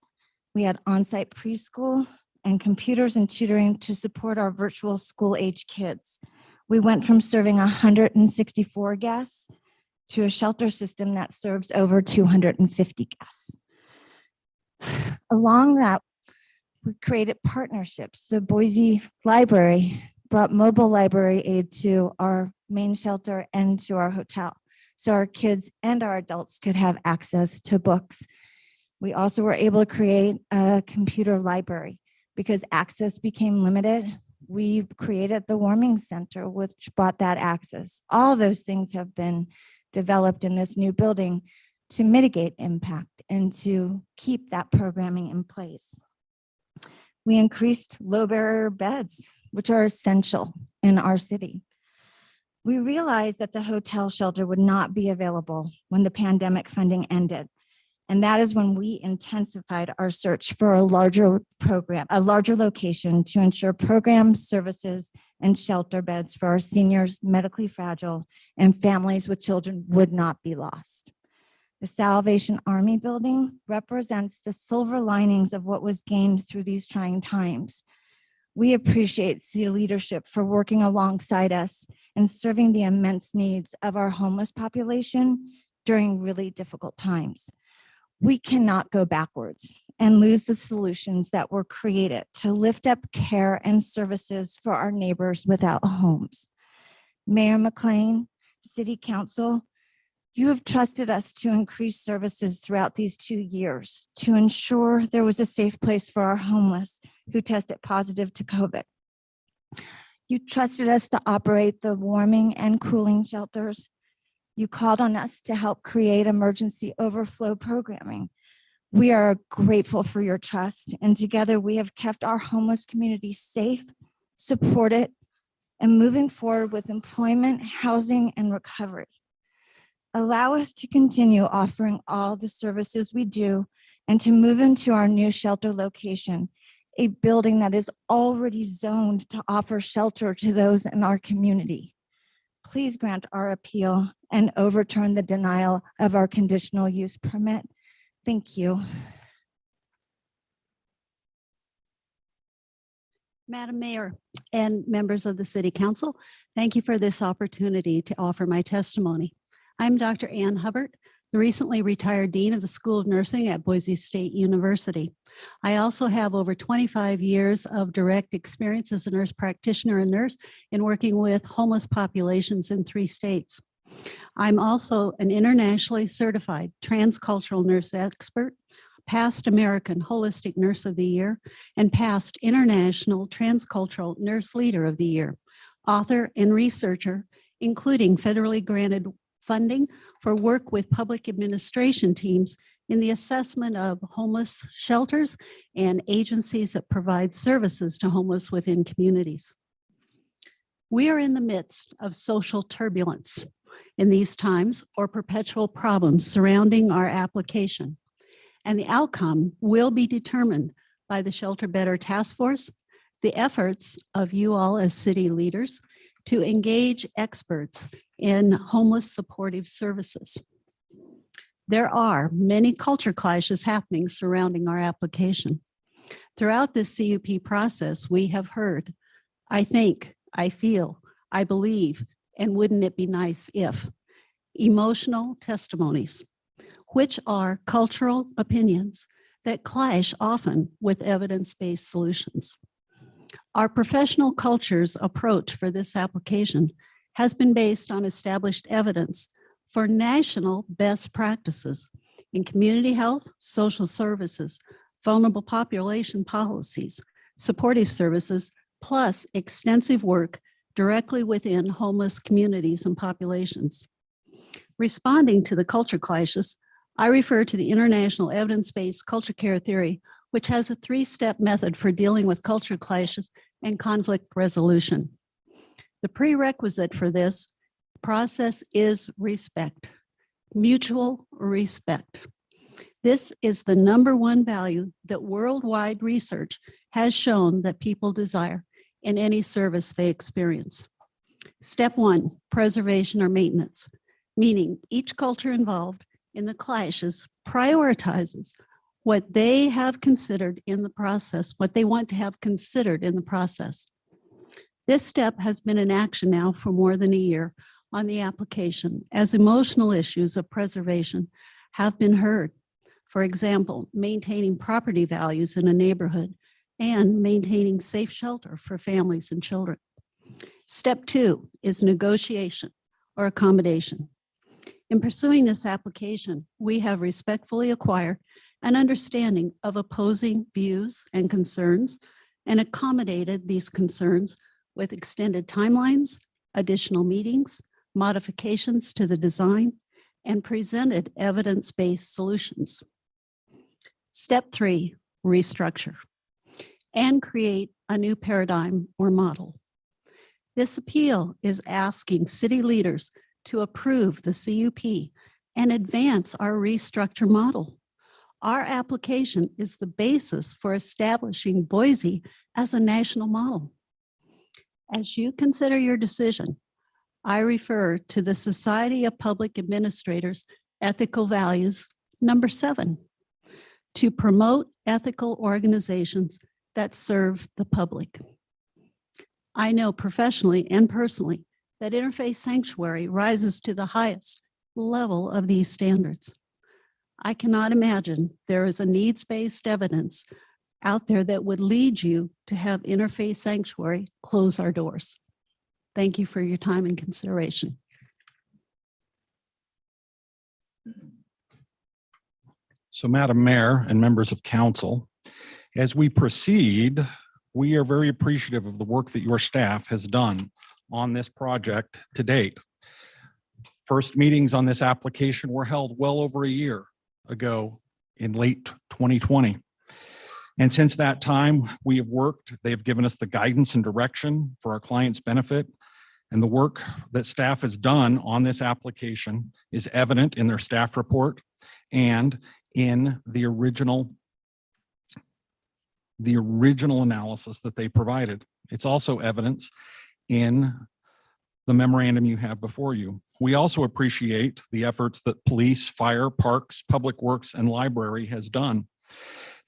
We had on-site preschool and computers and tutoring to support our virtual school-age kids. We went from serving 164 guests to a shelter system that serves over 250 guests. Along that, we created partnerships. The Boise Library brought mobile library aid to our main shelter and to our hotel, so our kids and our adults could have access to books. We also were able to create a computer library because access became limited. We created the warming center, which brought that access. All those things have been developed in this new building to mitigate impact and to keep that programming in place. We increased low barrier beds, which are essential in our city. We realized that the hotel shelter would not be available when the pandemic funding ended. And that is when we intensified our search for a larger program, a larger location to ensure programs, services, and shelter beds for our seniors, medically fragile, and families with children would not be lost. The Salvation Army building represents the silver linings of what was gained through these trying times. We appreciate city leadership for working alongside us and serving the immense needs of our homeless population during really difficult times. We cannot go backwards and lose the solutions that were created to lift up care and services for our neighbors without homes. Mayor McLean, City Council, you have trusted us to increase services throughout these 2 years to ensure there was a safe place for our homeless who tested positive to COVID. You trusted us to operate the warming and cooling shelters. You called on us to help create emergency overflow programming. We are grateful for your trust, and together we have kept our homeless community safe, supported, and moving forward with employment, housing, and recovery. Allow us to continue offering all the services we do and to move into our new shelter location, a building that is already zoned to offer shelter to those in our community. Please grant our appeal and overturn the denial of our conditional use permit. Thank you. Madam Mayor and members of the City Council, thank you for this opportunity to offer my testimony. I'm Dr. Ann Hubbard, the recently retired Dean of the School of Nursing at Boise State University. I also have over 25 years of direct experience as a nurse practitioner and nurse in working with homeless populations in 3 states. I'm also an internationally certified transcultural nurse expert, past American Holistic Nurse of the Year, and past International Transcultural Nurse Leader of the Year, author and researcher, including federally granted funding for work with public administration teams in the assessment of homeless shelters and agencies that provide services to homeless within communities. We are in the midst of social turbulence in these times, or perpetual problems surrounding our application. And the outcome will be determined by the Shelter Better Task Force, the efforts of you all as city leaders to engage experts in homeless supportive services. There are many culture clashes happening surrounding our application. Throughout this CUP process, we have heard, I think, I feel, I believe, and wouldn't it be nice if, emotional testimonies, which are cultural opinions that clash often with evidence-based solutions. Our professional culture's approach for this application has been based on established evidence for national best practices in community health, social services, vulnerable population policies, supportive services, plus extensive work directly within homeless communities and populations. Responding to the culture clashes, I refer to the International Evidence-Based Culture Care Theory, which has a 3-step method for dealing with culture clashes and conflict resolution. The prerequisite for this process is respect, mutual respect. This is the #1 value that worldwide research has shown that people desire in any service they experience. Step 1, preservation or maintenance, meaning each culture involved in the clashes prioritizes what they have considered in the process, what they want to have considered in the process. This step has been in action now for more than a year on the application as emotional issues of preservation have been heard. For example, maintaining property values in a neighborhood and maintaining safe shelter for families and children. Step 2 is negotiation or accommodation. In pursuing this application, we have respectfully acquired an understanding of opposing views and concerns and accommodated these concerns with extended timelines, additional meetings, modifications to the design, and presented evidence-based solutions. Step 3, restructure and create a new paradigm or model. This appeal is asking city leaders to approve the CUP and advance our restructure model. Our application is the basis for establishing Boise as a national model. As you consider your decision, I refer to the Society of Public Administrators Ethical Values, #7, to promote ethical organizations that serve the public. I know professionally and personally that Interfaith Sanctuary rises to the highest level of these standards. I cannot imagine there is a needs-based evidence out there that would lead you to have Interfaith Sanctuary close our doors. Thank you for your time and consideration. So, Madam Mayor and members of council, as we proceed, we are very appreciative of the work that your staff has done on this project to date. First meetings on this application were held well over a year ago in late 2020. And since that time, we have worked, they've given us the guidance and direction for our clients' benefit And the work that staff has done on this application is evident in their staff report and in the original analysis that they provided. It's also evidence in the memorandum you have before you. We also appreciate the efforts that police, fire, parks, public works, and library has done.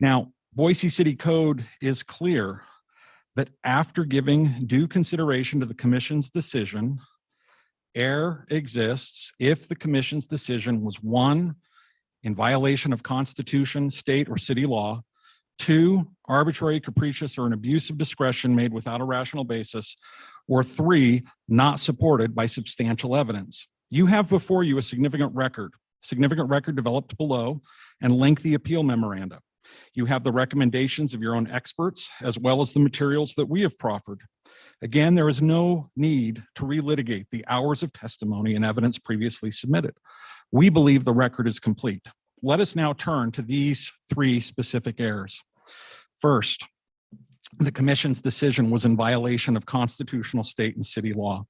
Now, Boise City Code is clear that after giving due consideration to the commission's decision, error exists if the commission's decision was 1, in violation of Constitution, state, or city law, 2, arbitrary, capricious, or an abuse of discretion made without a rational basis, or 3, not supported by substantial evidence. You have before you a significant record developed below, and lengthy appeal memoranda. You have the recommendations of your own experts, as well as the materials that we have proffered. Again, there is no need to relitigate the hours of testimony and evidence previously submitted. We believe the record is complete. Let us now turn to these 3 specific errors. First, the commission's decision was in violation of constitutional, state, and city law.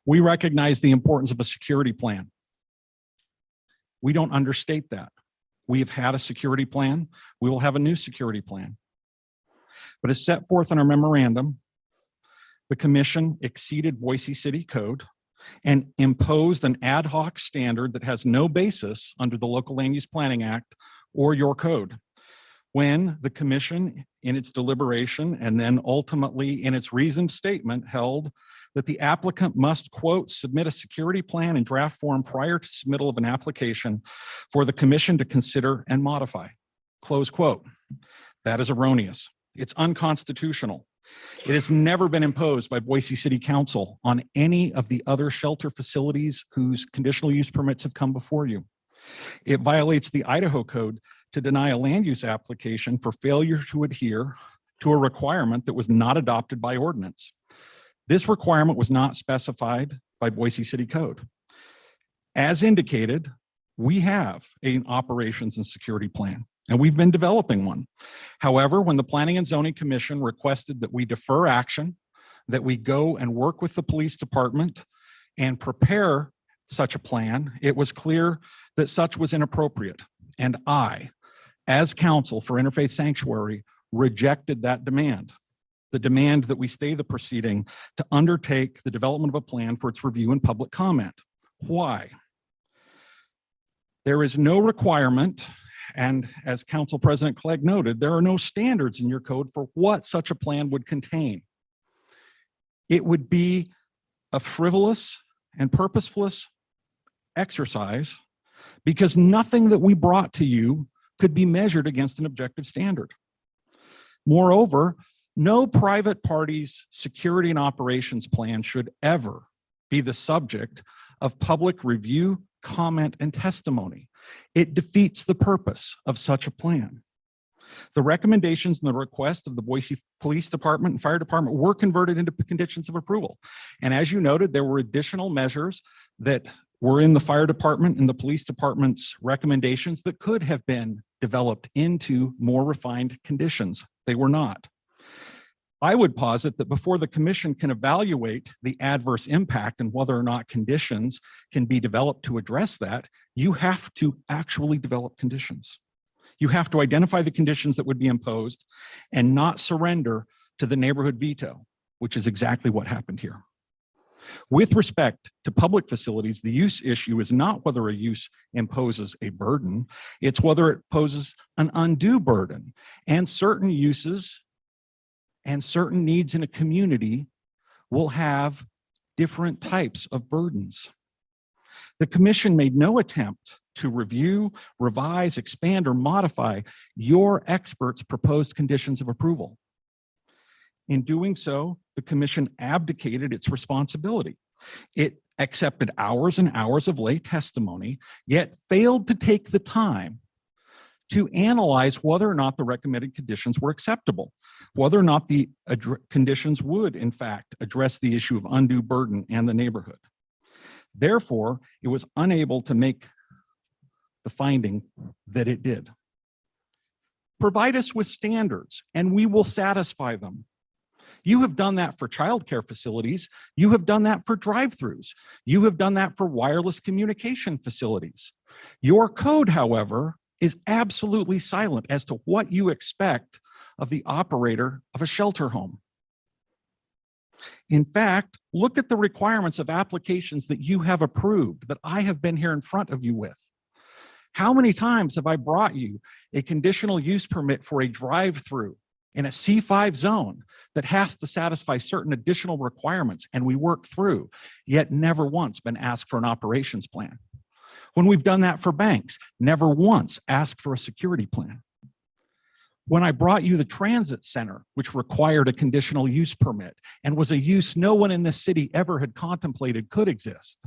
We recognize the importance of a security plan. We don't understate that. We have had a security plan. We will have a new security plan. But as set forth in our memorandum, the commission exceeded Boise City Code and imposed an ad hoc standard that has no basis under the Local Land Use Planning Act or your code. When the commission, in its deliberation and then ultimately in its reasoned statement, held that the applicant must, quote, submit a security plan in draft form prior to submittal of an application for the commission to consider and modify, close quote. That is erroneous. It's unconstitutional. It has never been imposed by Boise City Council on any of the other shelter facilities whose conditional use permits have come before you. It violates the Idaho Code to deny a land use application for failure to adhere to a requirement that was not adopted by ordinance. This requirement was not specified by Boise City Code. As indicated, we have an operations and security plan, and we've been developing one. However, when the Planning and Zoning Commission requested that we defer action, that we go and work with the police department and prepare such a plan, it was clear that such was inappropriate. And I, as counsel for Interfaith Sanctuary, rejected that demand. The demand that we stay the proceeding to undertake the development of a plan for its review and public comment. Why? There is no requirement, and as Council President Clegg noted, there are no standards in your code for what such a plan would contain. It would be a frivolous and purposeless exercise because nothing that we brought to you could be measured against an objective standard. Moreover, no private party's security and operations plan should ever be the subject of public review, comment, and testimony. It defeats the purpose of such a plan. The recommendations and the request of the Boise Police Department and Fire Department were converted into conditions of approval. And as you noted, there were additional measures that were in the fire department and the police department's recommendations that could have been developed into more refined conditions. They were not. I would posit that before the commission can evaluate the adverse impact and whether or not conditions can be developed to address that, you have to actually develop conditions. You have to identify the conditions that would be imposed and not surrender to the neighborhood veto, which is exactly what happened here. With respect to public facilities, the use issue is not whether a use imposes a burden, it's whether it poses an undue burden. And certain uses and certain needs in a community will have different types of burdens. The commission made no attempt to review, revise, expand, or modify your experts' proposed conditions of approval. In doing so, the commission abdicated its responsibility. It accepted hours and hours of lay testimony, yet failed to take the time to analyze whether or not the recommended conditions were acceptable, whether or not the conditions would, in fact, address the issue of undue burden and the neighborhood. Therefore, it was unable to make the finding that it did. Provide us with standards, and we will satisfy them. You have done that for childcare facilities. You have done that for drive-throughs. You have done that for wireless communication facilities. Your code, however, is absolutely silent as to what you expect of the operator of a shelter home. In fact, look at the requirements of applications that you have approved that I have been here in front of you with. How many times have I brought you a conditional use permit for a drive-through in a C5 zone that has to satisfy certain additional requirements, and we work through, yet never once been asked for an operations plan? When we've done that for banks, never once asked for a security plan. When I brought you the transit center, which required a conditional use permit and was a use no one in this city ever had contemplated could exist,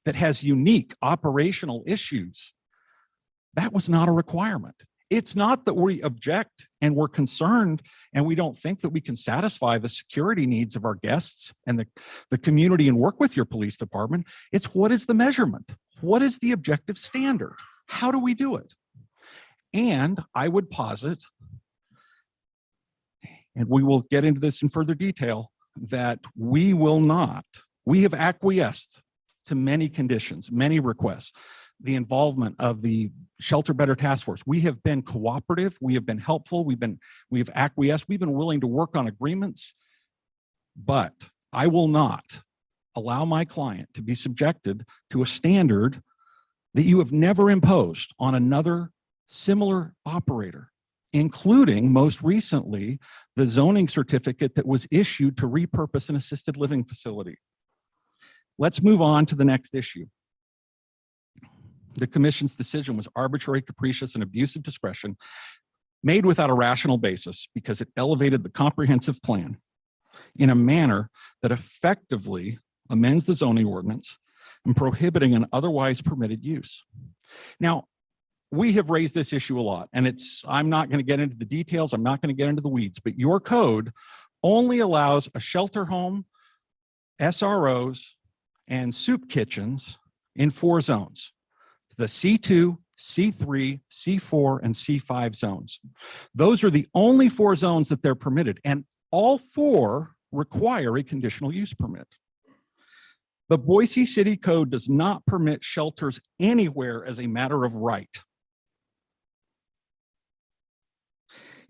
that has unique operational issues, that was not a requirement. It's not that we object and we're concerned and we don't think that we can satisfy the security needs of our guests and the community and work with your police department. It's what is the measurement? What is the objective standard? How do we do it? And I would posit, and we will get into this in further detail, that we have acquiesced to many conditions, many requests. The involvement of the Shelter Better Task Force. We have been cooperative. We have been helpful. We've acquiesced. We've been willing to work on agreements, but I will not allow my client to be subjected to a standard that you have never imposed on another similar operator, including most recently the zoning certificate that was issued to repurpose an assisted living facility. Let's move on to the next issue. The commission's decision was arbitrary, capricious, and abuse of discretion, made without a rational basis because it elevated the comprehensive plan in a manner that effectively amends the zoning ordinance and prohibiting an otherwise permitted use. Now, we have raised this issue a lot, and I'm not going to get into the details. I'm not going to get into the weeds, but your code only allows a shelter home, SROs, and soup kitchens in 4 zones. The C2, C3, C4, and C5 zones. Those are the only 4 zones that they're permitted, and all 4 require a conditional use permit. The Boise City Code does not permit shelters anywhere as a matter of right.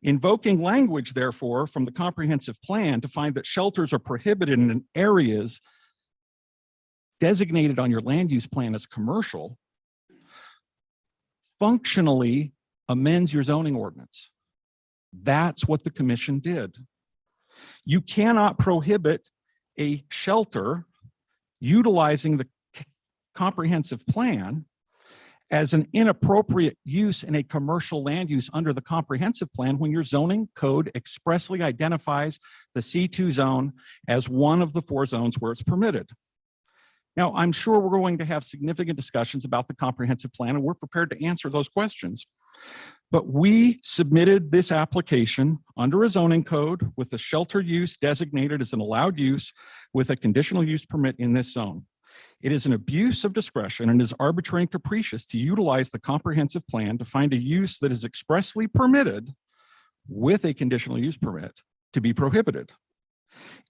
Invoking language, therefore, from the comprehensive plan to find that shelters are prohibited in areas designated on your land use plan as commercial functionally amends your zoning ordinance. That's what the commission did. You cannot prohibit a shelter utilizing the comprehensive plan as an inappropriate use in a commercial land use under the comprehensive plan when your zoning code expressly identifies the C2 zone as one of the 4 zones where it's permitted. Now, I'm sure we're going to have significant discussions about the comprehensive plan, and we're prepared to answer those questions. But we submitted this application under a zoning code with the shelter use designated as an allowed use with a conditional use permit in this zone. It is an abuse of discretion and is arbitrary and capricious to utilize the comprehensive plan to find a use that is expressly permitted with a conditional use permit to be prohibited.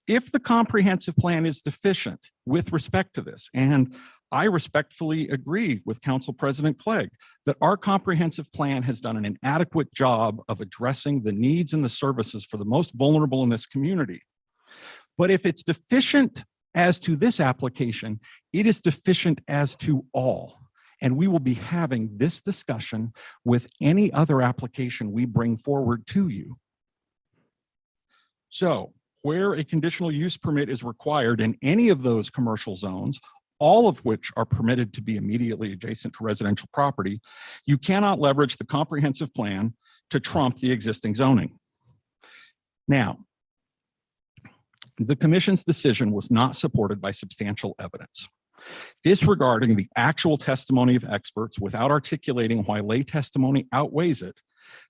If the comprehensive plan is deficient with respect to this, and I respectfully agree with Council President Clegg that our comprehensive plan has done an inadequate job of addressing the needs and the services for the most vulnerable in this community. But if it's deficient as to this application, it is deficient as to all. And we will be having this discussion with any other application we bring forward to you. So, where a conditional use permit is required in any of those commercial zones, all of which are permitted to be immediately adjacent to residential property, you cannot leverage the comprehensive plan to trump the existing zoning. Now, the commission's decision was not supported by substantial evidence. Disregarding the actual testimony of experts without articulating why lay testimony outweighs it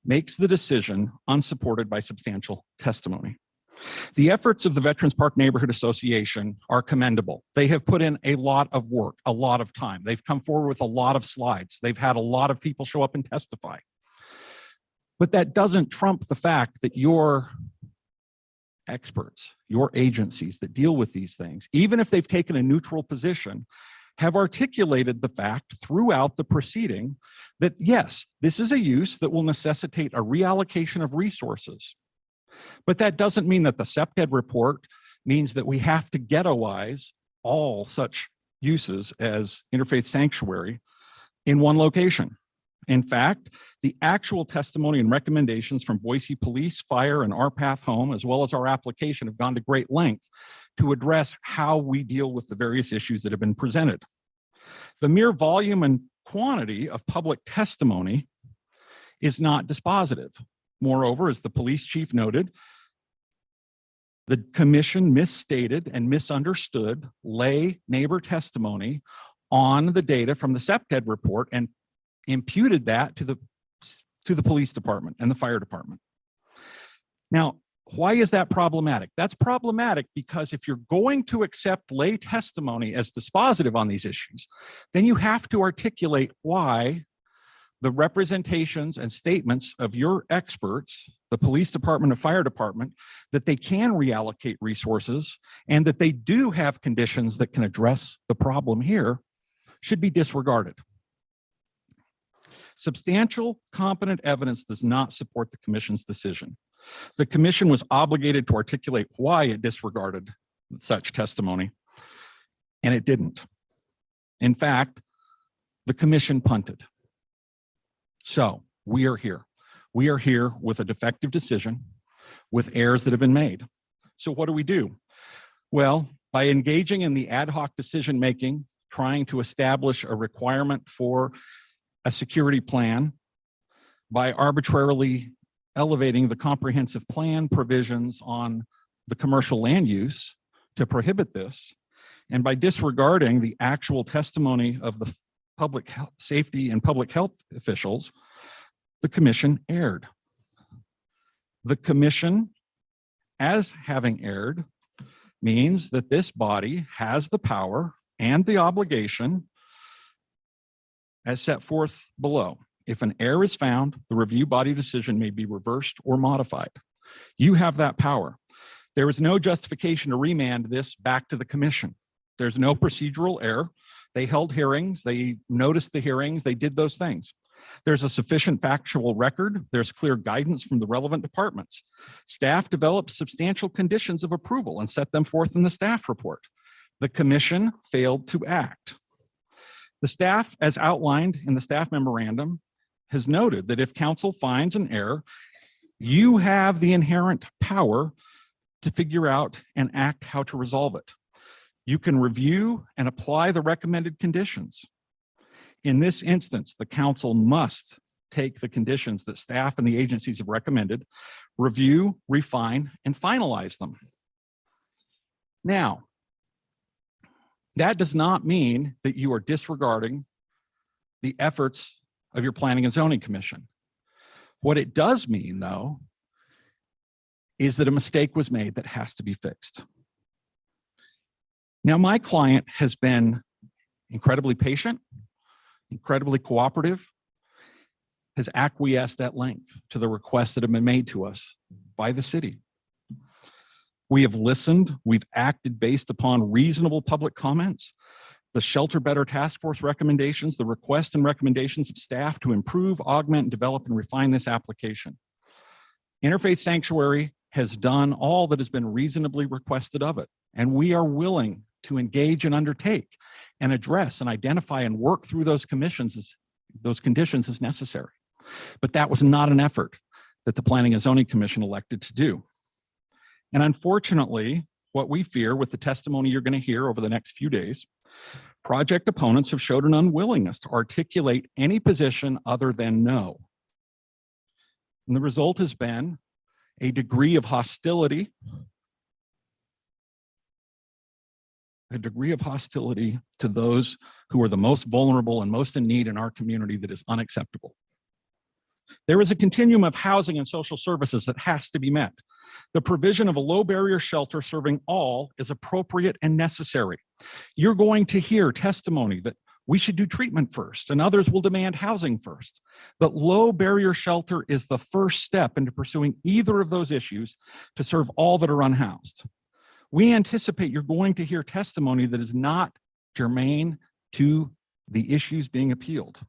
makes the decision unsupported by substantial testimony. The efforts of the Veterans Park Neighborhood Association are commendable. They have put in a lot of work, a lot of time. They've come forward with a lot of slides. They've had a lot of people show up and testify. But that doesn't trump the fact that your experts, your agencies that deal with these things, even if they've taken a neutral position, have articulated the fact throughout the proceeding that yes, this is a use that will necessitate a reallocation of resources. But that doesn't mean that the SEPTED report means that we have to ghettoize all such uses as interfaith sanctuary in one location. In fact, the actual testimony and recommendations from Boise Police, Fire, and Our Path Home, as well as our application, have gone to great length to address how we deal with the various issues that have been presented. The mere volume and quantity of public testimony is not dispositive. Moreover, as the police chief noted, the commission misstated and misunderstood lay neighbor testimony on the data from the SEPTED report and imputed that to the police department and the fire department. Now, why is that problematic? That's problematic because if you're going to accept lay testimony as dispositive on these issues, then you have to articulate why the representations and statements of your experts, the police department and fire department, that they can reallocate resources and that they do have conditions that can address the problem here should be disregarded. Substantial, competent evidence does not support the commission's decision. The commission was obligated to articulate why it disregarded such testimony, and it didn't. In fact, the commission punted. So we are here. We are here with a defective decision, with errors that have been made. So what do? Well, by engaging in the ad hoc decision-making, trying to establish a requirement for a security plan, by arbitrarily elevating the comprehensive plan provisions on the commercial land use to prohibit this, and by disregarding the actual testimony of the public safety and public health officials, the commission erred. The commission, as having erred, means that this body has the power and the obligation as set forth below. If an error is found, the review body decision may be reversed or modified. You have that power. There is no justification to remand this back to the commission. There's no procedural error. They held hearings, they noticed the hearings, they did those things. There's a sufficient factual record. There's clear guidance from the relevant departments. Staff developed substantial conditions of approval and set them forth in the staff report. The commission failed to act. The staff, as outlined in the staff memorandum, has noted that if council finds an error, you have the inherent power to figure out and act how to resolve it. You can review and apply the recommended conditions. In this instance, the council must take the conditions that staff and the agencies have recommended, review, refine, and finalize them. Now, that does not mean that you are disregarding the efforts of your Planning and Zoning Commission. What it does mean, though, is that a mistake was made that has to be fixed. Now, my client has been incredibly patient, incredibly cooperative, has acquiesced at length to the requests that have been made to us by the city. We have listened, we've acted based upon reasonable public comments, the Shelter Better Task Force recommendations, the requests and recommendations of staff to improve, augment, develop, and refine this application. Interfaith Sanctuary has done all that has been reasonably requested of it, and we are willing to engage and undertake and address and identify and work through those conditions as necessary. But that was not an effort that the Planning and Zoning Commission elected to do. And unfortunately, what we fear with the testimony you're going to hear over the next few days, project opponents have showed an unwillingness to articulate any position other than no. And the result has been a degree of hostility, to those who are the most vulnerable and most in need in our community that is unacceptable. There is a continuum of housing and social services that has to be met. The provision of a low barrier shelter serving all is appropriate and necessary. You're going to hear testimony that we should do treatment first, and others will demand housing first. But low barrier shelter is the first step into pursuing either of those issues to serve all that are unhoused. We anticipate you're going to hear testimony that is not germane to the issues being appealed.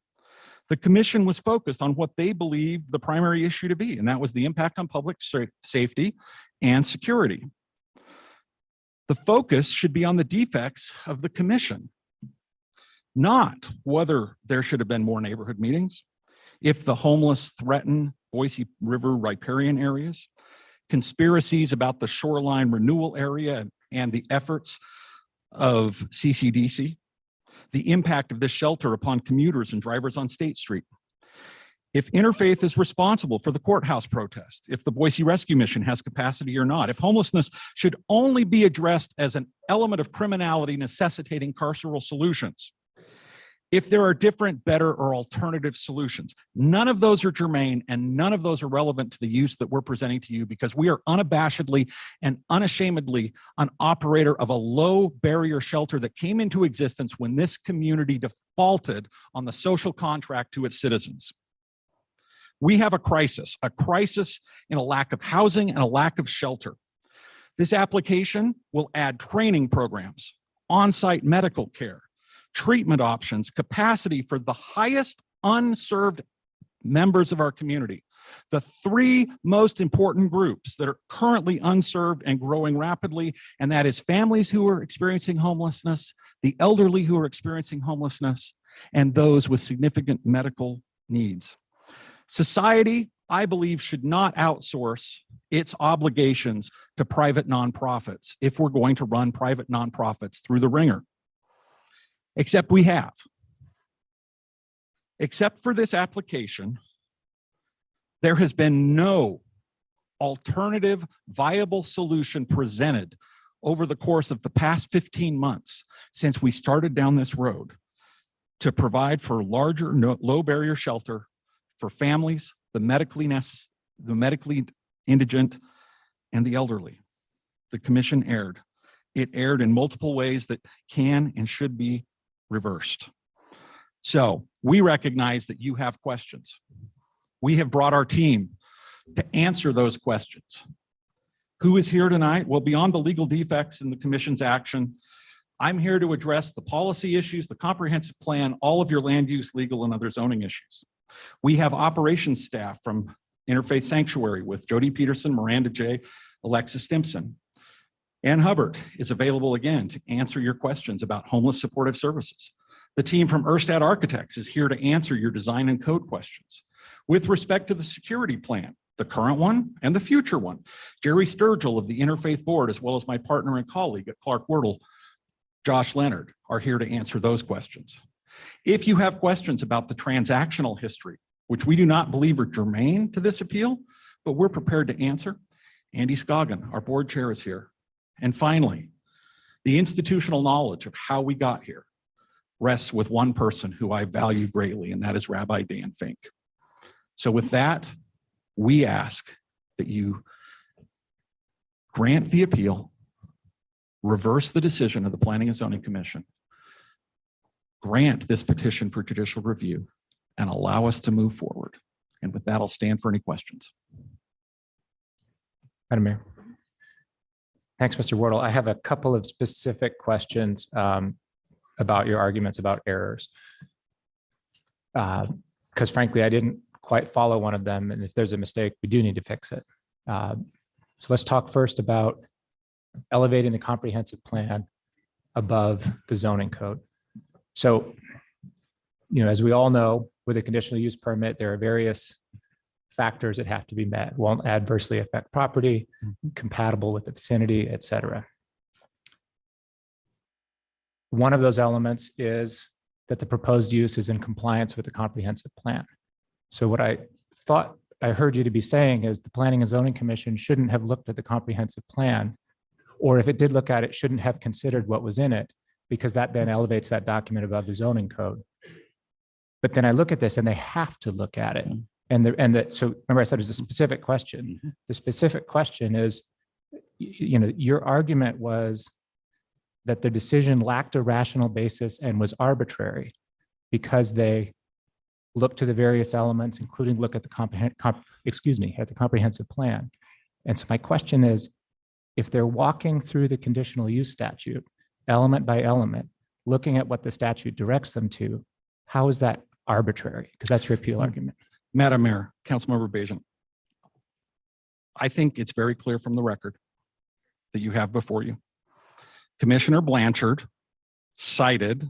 The commission was focused on what they believed the primary issue to be, and that was the impact on public safety and security. The focus should be on the defects of the commission, not whether there should have been more neighborhood meetings, if the homeless threaten Boise River riparian areas, conspiracies about the shoreline renewal area and the efforts of CCDC, the impact of this shelter upon commuters and drivers on State Street. If Interfaith is responsible for the courthouse protest, if the Boise Rescue Mission has capacity or not, if homelessness should only be addressed as an element of criminality necessitating carceral solutions, if there are different, better, or alternative solutions. None of those are germane and none of those are relevant to the use that we're presenting to you, because we are unabashedly and unashamedly an operator of a low barrier shelter that came into existence when this community defaulted on the social contract to its citizens. We have a crisis in a lack of housing and a lack of shelter. This application will add training programs, on-site medical care, treatment options, capacity for the highest unserved members of our community. The three most important groups that are currently unserved and growing rapidly, and that is families who are experiencing homelessness, the elderly who are experiencing homelessness, and those with significant medical needs. Society, I believe, should not outsource its obligations to private nonprofits if we're going to run private nonprofits through the ringer. Except we have. Except for this application, there has been no alternative viable solution presented over the course of the past 15 months since we started down this road to provide for larger, low barrier shelter for families, the medically indigent, and the elderly. The commission erred. It erred in multiple ways that can and should be reversed. So we recognize that you have questions. We have brought our team to answer those questions. Who is here tonight? Well, beyond the legal defects in the commission's action, I'm here to address the policy issues, the comprehensive plan, all of your land use, legal, and other zoning issues. We have operations staff from Interfaith Sanctuary with Jody Peterson, Miranda J., Alexis Stimson. Ann Hubbard is available again to answer your questions about homeless supportive services. The team from Erstad Architects is here to answer your design and code questions. With respect to the security plan, the current one and the future one, Jerry Sturgill of the Interfaith Board, as well as my partner and colleague at Clark Wordle, Josh Leonard, are here to answer those questions. If you have questions about the transactional history, which we do not believe are germane to this appeal, but we're prepared to answer, Andy Scoggin, our board chair, is here. And finally, the institutional knowledge of how we got here rests with one person who I value greatly, and that is Rabbi Dan Fink. So with that, we ask that you grant the appeal, reverse the decision of the Planning and Zoning Commission, grant this petition for judicial review, and allow us to move forward. And with that, I'll stand for any questions. Madam Mayor. Thanks, Mr. Wardle. I have a couple of specific questions about your arguments about errors. Because frankly, I didn't quite follow one of them. And if there's a mistake, we do need to fix it. So let's talk first about elevating the comprehensive plan above the zoning code. So, as we all know, with a conditional use permit, there are various factors that have to be met. Won't adversely affect property, compatible with the vicinity, et cetera. One of those elements is that the proposed use is in compliance with the comprehensive plan. So what I thought I heard you to be saying is the Planning and Zoning Commission shouldn't have looked at the comprehensive plan, or if it did look at it, shouldn't have considered what was in it, because that then elevates that document above the zoning code. But then I look at this and they have to look at it. So remember I said it's a specific question. The specific question is, your argument was that the decision lacked a rational basis and was arbitrary. because they look to the various elements, including look at the comprehensive plan. And so my question is, if they're walking through the conditional use statute, element by element, looking at what the statute directs them to, how is that arbitrary? Because that's your appeal argument. Madam Mayor, Councilmember Bajan, I think it's very clear from the record that you have before you. Commissioner Blanchard cited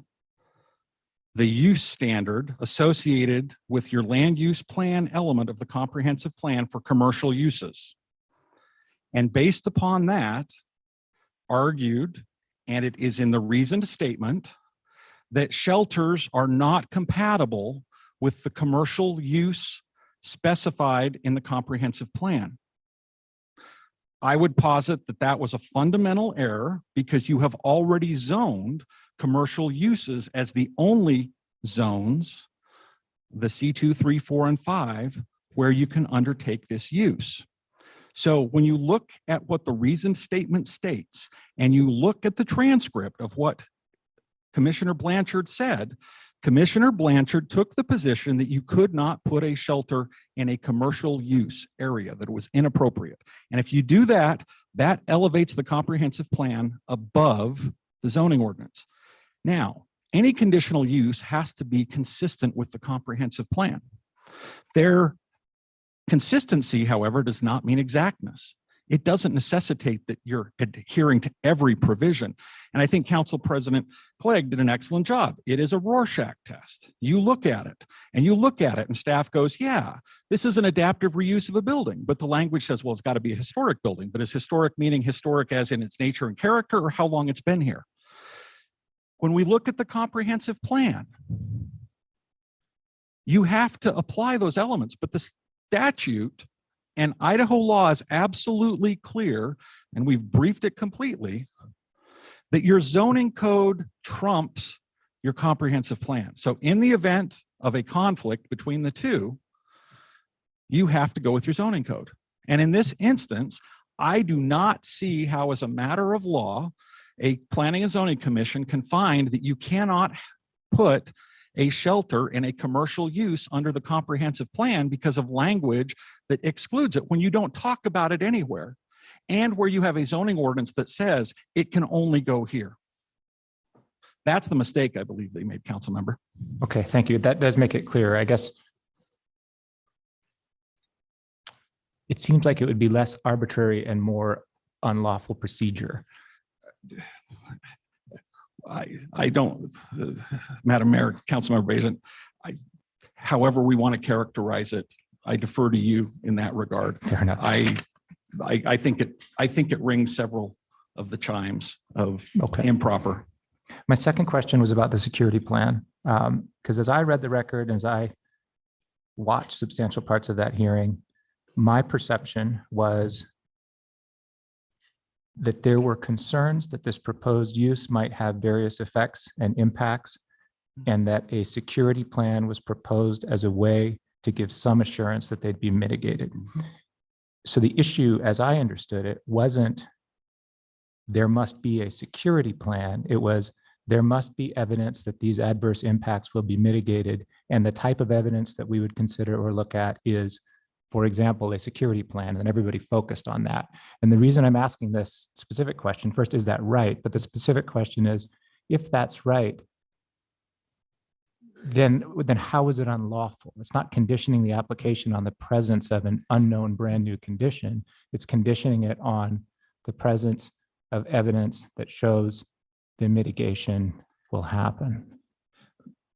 the use standard associated with your land use plan element of the comprehensive plan for commercial uses. And based upon that, argued, and it is in the reasoned statement, that shelters are not compatible with the commercial use specified in the comprehensive plan. I would posit that that was a fundamental error because you have already zoned commercial uses as the only zones, the C2, 3, 4, and 5, where you can undertake this use. So when you look at what the reasoned statement states and you look at the transcript of what Commissioner Blanchard said, Commissioner Blanchard took the position that you could not put a shelter in a commercial use area, that it was inappropriate. And if you do that, that elevates the comprehensive plan above the zoning ordinance. Now, any conditional use has to be consistent with the comprehensive plan. Their consistency, however, does not mean exactness. It doesn't necessitate that you're adhering to every provision. And I think Council President Clegg did an excellent job. It is a Rorschach test. You look at it and staff goes, yeah, this is an adaptive reuse of a building. But the language says, well, it's got to be a historic building. But is historic meaning historic as in its nature and character or how long it's been here? When we look at the comprehensive plan, you have to apply those elements, but the statute and Idaho law is absolutely clear, and we've briefed it completely, that your zoning code trumps your comprehensive plan. So in the event of a conflict between the two, you have to go with your zoning code. And in this instance, I do not see how, as a matter of law, a planning and zoning commission can find that you cannot put a shelter in a commercial use under the comprehensive plan because of language that excludes it when you don't talk about it anywhere and where you have a zoning ordinance that says it can only go here. That's the mistake I believe they made, council member. Okay, thank you. That does make it clear. I guess it seems like it would be less arbitrary and more unlawful procedure. I don't, Madam Mayor, Councilmember Bajan, however we want to characterize it, I defer to you in that regard. Fair enough. I think it rings several of the chimes of improper. My second question was about the security plan. Because as I read the record, as I watched substantial parts of that hearing, my perception was that there were concerns that this proposed use might have various effects and impacts, and that a security plan was proposed as a way to give some assurance that they'd be mitigated. So the issue, as I understood it, wasn't there must be a security plan. It was there must be evidence that these adverse impacts will be mitigated. And the type of evidence that we would consider or look at is, for example, a security plan, and everybody focused on that. And the reason I'm asking this specific question, first, is that right? But the specific question is, if that's right, then how is it unlawful? It's not conditioning the application on the presence of an unknown brand new condition. It's conditioning it on the presence of evidence that shows the mitigation will happen.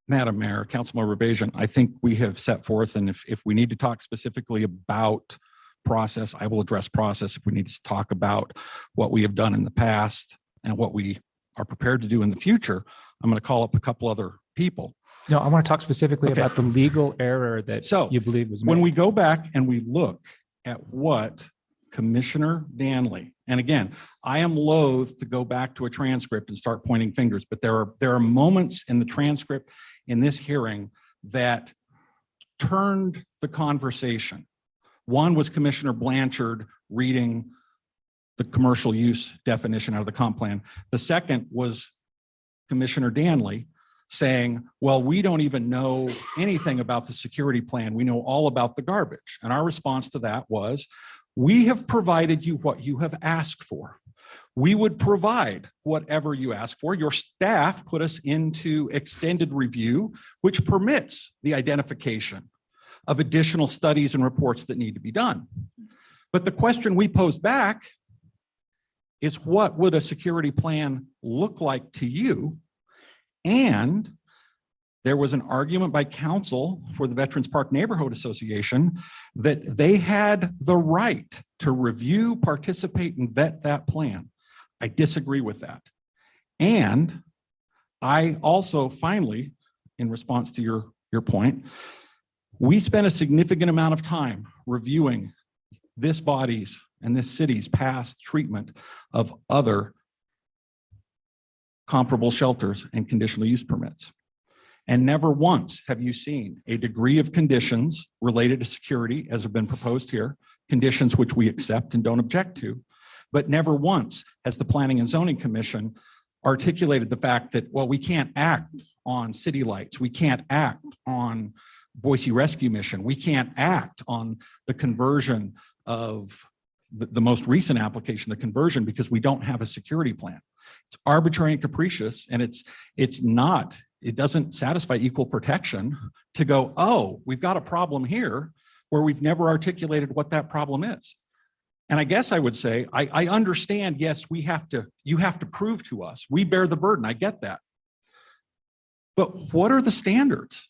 Madam Mayor, Councilmember Bajan, I think we have set forth, and if we need to talk specifically about process, I will address process. If we need to talk about what we have done in the past and what we are prepared to do in the future, I'm going to call up a couple other people. No, I want to talk specifically about the legal error that you believe was made. When we go back and we look at what Commissioner Danley, and again, I am loath to go back to a transcript and start pointing fingers, but there are moments in the transcript in this hearing that turned the conversation. One was Commissioner Blanchard reading the commercial use definition out of the comp plan. The second was Commissioner Danley saying, well, we don't even know anything about the security plan. We know all about the garbage. And our response to that was, we have provided you what you have asked for. We would provide whatever you ask for. Your staff put us into extended review, which permits the identification of additional studies and reports that need to be done. But the question we posed back is, what would a security plan look like to you? And there was an argument by counsel for the Veterans Park Neighborhood Association that they had the right to review, participate, and vet that plan. I disagree with that. And I also finally, in response to your point, we spent a significant amount of time reviewing this body's and this city's past treatment of other comparable shelters and conditional use permits. And never once have you seen a degree of conditions related to security, as have been proposed here, conditions which we accept and don't object to, but never once has the Planning and Zoning Commission articulated the fact that, well, we can't act on city lights, we can't act on Boise Rescue Mission, we can't act on the conversion of the most recent application, the conversion, because we don't have a security plan. It's arbitrary and capricious, and it doesn't satisfy equal protection to go, oh, we've got a problem here where we've never articulated what that problem is. And I guess I would say, I understand, yes, you have to prove to us, we bear the burden, I get that. But what are the standards?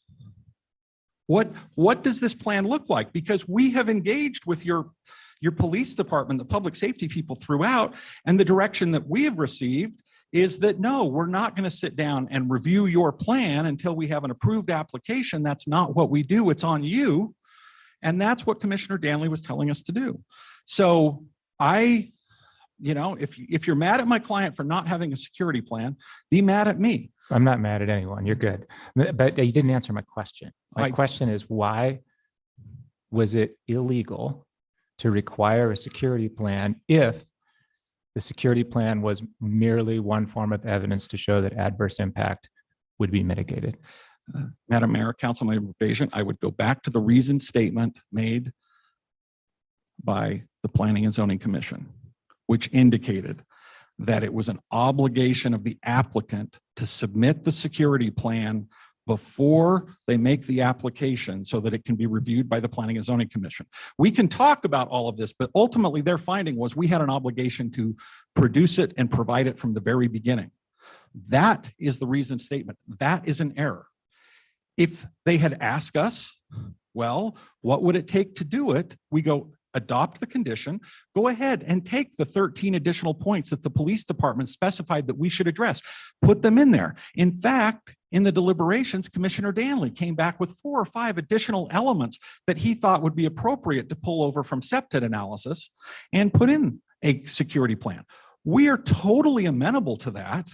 What does this plan look like? Because we have engaged with your police department, the public safety people throughout, and the direction that we have received is that, no, we're not going to sit down and review your plan until we have an approved application. That's not what we do. It's on you. And that's what Commissioner Danley was telling us to do. So if you're mad at my client for not having a security plan, be mad at me. I'm not mad at anyone. You're good. But you didn't answer my question. My question is, why was it illegal to require a security plan if the security plan was merely one form of evidence to show that adverse impact would be mitigated? Madam Mayor, Councilmember Bajan, I would go back to the reasoned statement made by the Planning and Zoning Commission, which indicated that it was an obligation of the applicant to submit the security plan before they make the application so that it can be reviewed by the Planning and Zoning Commission. We can talk about all of this, but ultimately their finding was we had an obligation to produce it and provide it from the very beginning. That is the reasoned statement. That is an error. If they had asked us, well, what would it take to do it? We go, adopt the condition, go ahead and take the 13 additional points that the police department specified that we should address, put them in there. In fact, in the deliberations, Commissioner Danley came back with 4 or 5 additional elements that he thought would be appropriate to pull over from septet analysis and put in a security plan. We are totally amenable to that.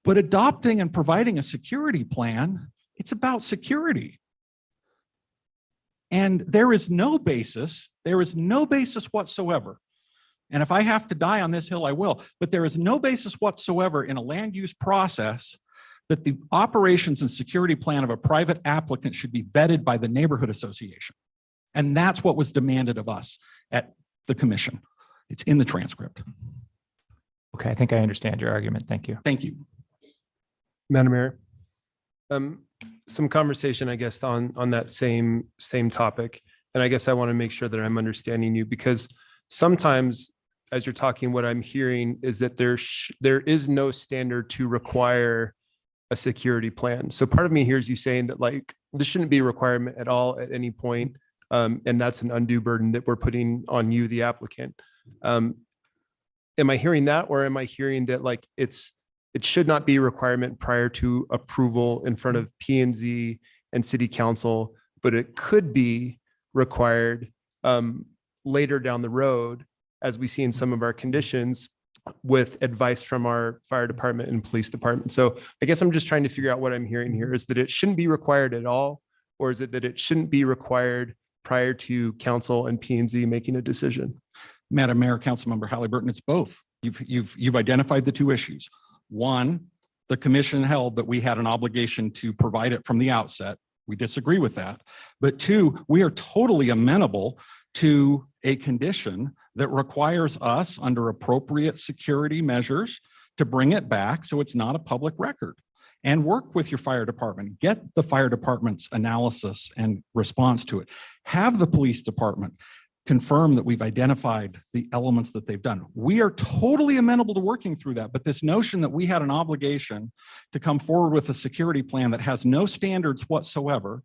But adopting and providing a security plan, it's about security. And there is no basis whatsoever. And if I have to die on this hill, I will, but there is no basis whatsoever in a land use process that the operations and security plan of a private applicant should be vetted by the neighborhood association. And that's what was demanded of us at the commission. It's in the transcript. Okay, I think I understand your argument. Thank you. Thank you. Madam Mayor, some conversation, I guess, on that same topic. And I guess I want to make sure that I'm understanding you, because sometimes as you're talking, what I'm hearing is that there is no standard to require a security plan. So part of me hears you saying that, like, this shouldn't be a requirement at all at any point. And that's an undue burden that we're putting on you, the applicant. Am I hearing that, or am I hearing that, like, it should not be a requirement prior to approval in front of P&Z and City Council, but it could be required later down the road, as we see in some of our conditions, with advice from our fire department and police department. So I guess I'm just trying to figure out what I'm hearing here. Is that it shouldn't be required at all, or is it that it shouldn't be required prior to council and P&Z making a decision? Madam Mayor, Councilmember Halliburton, it's both. You've identified the two issues. One, the commission held that we had an obligation to provide it from the outset. We disagree with that. But two, we are totally amenable to a condition that requires us under appropriate security measures to bring it back so it's not a public record, and work with your fire department, get the fire department's analysis and response to it. Have the police department confirm that we've identified the elements that they've done. We are totally amenable to working through that, but this notion that we had an obligation to come forward with a security plan that has no standards whatsoever,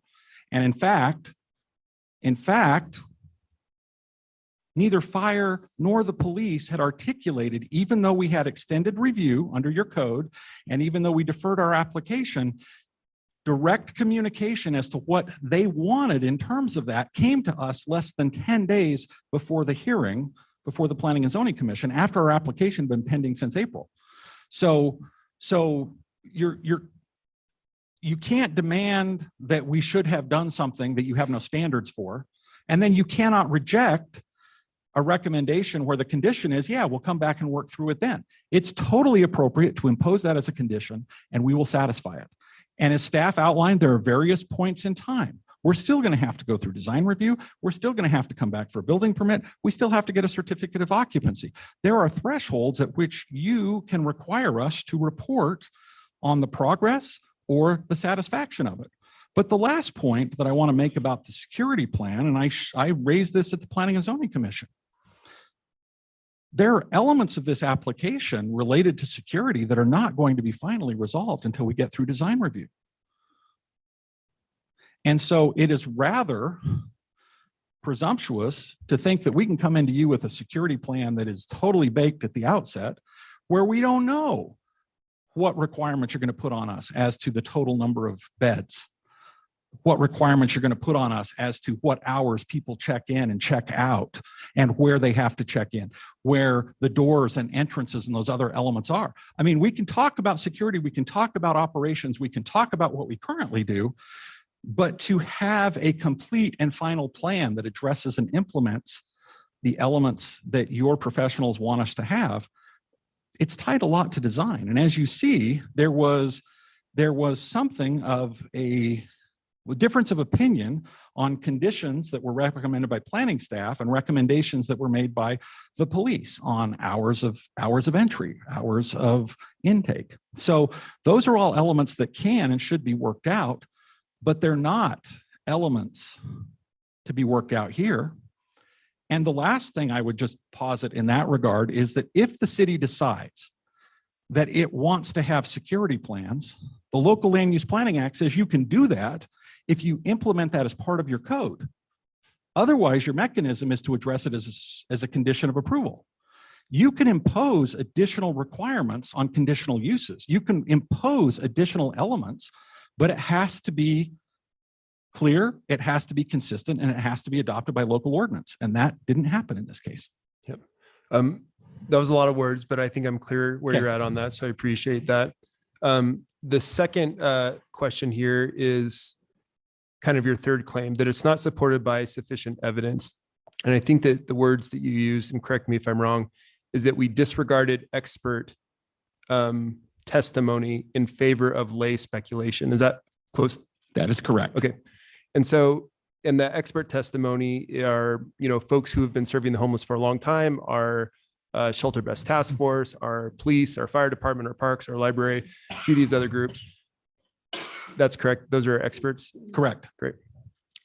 and in fact, neither fire nor the police had articulated, even though we had extended review under your code, and even though we deferred our application, direct communication as to what they wanted in terms of that came to us less than 10 days before the hearing, before the Planning and Zoning Commission, after our application had been pending since April. So you can't demand that we should have done something that you have no standards for, and then you cannot reject a recommendation where the condition is, yeah, we'll come back and work through it then. It's totally appropriate to impose that as a condition, and we will satisfy it. And as staff outlined, there are various points in time. We're still going to have to go through design review. We're still going to have to come back for a building permit. We still have to get a certificate of occupancy. There are thresholds at which you can require us to report on the progress or the satisfaction of it. But the last point that I want to make about the security plan, and I raised this at the Planning and Zoning Commission, there are elements of this application related to security that are not going to be finally resolved until we get through design review. And so it is rather presumptuous to think that we can come into you with a security plan that is totally baked at the outset, where we don't know what requirements you're going to put on us as to the total number of beds, what requirements you're going to put on us as to what hours people check in and check out, and where they have to check in, where the doors and entrances and those other elements are. I mean, we can talk about security, we can talk about operations, we can talk about what we currently do, but to have a complete and final plan that addresses and implements the elements that your professionals want us to have, it's tied a lot to design. And as you see, there was something of a difference of opinion on conditions that were recommended by planning staff and recommendations that were made by the police on hours of entry, hours of intake. So those are all elements that can and should be worked out, but they're not elements to be worked out here. And the last thing I would just posit in that regard is that if the city decides that it wants to have security plans, the Local Land Use Planning Act says you can do that if you implement that as part of your code. Otherwise, your mechanism is to address it as a condition of approval. You can impose additional requirements on conditional uses. You can impose additional elements, but it has to be clear, it has to be consistent, and it has to be adopted by local ordinance. And that didn't happen in this case. Yep. That was a lot of words, but I think I'm clear where you're at on that. So I appreciate that. The second question here is kind of your third claim, that it's not supported by sufficient evidence. And I think that the words that you used, and correct me if I'm wrong, is that we disregarded expert testimony in favor of lay speculation. Is that close? That is correct. Okay. And so in the expert testimony are, folks who have been serving the homeless for a long time, our Shelter Best Task Force, our police, our fire department, our parks, our library, a few of these other groups. That's correct. Those are experts. Correct. Great.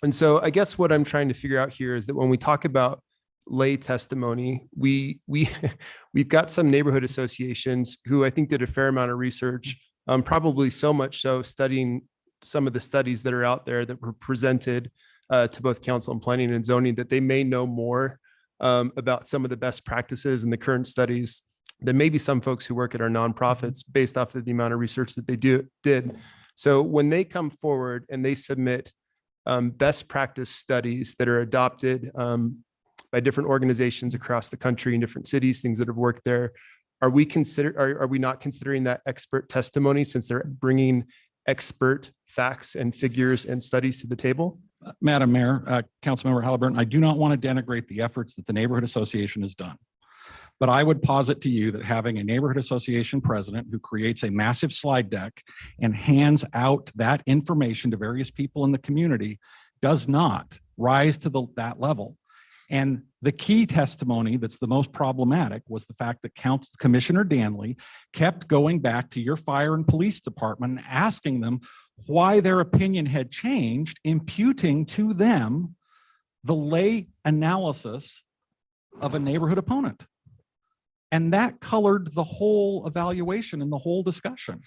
And so I guess what I'm trying to figure out here is that when we talk about lay testimony, we've got some neighborhood associations who I think did a fair amount of research, probably so much so studying some of the studies that are out there that were presented to both council and planning and zoning, that they may know more about some of the best practices and the current studies than maybe some folks who work at our nonprofits based off of the amount of research that they did. So when they come forward and they submit best practice studies that are adopted by different organizations across the country in different cities, things that have worked there, are we not considering that expert testimony since they're bringing expert facts and figures and studies to the table? Madam Mayor, Councilmember Halliburton, I do not want to denigrate the efforts that the Neighborhood Association has done. But I would posit to you that having a neighborhood association president who creates a massive slide deck and hands out that information to various people in the community does not rise to that level. And the key testimony that's the most problematic was the fact that Commissioner Danley kept going back to your fire and police department and asking them why their opinion had changed, imputing to them the lay analysis of a neighborhood opponent. And that colored the whole evaluation and the whole discussion.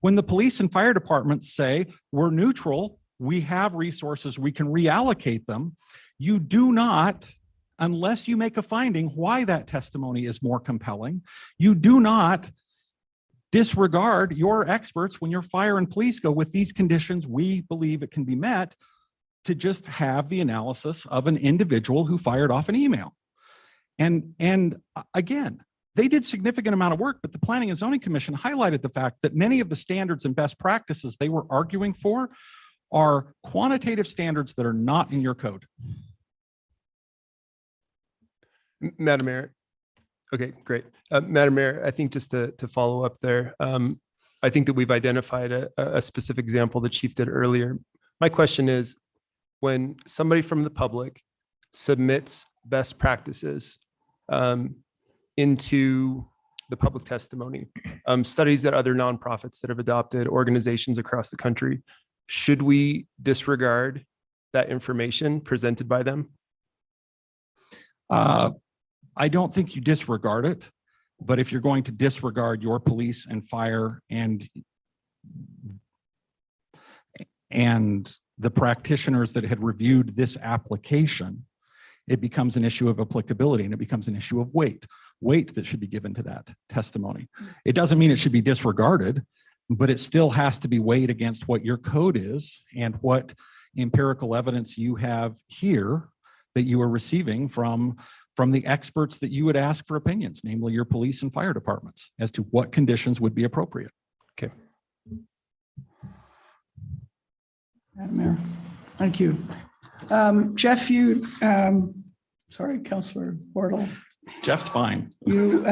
When the police and fire departments say, we're neutral, we have resources, we can reallocate them, you do not, unless you make a finding why that testimony is more compelling, you do not disregard your experts when your fire and police go, with these conditions, we believe it can be met, to just have the analysis of an individual who fired off an email. And again, they did significant amount of work, but the Planning and Zoning Commission highlighted the fact that many of the standards and best practices they were arguing for are quantitative standards that are not in your code. Madam Mayor. Okay, great. Madam Mayor, I think just to follow up there, I think that we've identified a specific example the chief did earlier. My question is, when somebody from the public submits best practices into the public testimony, studies that other nonprofits that have adopted, organizations across the country, should we disregard that information presented by them? I don't think you disregard it, but if you're going to disregard your police and fire and the practitioners that had reviewed this application, it becomes an issue of applicability and it becomes an issue of weight that should be given to that testimony. It doesn't mean it should be disregarded, but it still has to be weighed against what your code is and what empirical evidence you have here that you are receiving from the experts that you would ask for opinions, namely your police and fire departments, as to what conditions would be appropriate. Okay. Madam Mayor, thank you. Jeff, sorry, Councilor Wardle. Jeff's fine. You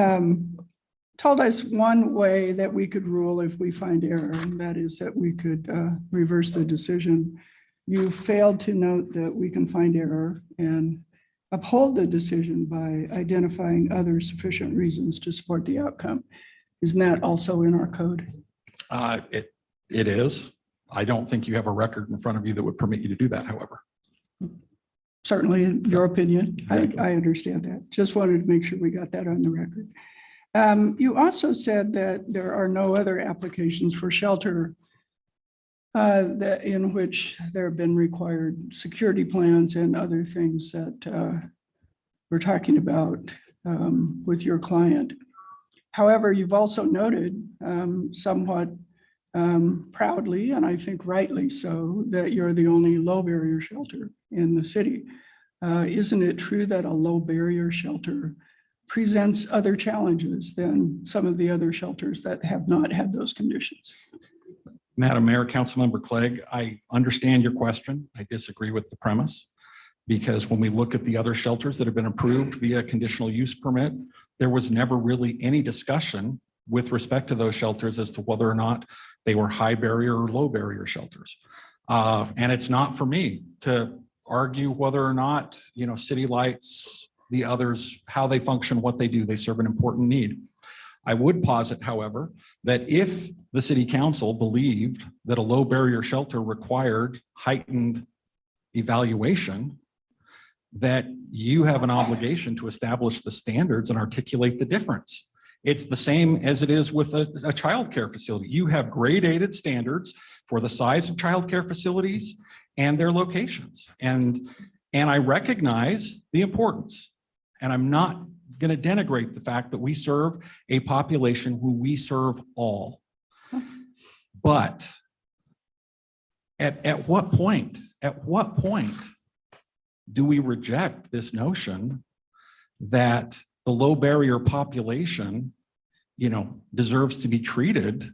told us one way that we could rule if we find error, and that is that we could reverse the decision. You failed to note that we can find error and uphold the decision by identifying other sufficient reasons to support the outcome. Isn't that also in our code? It is. I don't think you have a record in front of you that would permit you to do that, however. Certainly, in your opinion, I understand that. Just wanted to make sure we got that on the record. You also said that there are no other applications for shelter in which there have been required security plans and other things that we're talking about with your client. However, you've also noted somewhat proudly, and I think rightly so, that you're the only low barrier shelter in the city. Isn't it true that a low barrier shelter presents other challenges than some of the other shelters that have not had those conditions? Madam Mayor, Councilmember Clegg, I understand your question. I disagree with the premise, because when we look at the other shelters that have been approved via conditional use permit, there was never really any discussion with respect to those shelters as to whether or not they were high barrier or low barrier shelters. And it's not for me to argue whether or not, City Lights, the others, how they function, what they do, they serve an important need. I would posit, however, that if the city council believed that a low barrier shelter required heightened evaluation, that you have an obligation to establish the standards and articulate the difference. It's the same as it is with a childcare facility. You have grade-aided standards for the size of childcare facilities and their locations. And I recognize the importance, and I'm not going to denigrate the fact that we serve a population who we serve all. But at what point do we reject this notion that the low barrier population, deserves to be treated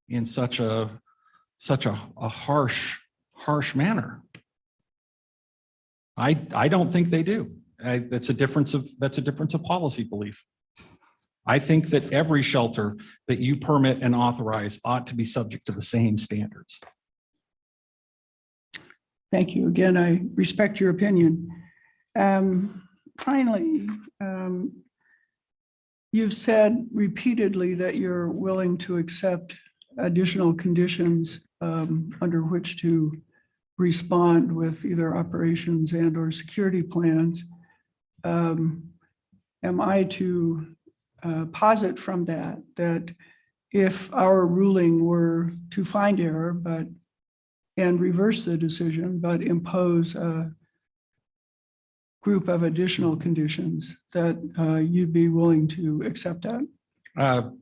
in such a harsh manner? I don't think they do. That's a difference of policy belief. I think that every shelter that you permit and authorize ought to be subject to the same standards. Thank you. Again, I respect your opinion. Finally, you've said repeatedly that you're willing to accept additional conditions under which to respond with either operations and or security plans. Am I to posit from that if our ruling were to find error and reverse the decision, but impose a group of additional conditions, that you'd be willing to accept that?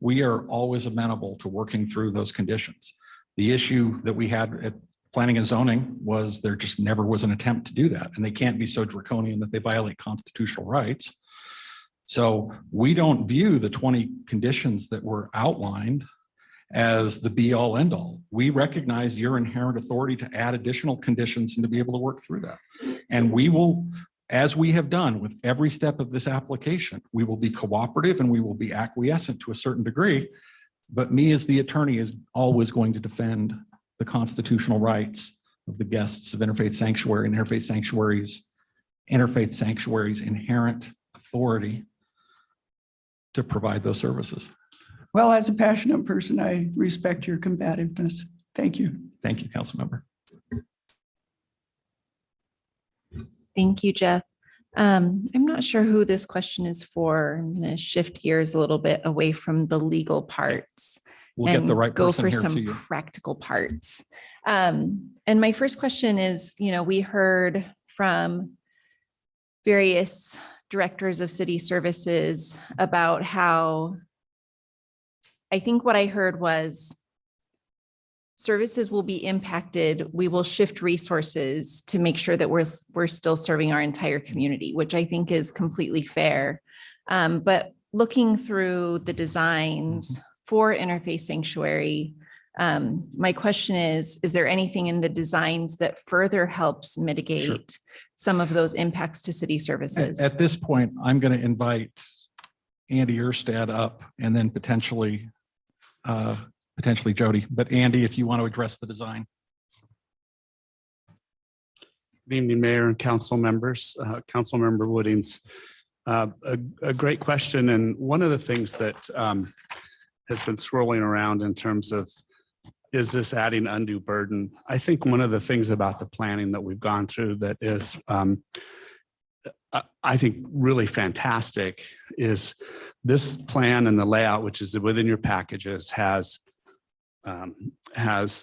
We are always amenable to working through those conditions. The issue that we had at planning and zoning was there just never was an attempt to do that. And they can't be so draconian that they violate constitutional rights. So we don't view the 20 conditions that were outlined as the be all end all. We recognize your inherent authority to add additional conditions and to be able to work through that. And we will, as we have done with every step of this application, we will be cooperative and we will be acquiescent to a certain degree. But me as the attorney is always going to defend the constitutional rights of the guests of Interfaith Sanctuary and Interfaith Sanctuary's inherent authority to provide those services. Well, as a passionate person, I respect your combativeness. Thank you. Thank you, Council Member. Thank you, Jeff. I'm not sure who this question is for. I'm going to shift gears a little bit away from the legal parts. We'll get the right go person for here to some you. practical parts. And my first question is, we heard from various directors of city services about how, I think what I heard was services will be impacted. We will shift resources to make sure that we're still serving our entire community, which I think is completely fair. But looking through the designs for Interfaith Sanctuary, my question is there anything in the designs that further helps mitigate some of those impacts to city services? At this point, I'm going to invite Andy Erstad up and then potentially Jody. But Andy, if you want to address the design. Good evening, Mayor and council members. Council Member Woodings, a great question. And one of the things that has been swirling around in terms of, is this adding undue burden? I think one of the things about the planning that we've gone through that is, I think, really fantastic is this plan and the layout, which is within your packages,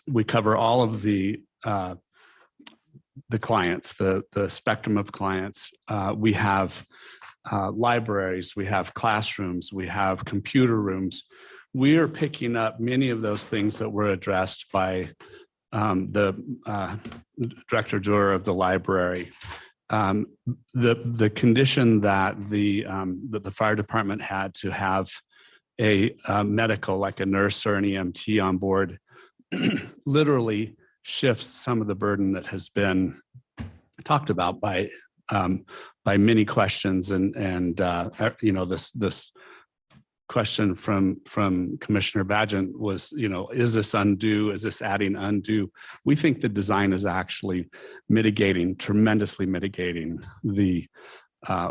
we cover all of the clients, the spectrum of clients. We have libraries, we have classrooms, we have computer rooms. We are picking up many of those things that were addressed by the Director Durer of the library. The condition that the fire department had to have a medical, like a nurse or an EMT on board, literally shifts some of the burden that has been talked about by many questions and this question from Commissioner Badgett was, is this undue? Is this adding undue? We think the design is actually tremendously mitigating the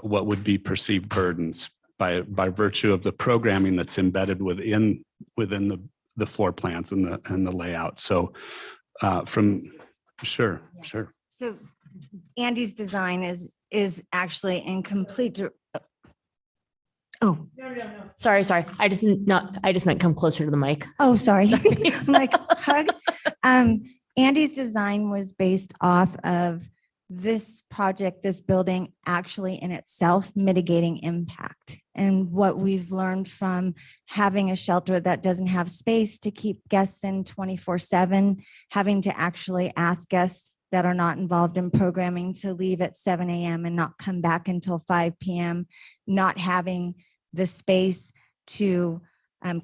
what would be perceived burdens by virtue of the programming that's embedded within the floor plans and the layout. So sure. So Andy's design is actually in complete. Oh, no. Sorry. I just meant come closer to the mic. Oh, sorry. I'm like, hug. Andy's design was based off of this project, this building actually in itself mitigating impact. And what we've learned from having a shelter that doesn't have space to keep guests in 24/7, having to actually ask guests that are not involved in programming to leave at 7 a.m. and not come back until 5 p.m., not having the space to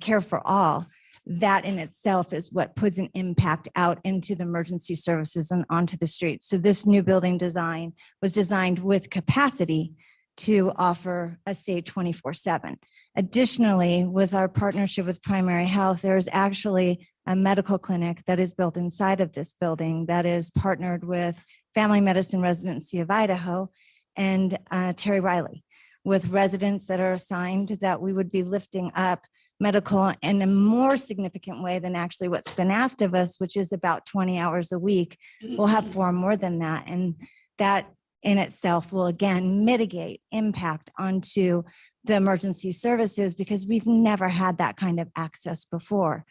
care for all. That in itself is what puts an impact out into the emergency services and onto the street. So this new building design was designed with capacity to offer a stay 24/7. Additionally, with our partnership with Primary Health, there is actually a medical clinic that is built inside of this building that is partnered with Family Medicine Residency of Idaho and Terry Riley, with residents that are assigned that we would be lifting up medical in a more significant way than actually what's been asked of us, which is about 20 hours a week. We'll have 4 more than that. And that in itself will again mitigate impact onto the emergency services because we've never had that kind of access before.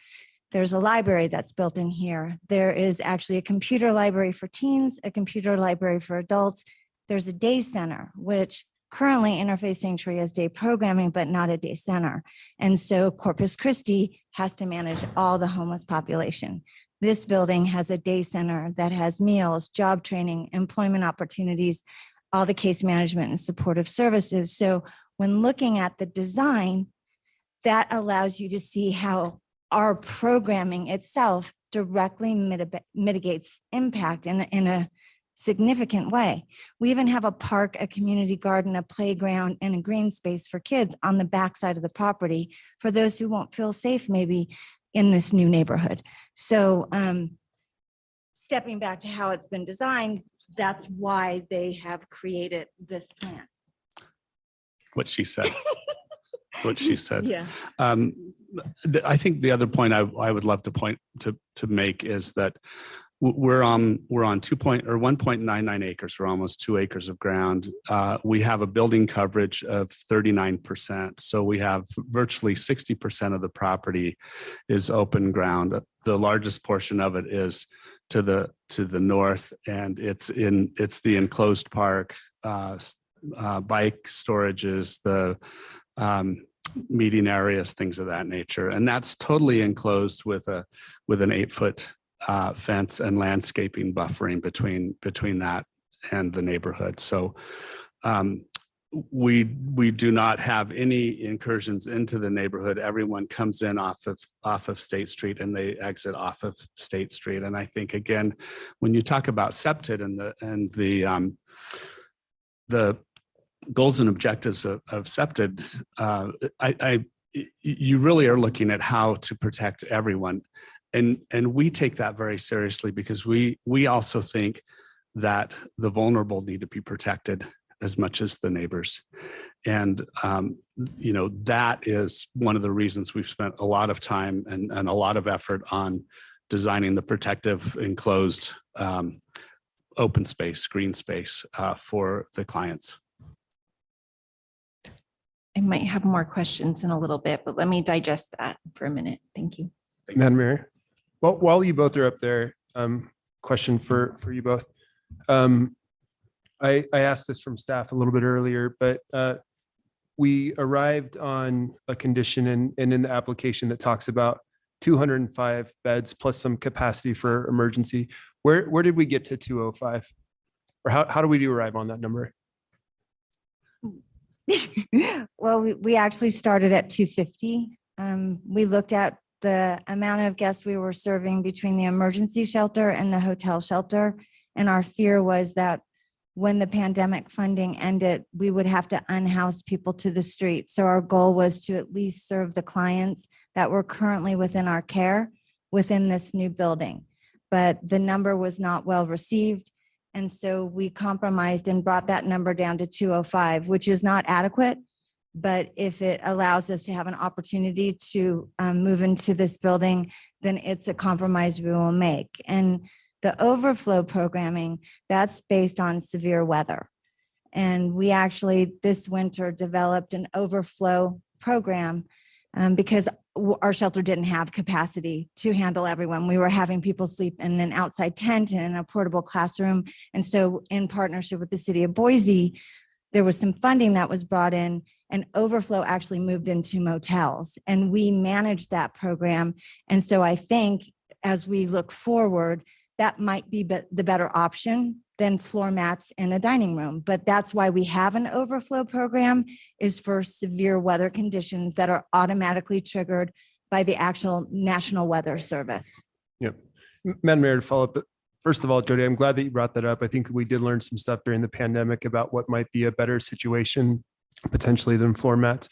There's a library that's built in here. There is actually a computer library for teens, a computer library for adults. There's a day center, which currently Interfaith Sanctuary has day programming, but not a day center. And so Corpus Christi has to manage all the homeless population. This building has a day center that has meals, job training, employment opportunities, all the case management and supportive services. So when looking at the design, that allows you to see how our programming itself directly mitigates impact in a significant way. We even have a park, a community garden, a playground, and a green space for kids on the backside of the property for those who won't feel safe maybe in this new neighborhood. So stepping back to how it's been designed, that's why they have created this plan. What she said. What she said. Yeah. I think the other point I would love to make is that we're on 1.99 acres, or almost 2 acres of ground. We have a building coverage of 39%. So we have virtually 60% of the property is open ground. The largest portion of it is to the north, and it's the enclosed park, bike storages, the meeting areas, things of that nature. And that's totally enclosed with an 8-foot fence and landscaping buffering between that and the neighborhood. So we do not have any incursions into the neighborhood. Everyone comes in off of State Street and they exit off of State Street. And I think, again, when you talk about SEPTED and the goals and objectives of SEPTED, you really are looking at how to protect everyone. And we take that very seriously because we also think that the vulnerable need to be protected as much as the neighbors. And, that is one of the reasons we've spent a lot of time and a lot of effort on designing the protective enclosed open space, green space for the clients. I might have more questions in a little bit, but let me digest that for a minute. Thank you. Madam Mayor, well, while you both are up there, question for you both. I asked this from staff a little bit earlier, but we arrived on a condition and in the application that talks about 205 beds plus some capacity for emergency. Where did we get to 205? Or how do we arrive on that number? Well, we actually started at 250. We looked at the amount of guests we were serving between the emergency shelter and the hotel shelter. And our fear was that when the pandemic funding ended, we would have to unhouse people to the street. So our goal was to at least serve the clients that were currently within our care within this new building. But the number was not well received. And so we compromised and brought that number down to 205, which is not adequate. But if it allows us to have an opportunity to move into this building, then it's a compromise we will make. And the overflow programming, that's based on severe weather. And we actually this winter developed an overflow program because our shelter didn't have capacity to handle everyone. We were having people sleep in an outside tent and in a portable classroom. And so in partnership with the city of Boise, there was some funding that was brought in, and overflow actually moved into motels, and we managed that program. And so I think as we look forward, that might be the better option than floor mats in a dining room. But that's why we have an overflow program, is for severe weather conditions that are automatically triggered by the actual National Weather Service. Yep. Madam Mayor, to follow up, first of all, Jody, I'm glad that you brought that up. I think we did learn some stuff during the pandemic about what might be a better situation potentially than floor mats.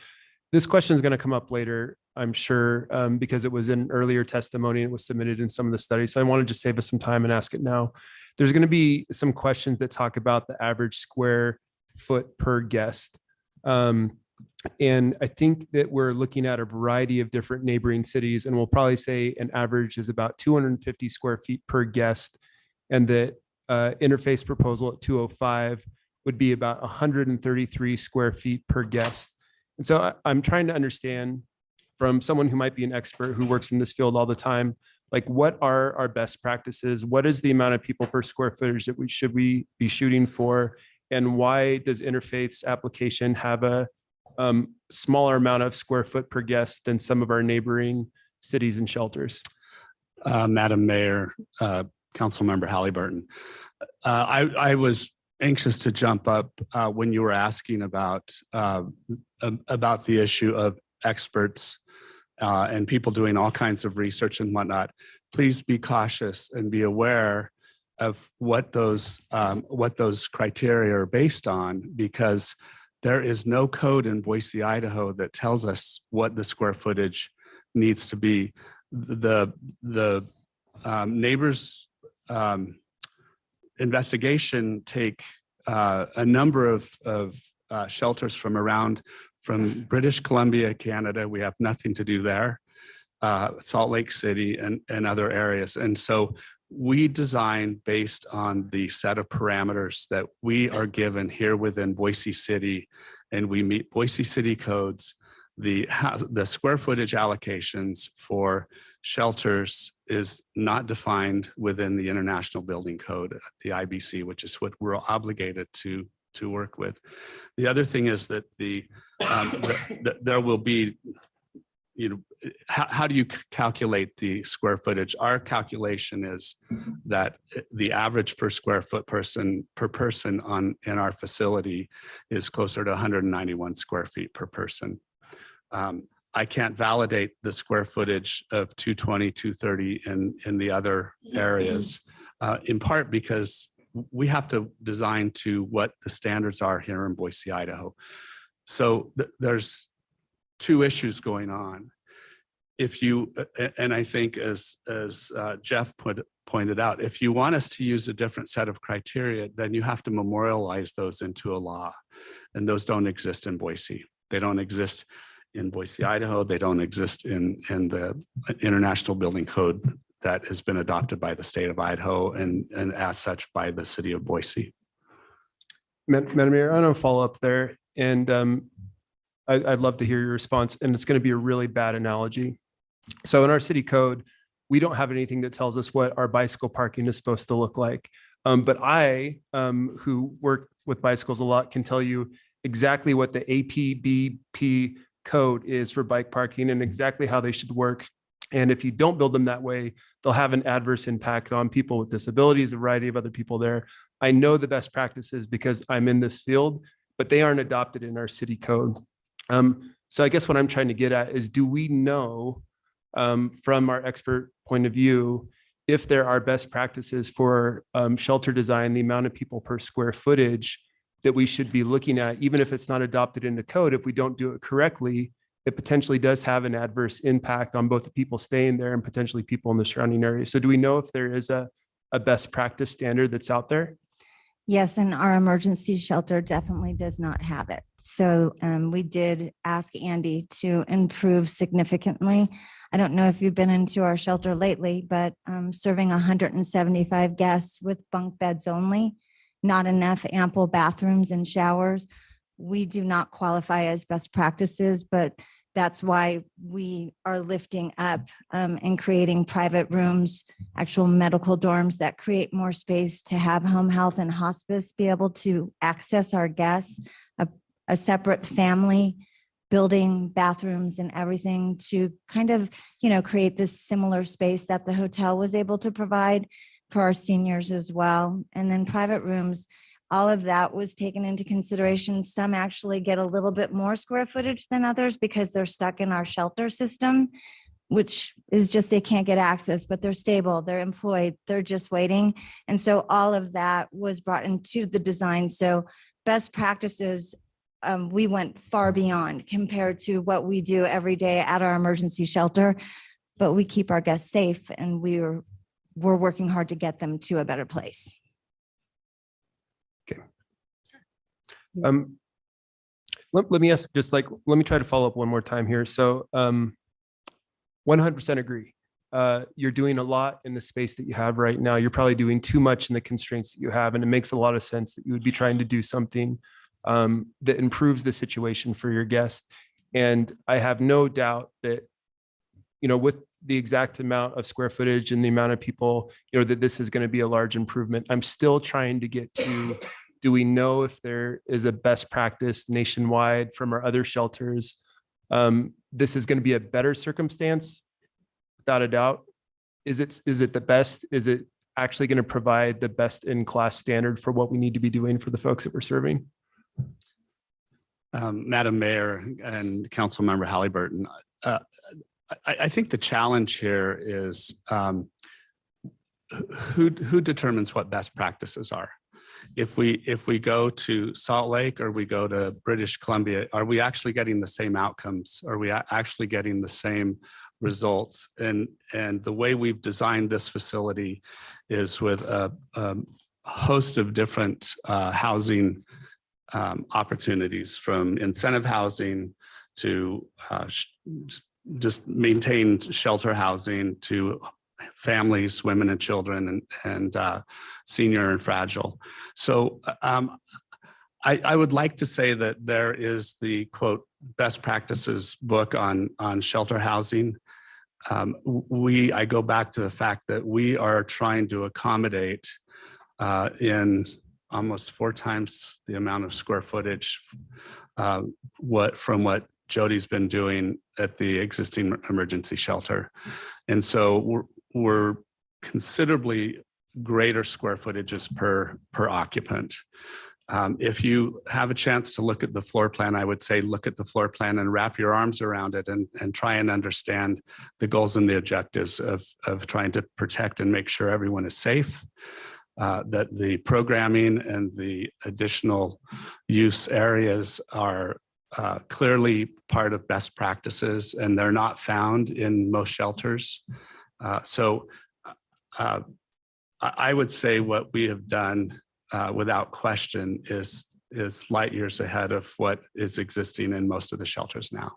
This question is going to come up later, I'm sure, because it was in earlier testimony and it was submitted in some of the studies. So I want to just save us some time and ask it now. There's going to be some questions that talk about the average square foot per guest. And I think that we're looking at a variety of different neighboring cities, and we'll probably say an average is about 250 square feet per guest, and that Interfaith's proposal at 205 would be about 133 square feet per guest. And so I'm trying to understand from someone who might be an expert who works in this field all the time, like what are our best practices? What is the amount of people per square footage that we should be shooting for? And why does Interfaith's application have a smaller amount of square foot per guest than some of our neighboring cities and shelters? Madam Mayor, Councilmember Halliburton, I was anxious to jump up when you were asking about the issue of experts and people doing all kinds of research and whatnot. Please be cautious and be aware of what those criteria are based on, because there is no code in Boise, Idaho that tells us what the square footage needs to be. The neighbors investigation take a number of shelters from British Columbia, Canada. We have nothing to do there. Salt Lake City and other areas. And so we design based on the set of parameters that we are given here within Boise City, and we meet Boise City codes. The square footage allocations for shelters is not defined within the International Building Code, the IBC, which is what we're obligated to work with. The other thing is that there will be, how do you calculate the square footage? Our calculation is that the average per square foot per person in our facility is closer to 191 square feet per person. I can't validate the square footage of 220, 230 in the other areas, in part because we have to design to what the standards are here in Boise, Idaho. So there's two issues going on. If you, and I think as Jeff pointed out, if you want us to use a different set of criteria, then you have to memorialize those into a law. And those don't exist in Boise. They don't exist in Boise, Idaho. They don't exist in the International Building Code that has been adopted by the state of Idaho and as such by the city of Boise. Madam Mayor, I want to follow up there, and I'd love to hear your response, and it's going to be a really bad analogy. So in our city code, we don't have anything that tells us what our bicycle parking is supposed to look like. But I, who work with bicycles a lot, can tell you exactly what the APBP code is for bike parking and exactly how they should work. And if you don't build them that way, they'll have an adverse impact on people with disabilities, a variety of other people there. I know the best practices because I'm in this field, but they aren't adopted in our city code. So I guess what I'm trying to get at is, do we know from our expert point of view, if there are best practices for shelter design, the amount of people per square footage that we should be looking at, even if it's not adopted into code, if we don't do it correctly, it potentially does have an adverse impact on both the people staying there and potentially people in the surrounding area. So do we know if there is a best practice standard that's out there? Yes, and our emergency shelter definitely does not have it. So we did ask Andy to improve significantly. I don't know if you've been into our shelter lately, but serving 175 guests with bunk beds only, not enough ample bathrooms and showers. We do not qualify as best practices, but that's why we are lifting up and creating private rooms, actual medical dorms that create more space to have home health and hospice be able to access our guests, a separate family building, bathrooms and everything to kind of, create this similar space that the hotel was able to provide for our seniors as well. And then private rooms, all of that was taken into consideration. Some actually get a little bit more square footage than others because they're stuck in our shelter system, which is just they can't get access, but they're stable, they're employed, they're just waiting. And so all of that was brought into the design. So best practices we went far beyond compared to what we do every day at our emergency shelter. But we keep our guests safe, and we're working hard to get them to a better place. Let me ask, just like, let me try to follow up one more time here. So 100% agree. You're doing a lot in the space that you have right now. You're probably doing too much in the constraints that you have. And it makes a lot of sense that you would be trying to do something that improves the situation for your guests. And I have no doubt that, you know, with the exact amount of square footage and the amount of people, you know, that this is going to be a large improvement. I'm still trying to get to, do we know if there is a best practice nationwide from our other shelters? This is going to be a better circumstance, without a doubt. Is it the best? Is it actually going to provide the best in class standard for what we need to be doing for the folks that we're serving? Madam Mayor and Councilmember Halliburton, I think the challenge here is who determines what best practices are. If we go to Salt Lake or we go to British Columbia, are we actually getting the same outcomes? Are we actually getting the same results? And the way we've designed this facility is with a host of different housing opportunities, from incentive housing to just maintained shelter housing to families, women and children, and senior and fragile. So I would like to say that there is the quote best practices book on shelter housing. I go back to the fact that we are trying to accommodate in almost 4 times the amount of square footage from what Jody's been doing at the existing emergency shelter. And so we're considerably greater square footages per occupant. If you have a chance to look at the floor plan, I would say look at the floor plan and wrap your arms around it and try and understand the goals and the objectives of trying to protect and make sure everyone is safe, that the programming and the additional use areas are clearly part of best practices, and they're not found in most shelters. So I would say what we have done without question is light years ahead of what is existing in most of the shelters now.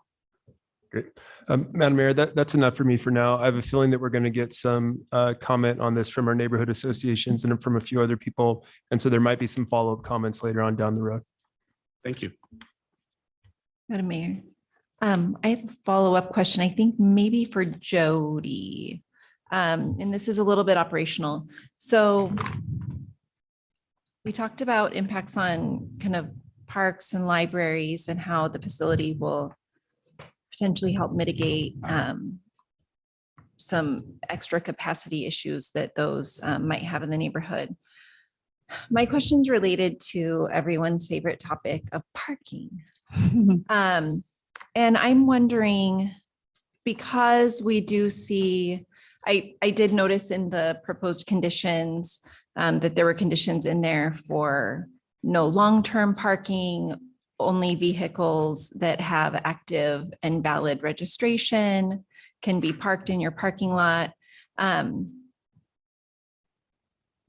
Great. Madam Mayor, that's enough for me for now. I have a feeling that we're going to get some comment on this from our neighborhood associations and from a few other people. And so there might be some follow-up comments later on down the road. Thank you. Madam Mayor, I have a follow-up question, I think maybe for Jody. And this is a little bit operational. So we talked about impacts on kind of parks and libraries and how the facility will potentially help mitigate some extra capacity issues that those might have in the neighborhood. My question is related to everyone's favorite topic of parking. And I'm wondering, because we do see, I did notice in the proposed conditions that there were conditions in there for no long-term parking, only vehicles that have active and valid registration can be parked in your parking lot.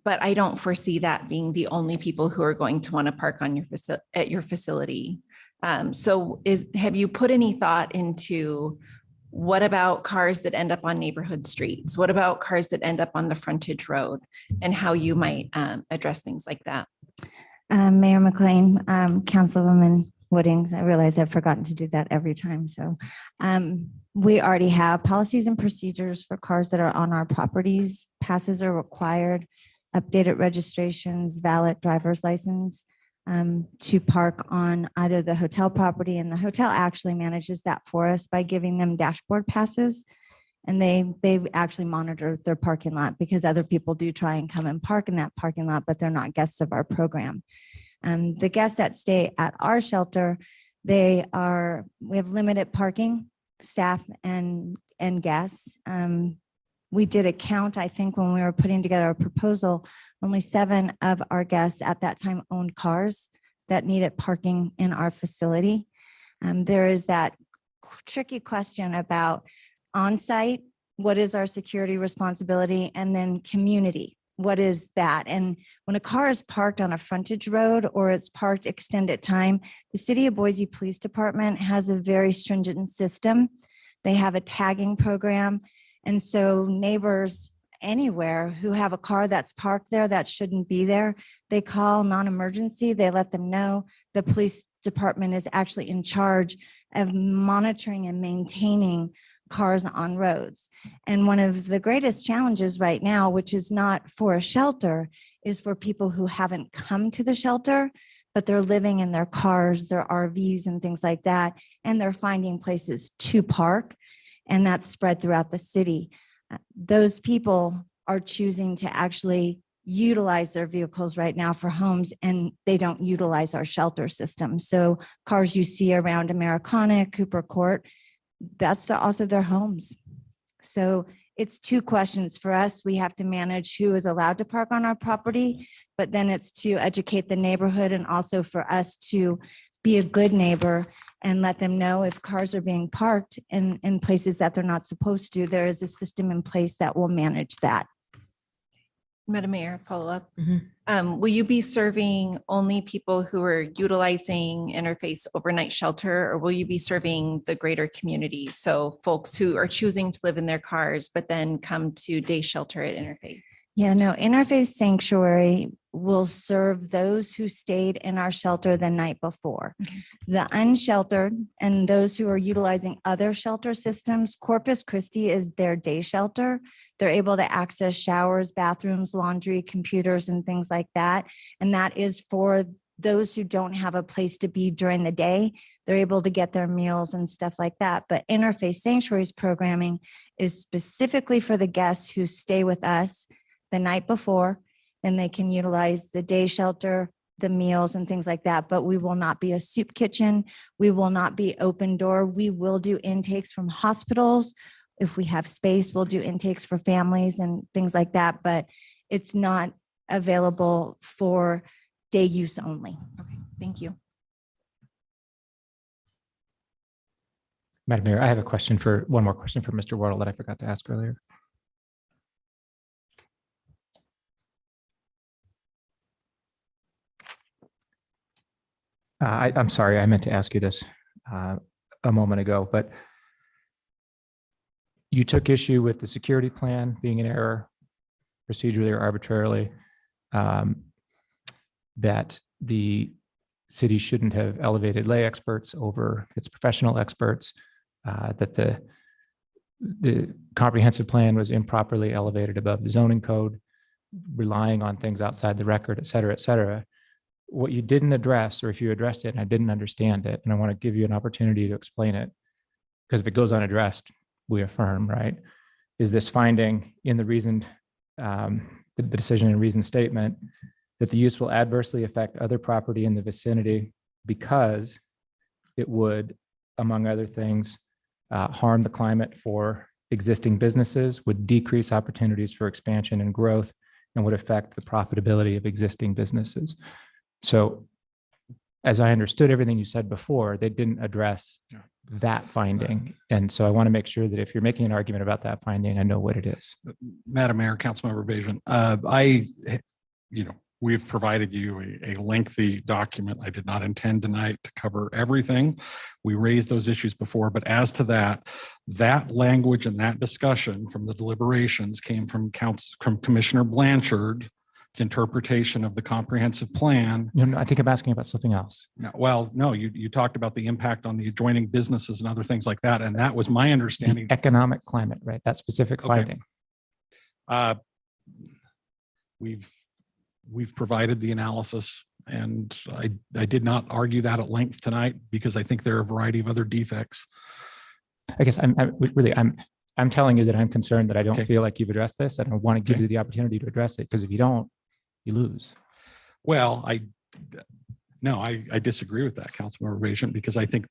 But I don't foresee that being the only people who are going to want to park on at your facility. So have you put any thought into what about cars that end up on neighborhood streets? What about cars that end up on the frontage road, and how you might address things like that? Mayor McLean, Councilwoman Woodings, I realize I've forgotten to do that every time. So we already have policies and procedures for cars that are on our properties. Passes are required, updated registrations, valid driver's license to park on either the hotel property, and the hotel actually manages that for us by giving them dashboard passes. And they actually monitor their parking lot, because other people do try and come and park in that parking lot, but they're not guests of our program. The guests that stay at our shelter, we have limited parking, staff and guests. We did a count, I think, when we were putting together our proposal, only 7 of our guests at that time owned cars. that needed parking in our facility. There is that tricky question about on-site, what is our security responsibility, and then community, what is that? And when a car is parked on a frontage road or it's parked extended time, the City of Boise Police Department has a very stringent system. They have a tagging program. And so neighbors anywhere who have a car that's parked there that shouldn't be there, they call non-emergency, they let them know. The police department is actually in charge of monitoring and maintaining cars on roads. And one of the greatest challenges right now, which is not for a shelter, is for people who haven't come to the shelter, but they're living in their cars, their RVs and things like that, and they're finding places to park, and that's spread throughout the city. Those people are choosing to actually utilize their vehicles right now for homes, and they don't utilize our shelter system. So cars you see around Americana, Cooper Court, that's also their homes. So it's two questions for us. We have to manage who is allowed to park on our property, but then it's to educate the neighborhood and also for us to be a good neighbor and let them know if cars are being parked in places that they're not supposed to. There is a system in place that will manage that. Madam Mayor, follow up. Will you be serving only people who are utilizing Interfaith's overnight shelter, or will you be serving the greater community? So folks who are choosing to live in their cars, but then come to day shelter at Interfaith? Yeah, no, Interfaith Sanctuary will serve those who stayed in our shelter the night before. The unsheltered and those who are utilizing other shelter systems, Corpus Christi is their day shelter. They're able to access showers, bathrooms, laundry, computers, and things like that. And that is for those who don't have a place to be during the day. They're able to get their meals and stuff like that. But Interfaith Sanctuary's programming is specifically for the guests who stay with us the night before, and they can utilize the day shelter, the meals and things like that. But we will not be a soup kitchen. We will not be open door. We will do intakes from hospitals. If we have space, we'll do intakes for families and things like that, but it's not available for day use only. Okay, thank you. Madam Mayor, I have one more question for Mr. Wardle that I forgot to ask earlier. I'm sorry, I meant to ask you this a moment ago, but you took issue with the security plan being an error, procedurally or arbitrarily, that the city shouldn't have elevated lay experts over its professional experts, that the comprehensive plan was improperly elevated above the zoning code, relying on things outside the record, et cetera, et cetera. What you didn't address, or if you addressed it and I didn't understand it, and I want to give you an opportunity to explain it, because if it goes unaddressed, we affirm, right? Is this finding in the reasoned, the decision and reasoned statement that the use will adversely affect other property in the vicinity because it would, among other things, harm the climate for existing businesses, would decrease opportunities for expansion and growth, and would affect the profitability of existing businesses. So as I understood everything you said before, they didn't address that finding. And so I want to make sure that if you're making an argument about that finding, I know what it is. Madam Mayor, Councilmember Bajan, we've provided you a lengthy document. I did not intend tonight to cover everything. We raised those issues before, but as to that language and that discussion from the deliberations came from Commissioner Blanchard's interpretation of the comprehensive plan. No, I think I'm asking about something else. No, you talked about the impact on the adjoining businesses and other things like that. And that was my understanding. The economic climate, right? That specific finding. We've provided the analysis, and I did not argue that at length tonight because I think there are a variety of other defects. I guess I'm telling you that I'm concerned that I don't feel like you've addressed this, and I want to give you the opportunity to address it, because if you don't, you lose. Well, I disagree with that, Councilmember Bajan, because I think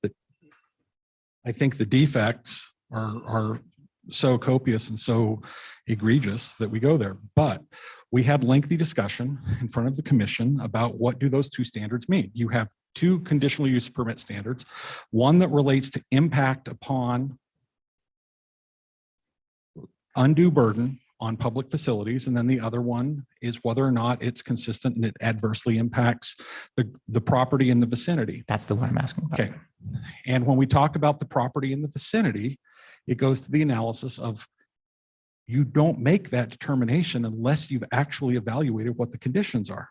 the defects are so copious and so egregious that we go there. But We had lengthy discussion in front of the commission about what do those two standards mean. You have two conditional use permit standards, one that relates to impact upon undue burden on public facilities, and then the other one is whether or not it's consistent and it adversely impacts the property in the vicinity. That's the one I'm asking about. Okay. And when we talk about the property in the vicinity, it goes to the analysis of you don't make that determination unless you've actually evaluated what the conditions are.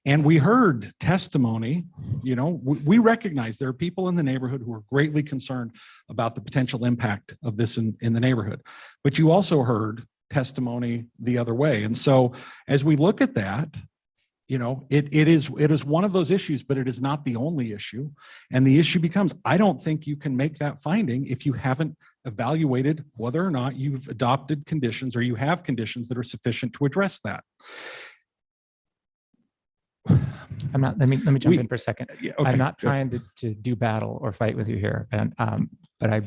And we heard testimony, you know, we recognize there are people in the neighborhood who are greatly concerned about the potential impact of this in the neighborhood. But you also heard testimony the other way. And so as we look at that, you know, it is one of those issues, but it is not the only issue. And the issue becomes, I don't think you can make that finding if you haven't evaluated whether or not you've adopted conditions or you have conditions that are sufficient to address that. I'm not, let me jump in for a second. Yeah, okay, I'm not good. trying to do battle or fight with you here. And, but I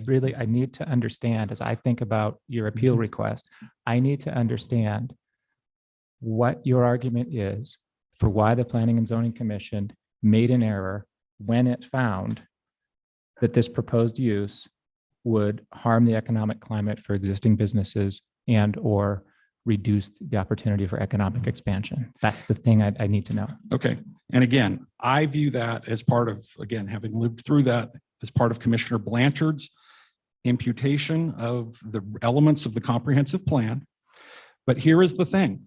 need to understand, as I think about your appeal request, I need to understand what your argument is for why the Planning and Zoning Commission made an error when it found that this proposed use would harm the economic climate for existing businesses and or reduce the opportunity for economic expansion. That's the thing I need to know. Okay. And again, I view that as part of, again, having lived through that, as part of Commissioner Blanchard's imputation of the elements of the comprehensive plan. But here is the thing.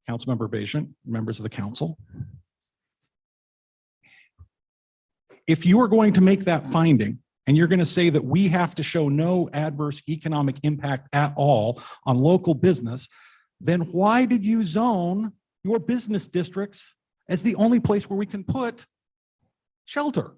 Councilmember Bajent, members of the council. If you are going to make that finding, and you're going to say that we have to show no adverse economic impact at all on local business, then why did you zone your business districts as the only place where we can put shelter?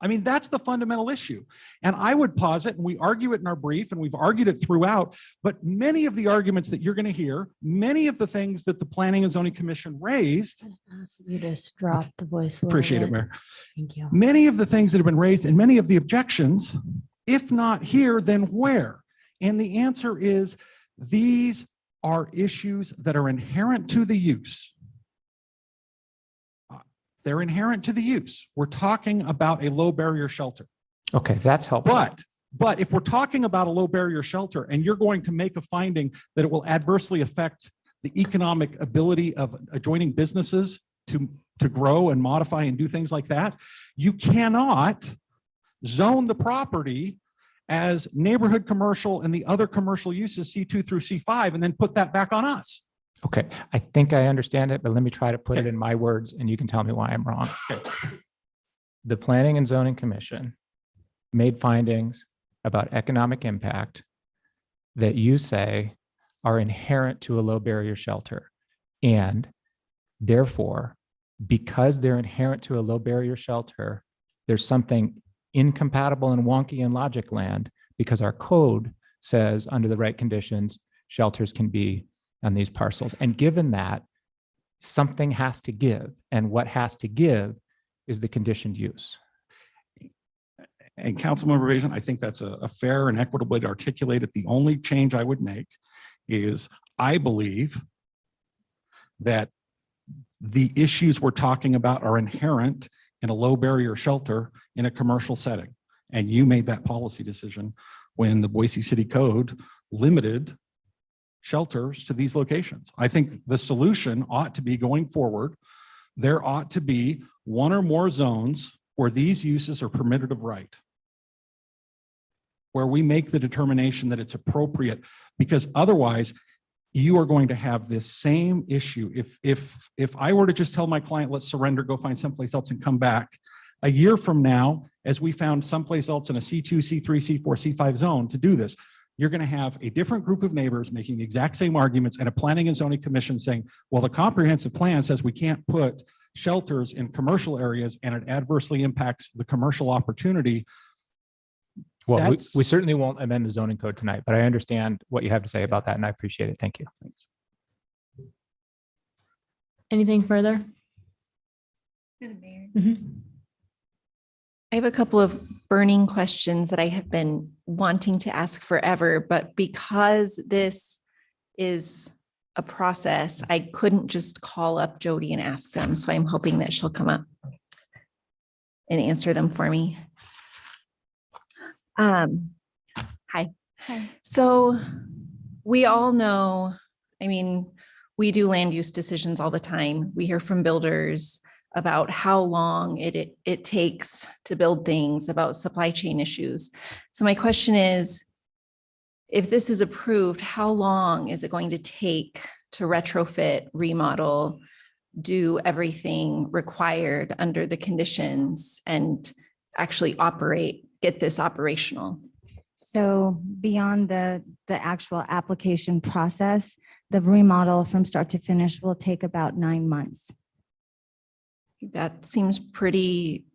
I mean, that's the fundamental issue. And I would posit, and we argue it in our brief, and we've argued it throughout, but many of the arguments that you're going to hear, many of the things that the Planning and Zoning Commission raised. Ask you to drop the voice a little Appreciate bit. it, Mayor. Thank you. Many of the things that have been raised and many of the objections, if not here, then where? And the answer is these are issues that are inherent to the use. They're inherent to the use. We're talking about a low barrier shelter. Okay, that's helpful. But if we're talking about a low barrier shelter and you're going to make a finding that it will adversely affect the economic ability of adjoining businesses to grow and modify and do things like that, you cannot zone the property as neighborhood commercial and the other commercial uses C2 through C5 and then put that back on us. Okay, I think I understand it, but let me try to put it in my words and you can tell me why I'm wrong. The Planning and Zoning Commission made findings about economic impact that you say are inherent to a low barrier shelter. And therefore, because they're inherent to a low barrier shelter, there's something incompatible and wonky in logic land because our code says under the right conditions, shelters can be on these parcels. And given that, something has to give. And what has to give is the conditioned use. And Councilmember Bajent, I think that's a fair and equitable way to articulate it. The only change I would make is I believe that the issues we're talking about are inherent in a low barrier shelter in a commercial setting. And you made that policy decision when the Boise City Code limited shelters to these locations. I think the solution ought to be going forward. There ought to be one or more zones where these uses are permitted of right, where we make the determination that it's appropriate, because otherwise you are going to have this same issue. If I were to just tell my client, let's surrender, go find someplace else and come back, a year from now, as we found someplace else in a C2, C3, C4, C5 zone to do this, you're going to have a different group of neighbors making the exact same arguments and a Planning and Zoning Commission saying, well, the comprehensive plan says we can't put shelters in commercial areas and it adversely impacts the commercial opportunity. Well, we certainly won't amend the zoning code tonight, but I understand what you have to say about that and I appreciate it. Thank you. Thanks. Anything further? I have a couple of burning questions that I have been wanting to ask forever, but because this is a process, I couldn't just call up Jody and ask them. So I'm hoping that she'll come up and answer them for me. Hi. Hi. So we all know, I mean, we do land use decisions all the time. We hear from builders about how long it takes to build things, about supply chain issues. So my question is, if this is approved, how long is it going to take to retrofit, remodel, do everything required under the conditions and actually get this operational? So beyond the actual application process, the remodel from start to finish will take about 9 months. That seems pretty,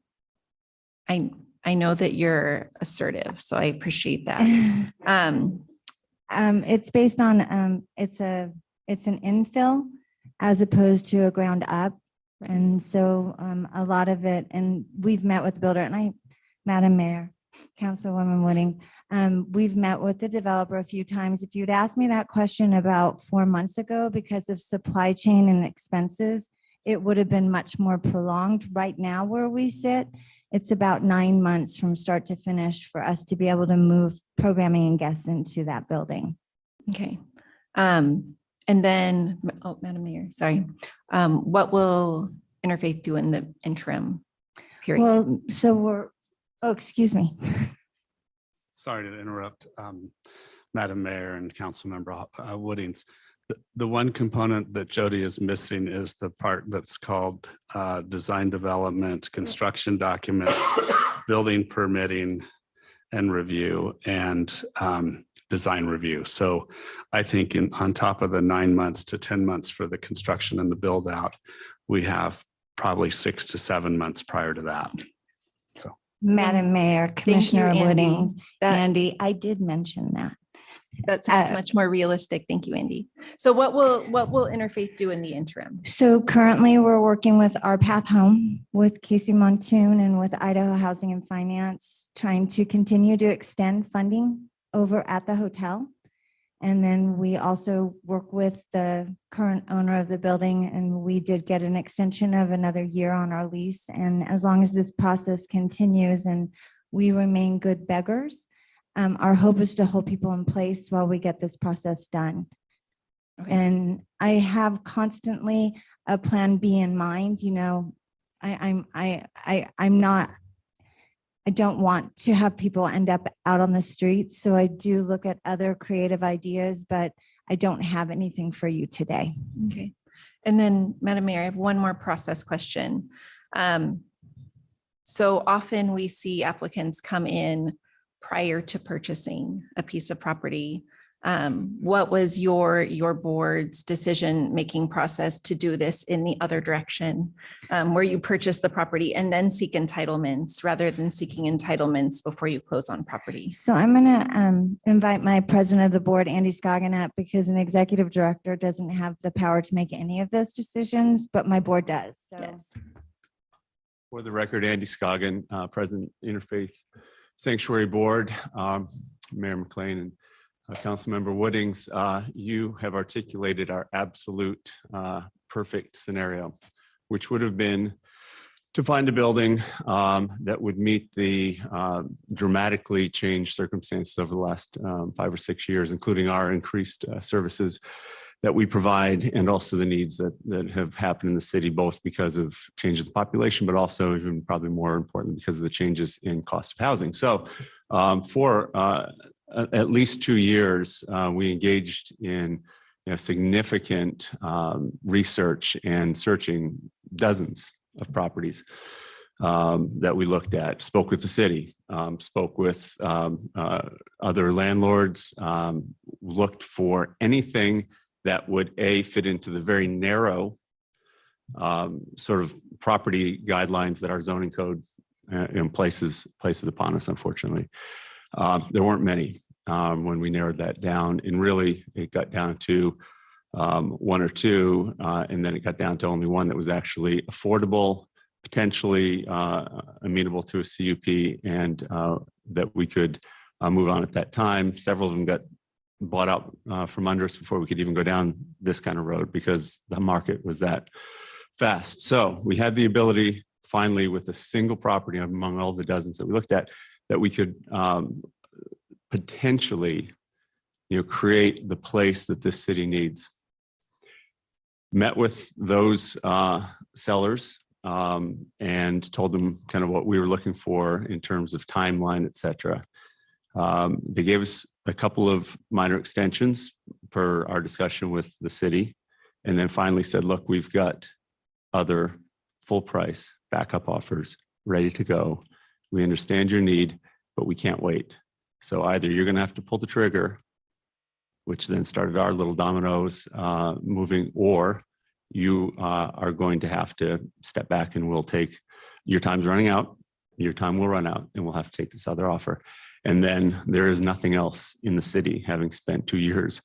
I know that you're assertive, so I appreciate that. It's based on, it's an infill as opposed to a ground up. And so a lot of it, and we've met with the builder, and Madam Mayor, Councilwoman Wooding, we've met with the developer a few times. If you'd asked me that question about 4 months ago, because of supply chain and expenses, it would have been much more prolonged. Right now where we sit, it's about 9 months from start to finish for us to be able to move programming and guests into that building. Okay. And then, oh, Madam Mayor, sorry. What will Interfaith do in the interim period? Well, so oh, excuse me. Sorry to interrupt, Madam Mayor and Councilmember Woodings. The one component that Jody is missing is the part that's called design development, construction documents, building permitting and review, and design review. So I think on top of the 9 months to 10 months for the construction and the build out, we have probably 6 to 7 months prior to that. So, Madam Mayor, Commissioner Andy. Wooding, Andy, I did mention that. That sounds much more realistic. Thank you, Andy. So what will Interfaith do in the interim? So currently we're working with Our Path Home, with Casey Montoon, and with Idaho Housing and Finance, trying to continue to extend funding over at the hotel. And then we also work with the current owner of the building, and we did get an extension of another year on our lease. And as long as this process continues and we remain good beggars, our hope is to hold people in place while we get this process done. Okay. And I have constantly a plan B in mind. You know, I don't want to have people end up out on the street. So I do look at other creative ideas, but I don't have anything for you today. Okay. And then, Madam Mayor, I have one more process question. So often we see applicants come in prior to purchasing a piece of property. What was your board's decision-making process to do this in the other direction, where you purchase the property and then seek entitlements rather than seeking entitlements before you close on property? So I'm going to invite my president of the board, Andy Scoggin, up, because an executive director doesn't have the power to make any of those decisions, but my board does. So. Yes. For the record, Andy Scoggin, President Interfaith Sanctuary Board, Mayor McLean and Councilmember Woodings, you have articulated our absolute perfect scenario, which would have been to find a building that would meet the dramatically changed circumstances over the last 5 or 6 years, including our increased services that we provide, and also the needs that have happened in the city, both because of changes in population, but also even probably more important because of the changes in cost of housing. So for at least 2 years, we engaged in significant research and searching dozens of properties that we looked at, spoke with the city, spoke with other landlords, looked for anything that would fit into the very narrow sort of property guidelines that our zoning code places upon us, unfortunately. There weren't many when we narrowed that down, and really it got down to 1 or 2, and then it got down to only one that was actually affordable, potentially amenable to a CUP, and that we could move on at that time. Several of them got bought out from under us before we could even go down this kind of road because the market was that fast. So we had the ability finally with a single property among all the dozens that we looked at that we could potentially, create the place that this city needs. Met with those sellers and told them kind of what we were looking for in terms of timeline, et cetera. They gave us a couple of minor extensions per our discussion with the city, and then finally said, look, we've got other full price backup offers ready to go. We understand your need, but we can't wait. So either you're going to have to pull the trigger, which then started our little dominoes moving, or you are going to have to step back and we'll take, your time's running out, your time will run out, and we'll have to take this other offer. And then there is nothing else in the city, having spent 2 years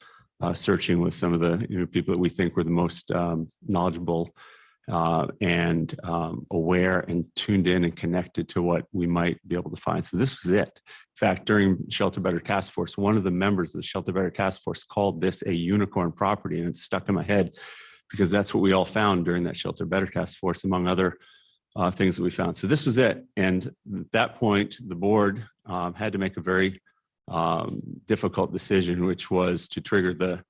searching with some of the people that we think were the most knowledgeable and aware and tuned in and connected to what we might be able to find. So this was it. In fact, during Shelter Better Task Force, one of the members of the Shelter Better Task Force called this a unicorn property, and it stuck in my head because that's what we all found during that Shelter Better Task Force, among other things that we found. So this was it. And at that point, the board had to make a very difficult decision, which was to trigger the,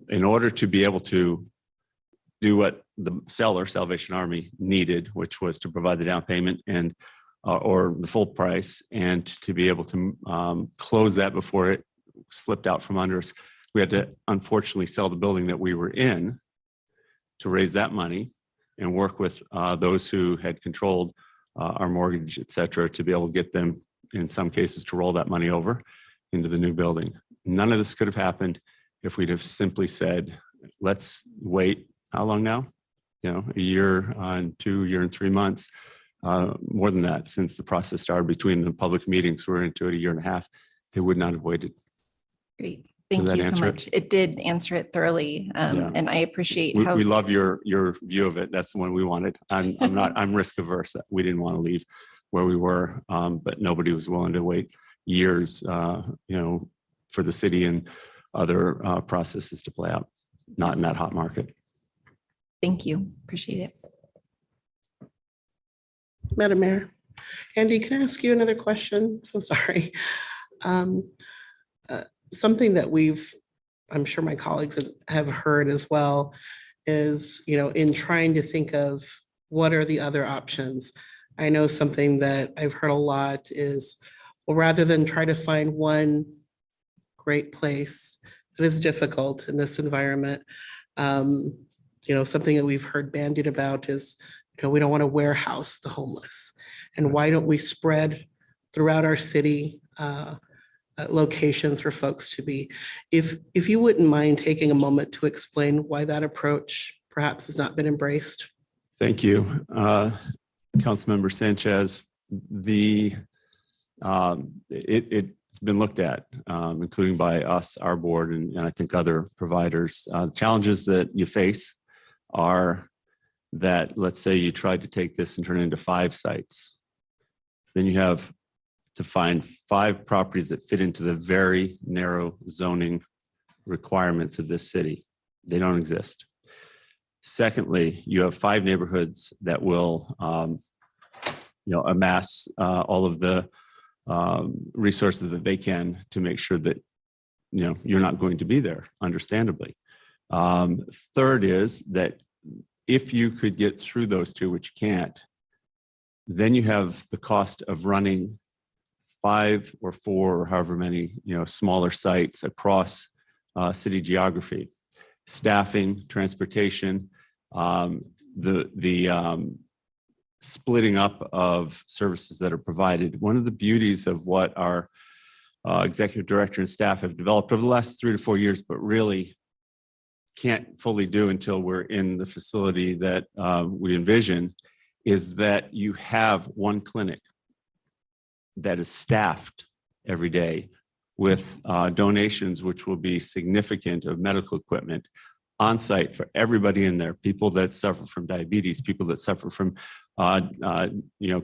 in order to be able to do what the seller, Salvation Army, needed, which was to provide the down payment and or the full price, and to be able to close that before it slipped out from under us. We had to unfortunately sell the building that we were in to raise that money and work with those who had controlled our mortgage, et cetera, to be able to get them, in some cases, to roll that money over into the new building. None of this could have happened if we'd have simply said, let's wait. How long now? A year and 2 year and 3 months, more than that, since the process started between the public meetings. We're into it a year and a half. They would not have waited. Great. Thank you so much. It did answer it thoroughly. And I appreciate how we love your view of it. That's the one we wanted. I'm risk averse. We didn't want to leave where we were, but nobody was willing to wait years, for the city and other processes to play out. Not in that hot market. Thank you. Appreciate it. Madam Mayor. Andy, can I ask you another question? So sorry. Something that I'm sure my colleagues have heard as well is, in trying to think of what are the other options. I know something that I've heard a lot is, well, rather than try to find one great place that is difficult in this environment, something that we've heard bandied about is, we don't want to warehouse the homeless. And why don't we spread throughout our city locations for folks to be? If you wouldn't mind taking a moment to explain why that approach perhaps has not been embraced. Thank you. Councilmember Sanchez, it's been looked at, including by us, our board, and I think other providers. Challenges that you face are that, let's say you tried to take this and turn it into 5 sites. Then you have to find 5 properties that fit into the very narrow zoning requirements of this city. They don't exist. Secondly, you have 5 neighborhoods that will, amass all of the resources that they can to make sure that, you're not going to be there, understandably. Third is that if you could get through those 2, which you can't, then you have the cost of running 5 or 4 or however many, smaller sites across city geography, staffing, transportation, the splitting up of services that are provided. One of the beauties of what our executive director and staff have developed over the last 3 to 4 years, but really can't fully do until we're in the facility that we envision, is that you have one clinic that is staffed every day with donations, which will be significant, of medical equipment on site for everybody in there, people that suffer from diabetes, people that suffer from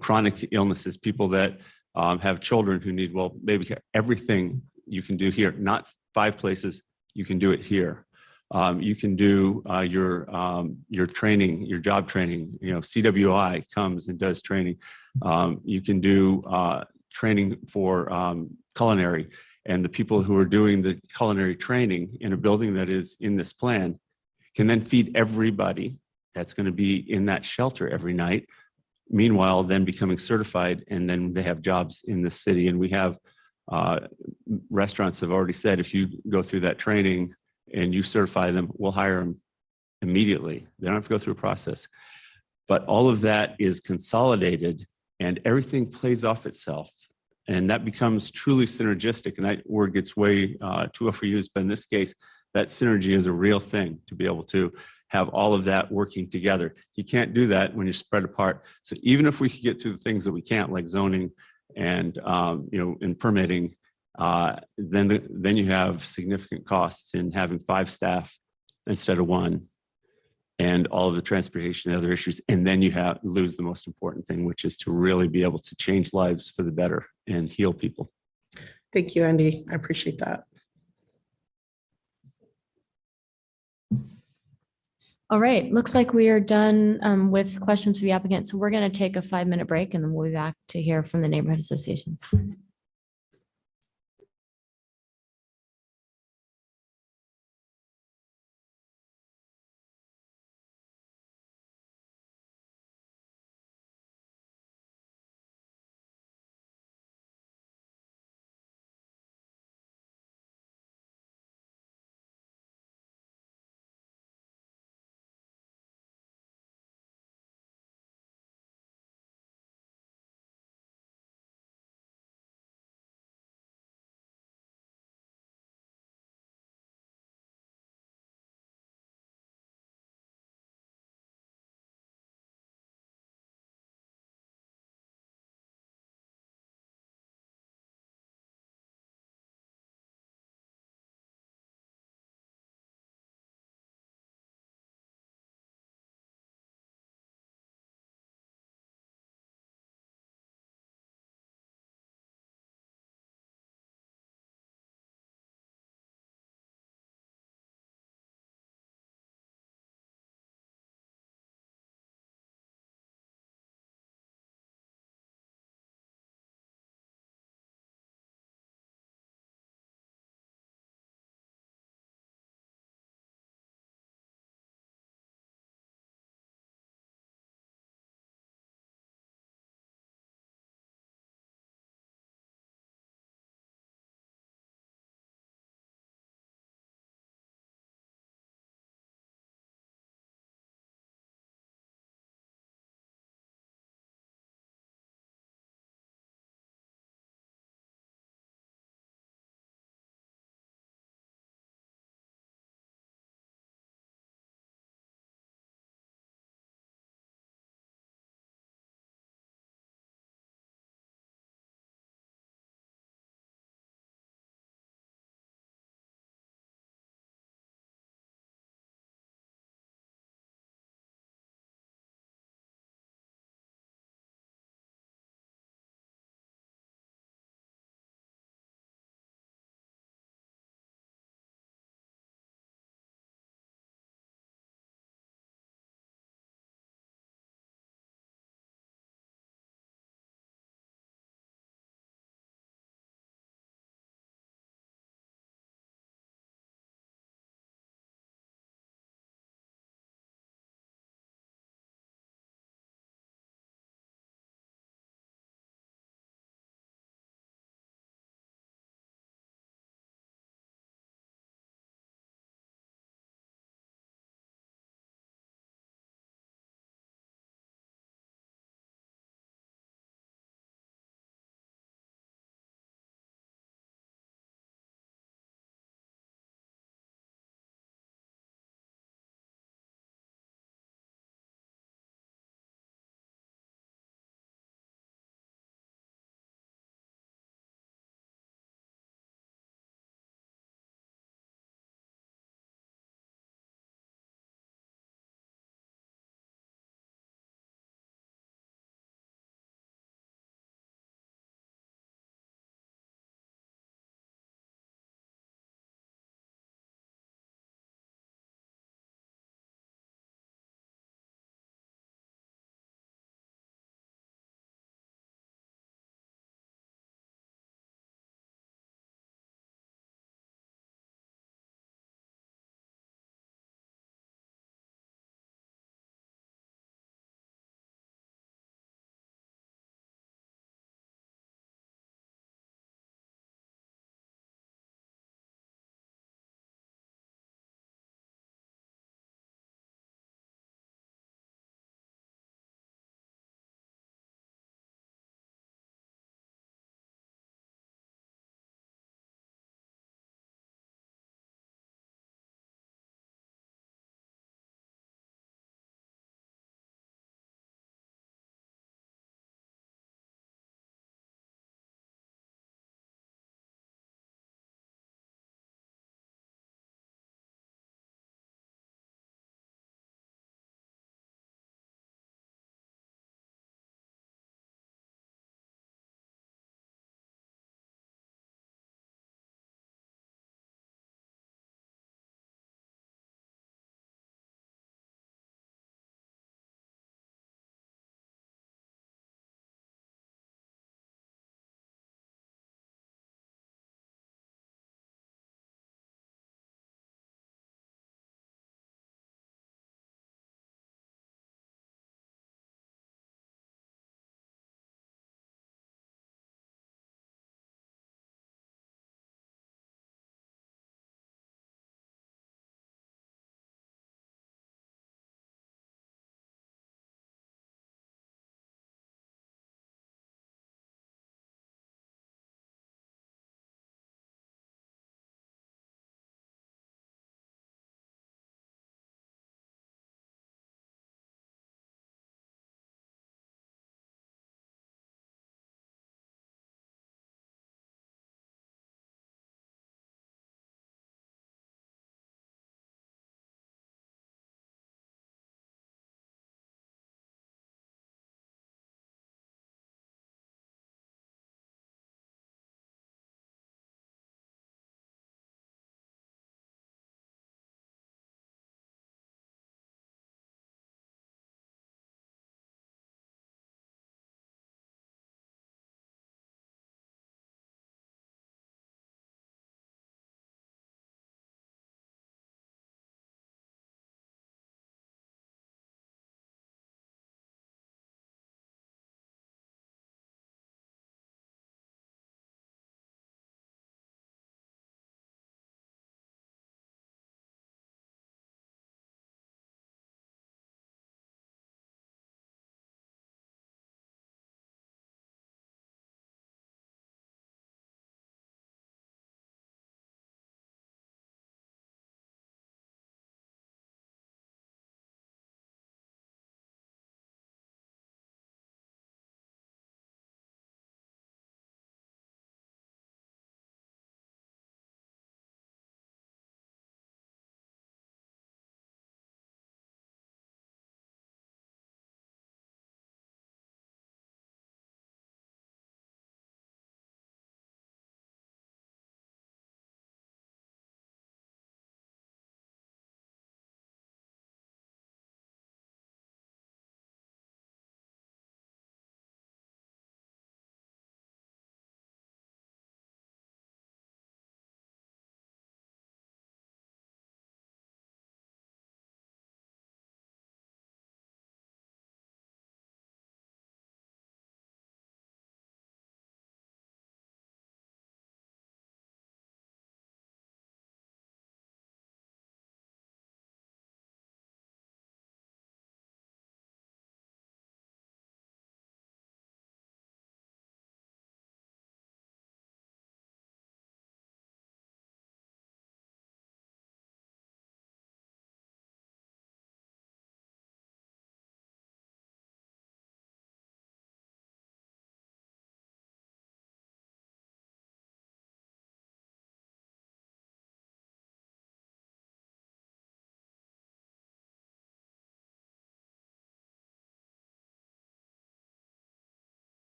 chronic illnesses, people that have children who need baby care. Everything you can do here, not 5 places. You can do it here. You can do your training, your job training. You know, CWI comes and does training. You can do training for culinary, and the people who are doing the culinary training in a building that is in this plan can then feed everybody that's going to be in that shelter every night. Meanwhile, then becoming certified, and then they have jobs in the city. And we have restaurants have already said, if you go through that training and you certify them, we'll hire them immediately. They don't have to go through a process. But all of that is consolidated and everything plays off itself. And that becomes truly synergistic. And that word gets way too overused, but in this case, that synergy is a real thing to be able to have all of that working together. You can't do that when you're spread apart. So even if we could get to the things that we can't, like zoning and in permitting, then you have significant costs in having 5 staff instead of 1, and all of the transportation and other issues. And then you lose the most important thing, which is to really be able to change lives for the better and heal people. Thank you, Andy. I appreciate that. All right, looks like we are done with questions for the applicant. So we're going to take a 5-minute break and then we'll be back to hear from the neighborhood association.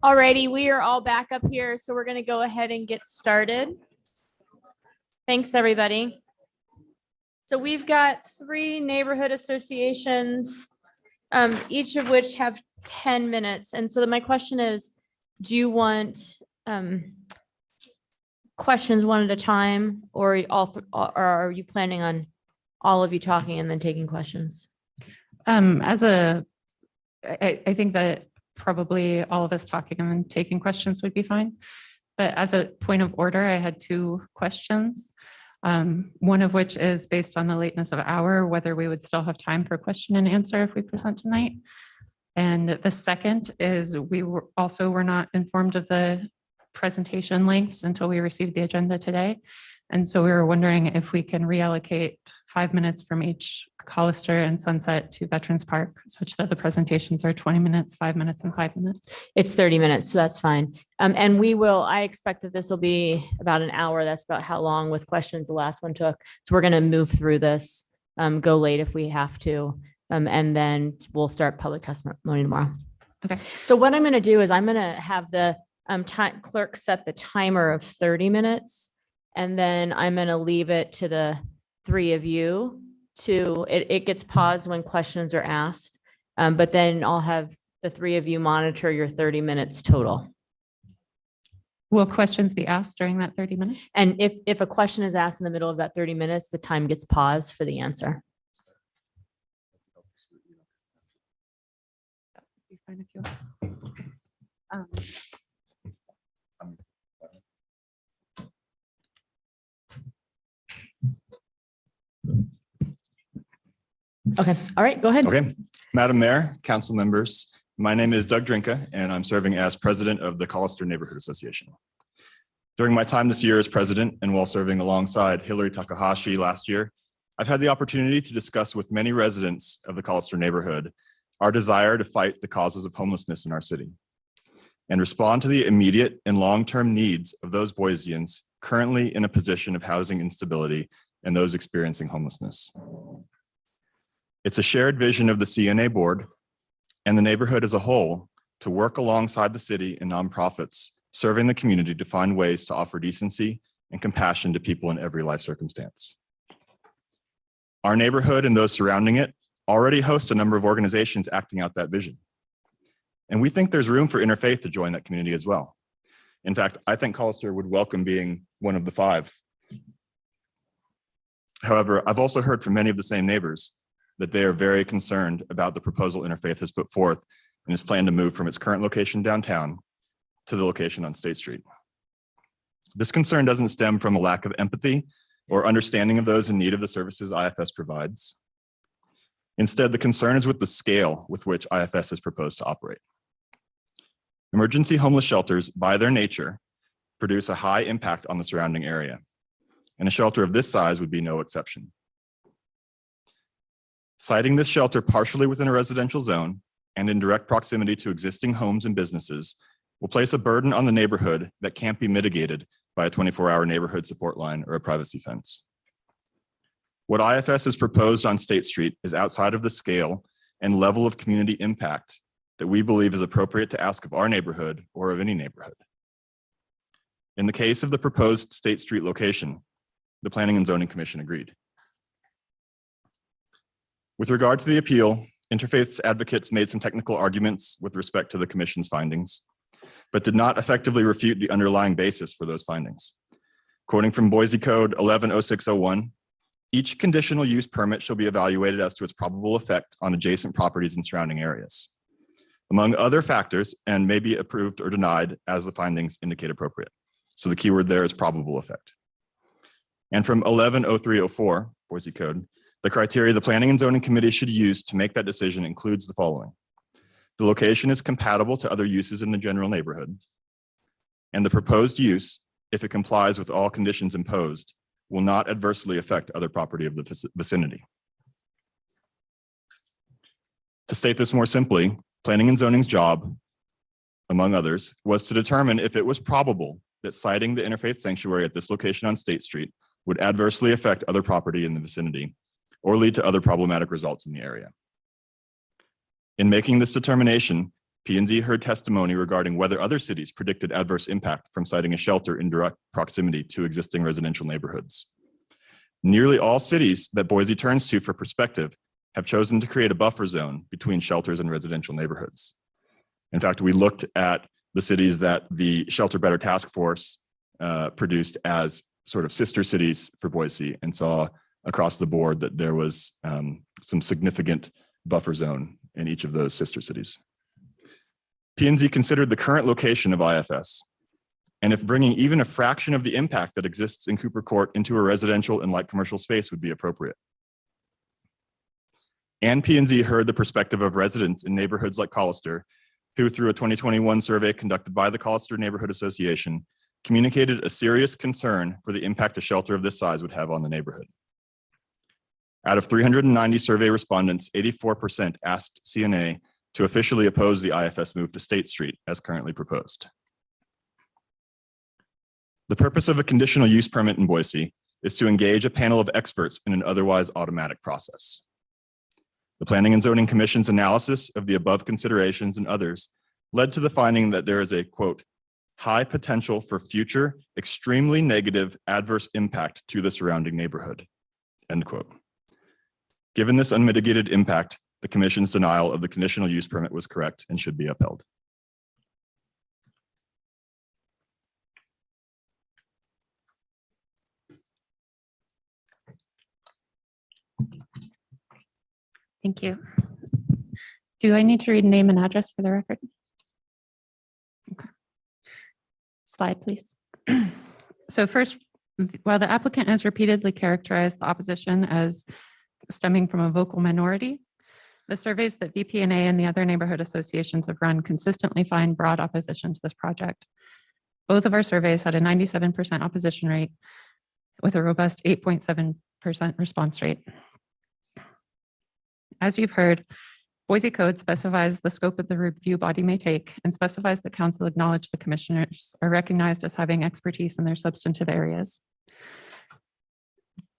Alrighty, we are all back up here, so we're going to go ahead and get started. Thanks, everybody. So we've got 3 neighborhood associations, each of which have 10 minutes. And so my question is, do you want questions one at a time, or or are you planning on all of you talking and then taking questions? I think that probably all of us talking and then taking questions would be fine. But as a point of order, I had 2 questions. One of which is based on the lateness of hour, whether we would still have time for question and answer if we present tonight. And the second is we were not informed of the presentation links until we received the agenda today. And so we were wondering if we can reallocate 5 minutes from each Hollister and Sunset to Veterans Park, such that the presentations are 20 minutes, 5 minutes, and 5 minutes. It's 30 minutes, so that's fine. And I expect that this will be about an hour. That's about how long with questions the last one took. So we're going to move through this, go late if we have to, and then we'll start public testimony tomorrow. Okay. So what I'm going to do is I'm going to have the clerk set the timer of 30 minutes, and then I'm going to leave it to the 3 of you it gets paused when questions are asked, but then I'll have the 3 of you monitor your 30 minutes total. Will questions be asked during that 30 minutes? And if a question is asked in the middle of that 30 minutes, the time gets paused for the answer. Be fine if you- Okay. All right. Go ahead. Okay. Madam Mayor, council members, my name is Doug Drinka, and I'm serving as president of the Hollister Neighborhood Association. During my time this year as president and while serving alongside Hillary Takahashi last year, I've had the opportunity to discuss with many residents of the Hollister neighborhood our desire to fight the causes of homelessness in our city and respond to the immediate and long-term needs of those Boiseans currently in a position of housing instability and those experiencing homelessness. It's a shared vision of the CNA board and the neighborhood as a whole to work alongside the city and nonprofits serving the community to find ways to offer decency and compassion to people in every life circumstance. Our neighborhood and those surrounding it already host a number of organizations acting out that vision. And we think there's room for Interfaith to join that community as well. In fact, I think Hollister would welcome being one of the 5. However, I've also heard from many of the same neighbors that they are very concerned about the proposal Interfaith has put forth and is planned to move from its current location downtown to the location on State Street. This concern doesn't stem from a lack of empathy or understanding of those in need of the services IFS provides. Instead, the concern is with the scale with which IFS is proposed to operate. Emergency homeless shelters, by their nature, produce a high impact on the surrounding area, and a shelter of this size would be no exception. Siting this shelter partially within a residential zone and in direct proximity to existing homes and businesses will place a burden on the neighborhood that can't be mitigated by a 24-hour neighborhood support line or a privacy fence. What IFS has proposed on State Street is outside of the scale and level of community impact that we believe is appropriate to ask of our neighborhood or of any neighborhood. In the case of the proposed State Street location, the Planning and Zoning Commission agreed. With regard to the appeal, Interfaith's advocates made some technical arguments with respect to the commission's findings, but did not effectively refute the underlying basis for those findings. Quoting from Boise Code 110601, each conditional use permit shall be evaluated as to its probable effect on adjacent properties and surrounding areas, among other factors, and may be approved or denied as the findings indicate appropriate. So the keyword there is probable effect. And from 110304, Boise Code, the criteria the Planning and Zoning Committee should use to make that decision includes the following. The location is compatible to other uses in the general neighborhood, and the proposed use, if it complies with all conditions imposed, will not adversely affect other property of the vicinity. To state this more simply, Planning and Zoning's job, among others, was to determine if it was probable that siting the Interfaith Sanctuary at this location on State Street would adversely affect other property in the vicinity or lead to other problematic results in the area. In making this determination, P&Z heard testimony regarding whether other cities predicted adverse impact from siting a shelter in direct proximity to existing residential neighborhoods. Nearly all cities that Boise turns to for perspective have chosen to create a buffer zone between shelters and residential neighborhoods. In fact, we looked at the cities that the Shelter Better Task Force produced as sort of sister cities for Boise and saw across the board that there was some significant buffer zone in each of those sister cities. P&Z considered the current location of IFS, and if bringing even a fraction of the impact that exists in Cooper Court into a residential and light commercial space would be appropriate. And P&Z heard the perspective of residents in neighborhoods like Collister, who through a 2021 survey conducted by the Collister Neighborhood Association, communicated a serious concern for the impact a shelter of this size would have on the neighborhood. Out of 390 survey respondents, 84% asked CNA to officially oppose the IFS move to State Street as currently proposed. The purpose of a conditional use permit in Boise is to engage a panel of experts in an otherwise automatic process. The Planning and Zoning Commission's analysis of the above considerations and others led to the finding that there is a, quote, high potential for future extremely negative adverse impact to the surrounding neighborhood, end quote. Given this unmitigated impact, the Commission's denial of the conditional use permit was correct and should be upheld. Thank you. Do I need to read name and address for the record? Okay. Slide, please. So first, while the applicant has repeatedly characterized the opposition as stemming from a vocal minority, the surveys that VPNA and the other neighborhood associations have run consistently find broad opposition to this project. Both of our surveys had a 97% opposition rate with a robust 8.7% response rate. As you've heard, Boise Code specifies the scope of the review body may take and specifies that council acknowledge the commissioners are recognized as having expertise in their substantive areas.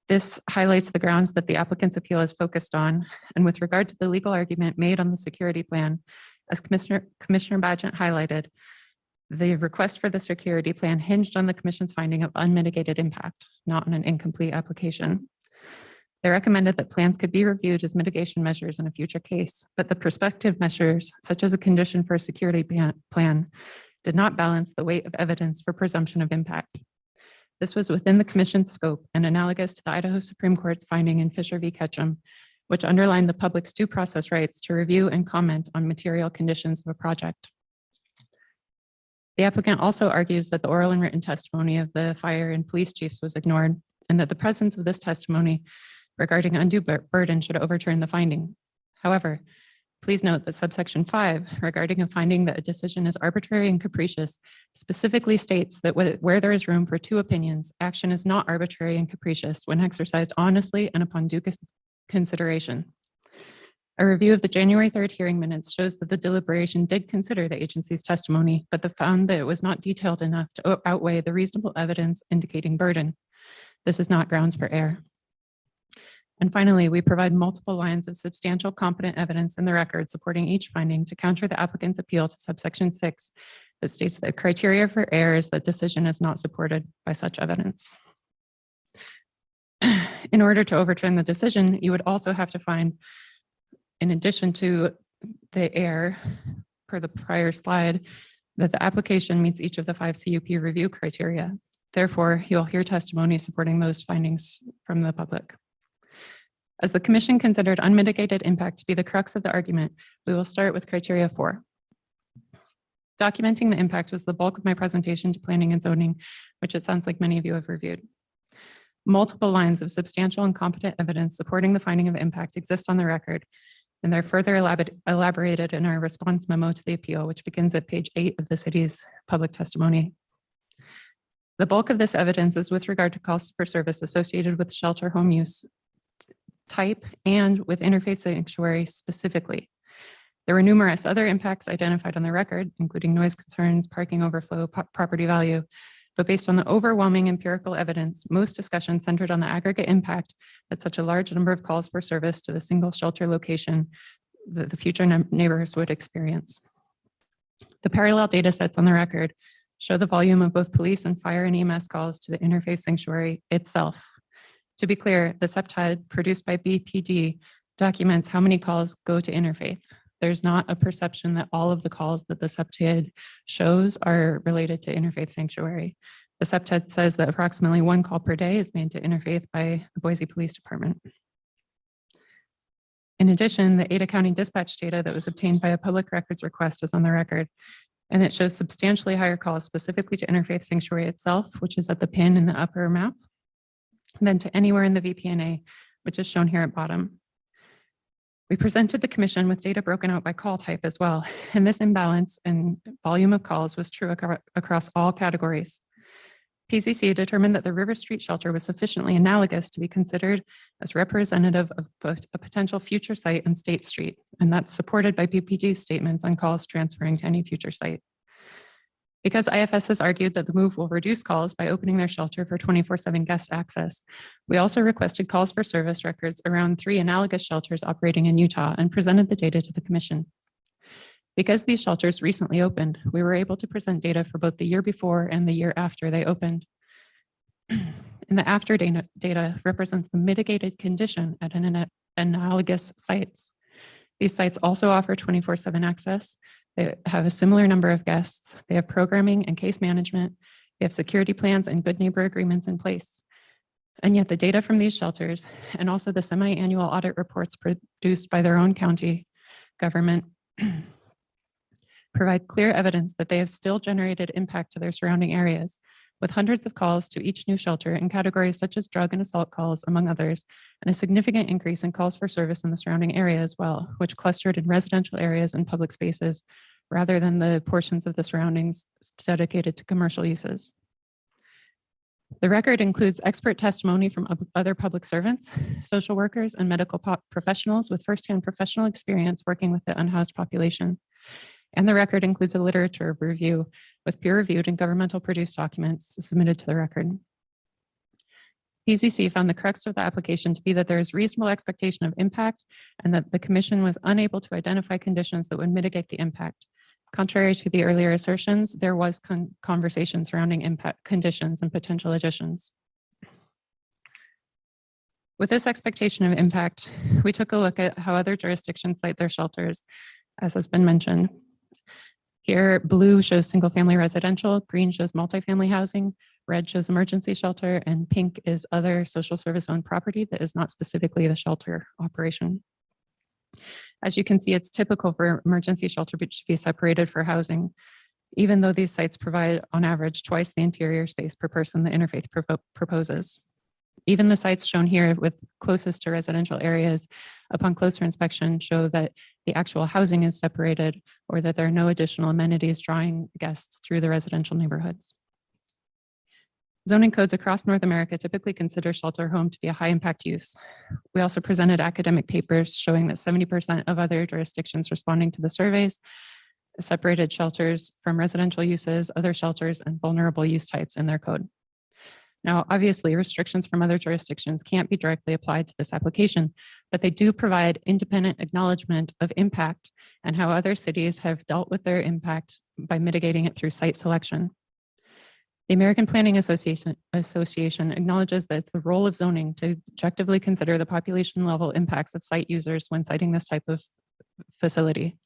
This highlights the grounds that the applicant's appeal is focused on. And with regard to the legal argument made on the security plan, as Commissioner Badgett highlighted, the request for the security plan hinged on the commission's finding of unmitigated impact, not on an incomplete application. They recommended that plans could be reviewed as mitigation measures in a future case, but the prospective measures, such as a condition for a security plan, did not balance the weight of evidence for presumption of impact. This was within the commission's scope and analogous to the Idaho Supreme Court's finding in Fisher v. Ketchum, which underlined the public's due process rights to review and comment on material conditions of a project. The applicant also argues that the oral and written testimony of the fire and police chiefs was ignored, and that the presence of this testimony regarding undue burden should overturn the finding. However, please note that subsection 5 regarding a finding that a decision is arbitrary and capricious specifically states that where there is room for two opinions, action is not arbitrary and capricious when exercised honestly and upon due consideration. A review of the January 3rd hearing minutes shows that the deliberation did consider the agency's testimony, but found that it was not detailed enough to outweigh the reasonable evidence indicating burden. This is not grounds for error. And finally, we provide multiple lines of substantial competent evidence in the record supporting each finding to counter the applicant's appeal to subsection 6 that states that criteria for error is that decision is not supported by such evidence. In order to overturn the decision, you would also have to find, in addition to the error per the prior slide, that the application meets each of the 5 CUP review criteria. Therefore, you'll hear testimony supporting those findings from the public. As the commission considered unmitigated impact to be the crux of the argument, we will start with criteria 4. Documenting the impact was the bulk of my presentation to planning and zoning, which it sounds like many of you have reviewed. Multiple lines of substantial and competent evidence supporting the finding of impact exist on the record, and they're further elaborated in our response memo to the appeal, which begins at page 8 of the city's public testimony. The bulk of this evidence is with regard to costs for service associated with shelter home use type and with Interfaith sanctuary specifically. There were numerous other impacts identified on the record, including noise concerns, parking overflow, property value, But based on the overwhelming empirical evidence, most discussion centered on the aggregate impact that such a large number of calls for service to the single shelter location that the future neighbors would experience. The parallel data sets on the record show the volume of both police and fire and EMS calls to the Interfaith Sanctuary itself. To be clear, the septide produced by BPD documents how many calls go to Interfaith. There's not a perception that all of the calls that the septide shows are related to Interfaith Sanctuary. The septide says that approximately 1 call per day is made to Interfaith by the Boise Police Department. In addition, the Ada County dispatch data that was obtained by a public records request is on the record, and it shows substantially higher calls specifically to Interfaith Sanctuary itself, which is at the pin in the upper map, than to anywhere in the VPNA, which is shown here at bottom. We presented the commission with data broken out by call type as well, and this imbalance in volume of calls was true across all categories. PCC determined that the River Street shelter was sufficiently analogous to be considered as representative of a potential future site on State Street, and that's supported by BPD's statements on calls transferring to any future site. Because IFS has argued that the move will reduce calls by opening their shelter for 24/7 guest access, we also requested calls for service records around 3 analogous shelters operating in Utah and presented the data to the commission. Because these shelters recently opened, we were able to present data for both the year before and the year after they opened. And the after data represents the mitigated condition at an analogous sites. These sites also offer 24/7 access. They have a similar number of guests. They have programming and case management. They have security plans and good neighbor agreements in place. And yet the data from these shelters and also the semi-annual audit reports produced by their own county government provide clear evidence that they have still generated impact to their surrounding areas, with hundreds of calls to each new shelter in categories such as drug and assault calls, among others, and a significant increase in calls for service in the surrounding area as well, which clustered in residential areas and public spaces, rather than the portions of the surroundings dedicated to commercial uses. The record includes expert testimony from other public servants, social workers, and medical professionals with firsthand professional experience working with the unhoused population. And the record includes a literature review with peer-reviewed and governmental produced documents submitted to the record. PCC found the crux of the application to be that there is reasonable expectation of impact and that the commission was unable to identify conditions that would mitigate the impact. Contrary to the earlier assertions, there was conversation surrounding impact conditions and potential additions. With this expectation of impact, we took a look at how other jurisdictions site their shelters, as has been mentioned. Here, blue shows single-family residential, green shows multifamily housing, red shows emergency shelter, and pink is other social service-owned property that is not specifically the shelter operation. As you can see, it's typical for emergency shelter to be separated for housing, even though these sites provide, on average, twice the interior space per person the Interfaith proposes. Even the sites shown here with closest to residential areas, upon closer inspection, show that the actual housing is separated or that there are no additional amenities drawing guests through the residential neighborhoods. Zoning codes across North America typically consider shelter home to be a high impact use. We also presented academic papers showing that 70% of other jurisdictions responding to the surveys separated shelters from residential uses, other shelters, and vulnerable use types in their code. Now, obviously, restrictions from other jurisdictions can't be directly applied to this application, but they do provide independent acknowledgement of impact and how other cities have dealt with their impact by mitigating it through site selection. The American Planning Association acknowledges that it's the role of zoning to objectively consider the population level impacts of site users when citing this type of facility.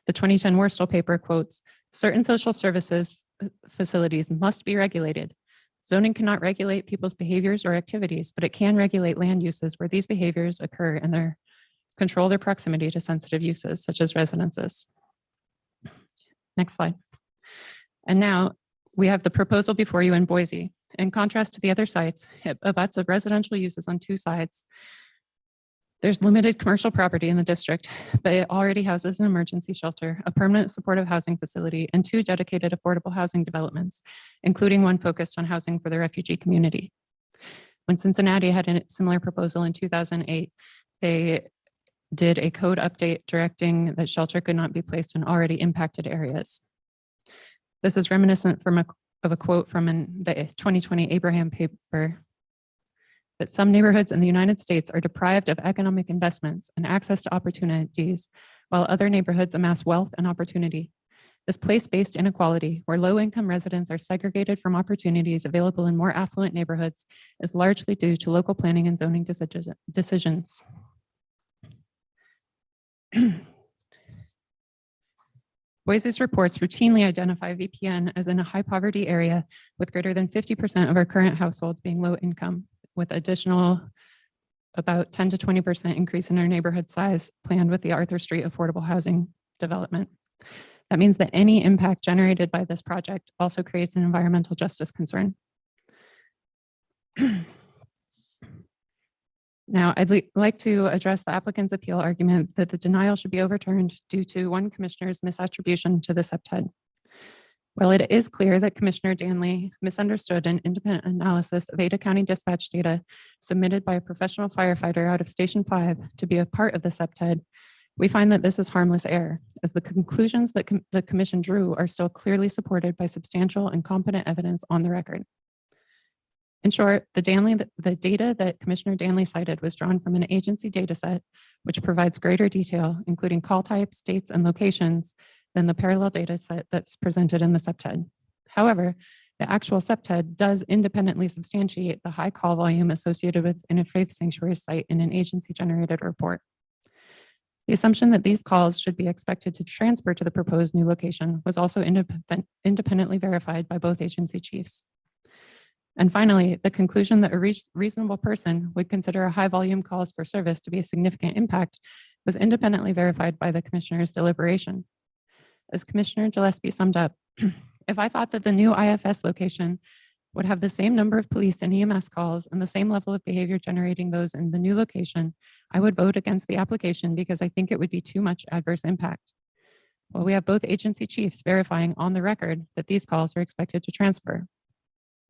The 2010 Worstel paper quotes, "Certain social services facilities must be regulated. Zoning cannot regulate people's behaviors or activities, but it can regulate land uses where these behaviors occur and control their proximity to sensitive uses, such as residences." Next slide. And now we have the proposal before you in Boise. In contrast to the other sites, it abuts of residential uses on 2 sides. There's limited commercial property in the district, but it already houses an emergency shelter, a permanent supportive housing facility, and 2 dedicated affordable housing developments, including one focused on housing for the refugee community. When Cincinnati had a similar proposal in 2008, they did a code update directing that shelter could not be placed in already impacted areas. This is reminiscent from of a quote from the 2020 Abraham paper that some neighborhoods in the United States are deprived of economic investments and access to opportunities, while other neighborhoods amass wealth and opportunity. This place-based inequality, where low-income residents are segregated from opportunities available in more affluent neighborhoods, is largely due to local planning and zoning decisions. Boise's reports routinely identify VPN as in a high poverty area with greater than 50% of our current households being low income, with additional about 10 to 20% increase in our neighborhood size planned with the Arthur Street affordable housing development. That means that any impact generated by this project also creates an environmental justice concern. Now, I'd like to address the applicant's appeal argument that the denial should be overturned due to one commissioner's misattribution to the SEPTED. While it is clear that Commissioner Danley misunderstood an independent analysis of Ada County dispatch data submitted by a professional firefighter out of Station 5 to be a part of the SEPTED, we find that this is harmless error, as the conclusions that the commission drew are still clearly supported by substantial and competent evidence on the record. In short, the data that Commissioner Danley cited was drawn from an agency data set, which provides greater detail, including call types, dates, and locations, than the parallel data set that's presented in the SEPTED. However, the actual SEPTED does independently substantiate the high call volume associated with Interfaith Sanctuary site in an agency-generated report. The assumption that these calls should be expected to transfer to the proposed new location was also independently verified by both agency chiefs. And finally, the conclusion that a reasonable person would consider a high volume calls for service to be a significant impact was independently verified by the commissioner's deliberation. As Commissioner Gillespie summed up, if I thought that the new IFS location would have the same number of police and EMS calls and the same level of behavior generating those in the new location, I would vote against the application because I think it would be too much adverse impact. Well, we have both agency chiefs verifying on the record that these calls are expected to transfer.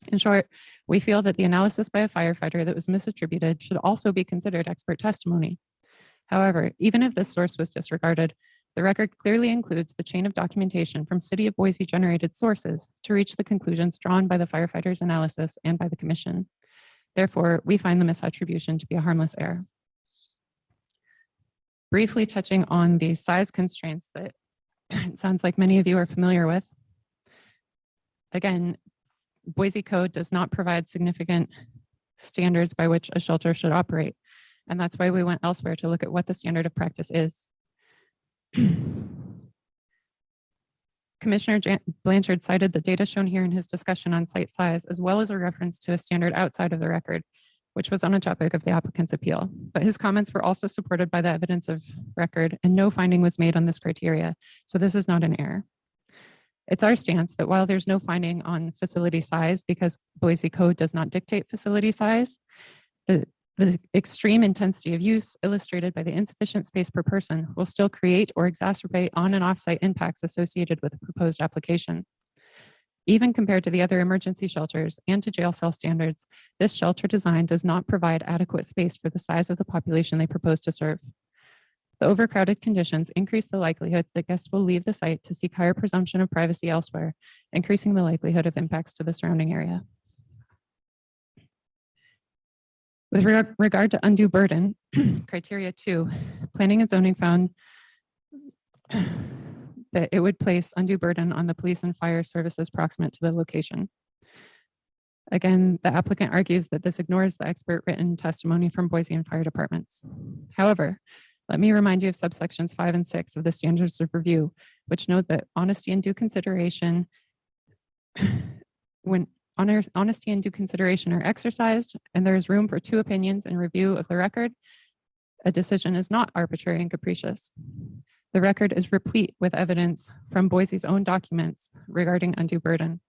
In short, we feel that the analysis by a firefighter that was misattributed should also be considered expert testimony. However, even if this source was disregarded, the record clearly includes the chain of documentation from City of Boise generated sources to reach the conclusions drawn by the firefighter's analysis and by the commission. Therefore, we find the misattribution to be a harmless error. Briefly touching on the size constraints that it sounds like many of you are familiar with. Again, Boise Code does not provide significant standards by which a shelter should operate. And that's why we went elsewhere to look at what the standard of practice is. Commissioner Blanchard cited the data shown here in his discussion on site size, as well as a reference to a standard outside of the record, which was on a topic of the applicant's appeal. But his comments were also supported by the evidence of record, and no finding was made on this criteria. So this is not an error. It's our stance that while there's no finding on facility size, because Boise Code does not dictate facility size, the extreme intensity of use illustrated by the insufficient space per person will still create or exacerbate on and off-site impacts associated with the proposed application. Even compared to the other emergency shelters and to jail cell standards, this shelter design does not provide adequate space for the size of the population they propose to serve. The overcrowded conditions increase the likelihood that guests will leave the site to seek higher presumption of privacy elsewhere, increasing the likelihood of impacts to the surrounding area. With regard to undue burden, criteria 2, planning and zoning found that it would place undue burden on the police and fire services proximate to the location. Again, the applicant argues that this ignores the expert written testimony from Boise and fire departments. However, let me remind you of subsections 5 and 6 of the standards of review, which note that honesty and due consideration, when honesty and due consideration are exercised and there is room for 2 opinions in review of the record, a decision is not arbitrary and capricious. The record is replete with evidence from Boise's own documents regarding undue burden.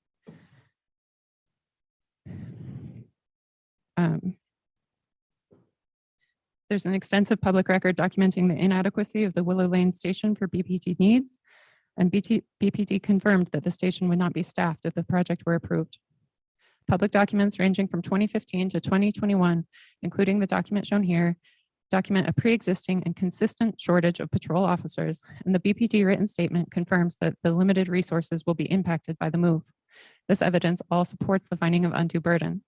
There's an extensive public record documenting the inadequacy of the Willow Lane station for BPD needs, and BPD confirmed that the station would not be staffed if the project were approved. Public documents ranging from 2015 to 2021, including the document shown here, document a pre-existing and consistent shortage of patrol officers, and the BPD written statement confirms that the limited resources will be impacted by the move. This evidence all supports the finding of undue burden.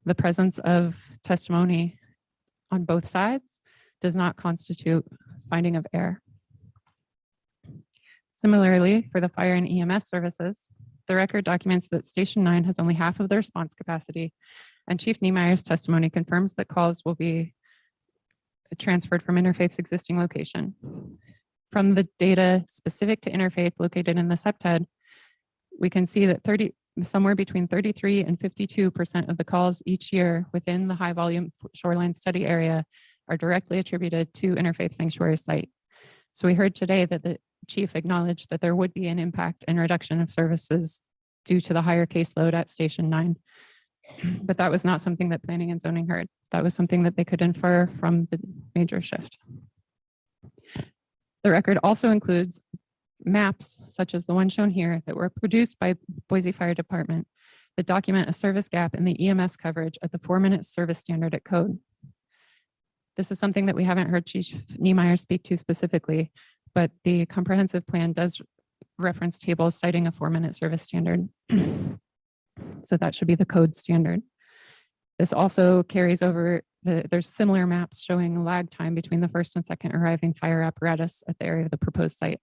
The presence of testimony on both sides does not constitute finding of error. Similarly, for the fire and EMS services, the record documents that Station 9 has only half of the response capacity, and Chief Niemeyer's testimony confirms that calls will be transferred from Interfaith's existing location. From the data specific to Interfaith located in the septed, we can see that somewhere between 33 and 52% of the calls each year within the high volume shoreline study area are directly attributed to Interfaith Sanctuary site. So we heard today that the chief acknowledged that there would be an impact and reduction of services due to the higher caseload at Station 9. But that was not something that planning and zoning heard. That was something that they could infer from the major shift. The record also includes maps, such as the one shown here, that were produced by Boise Fire Department that document a service gap in the EMS coverage at the 4-minute service standard at code. This is something that we haven't heard Chief Niemeyer speak to specifically, but the comprehensive plan does reference tables citing a 4-minute service standard. So that should be the code standard. This also carries over, there's similar maps showing lag time between the first and second arriving fire apparatus at the area of the proposed site.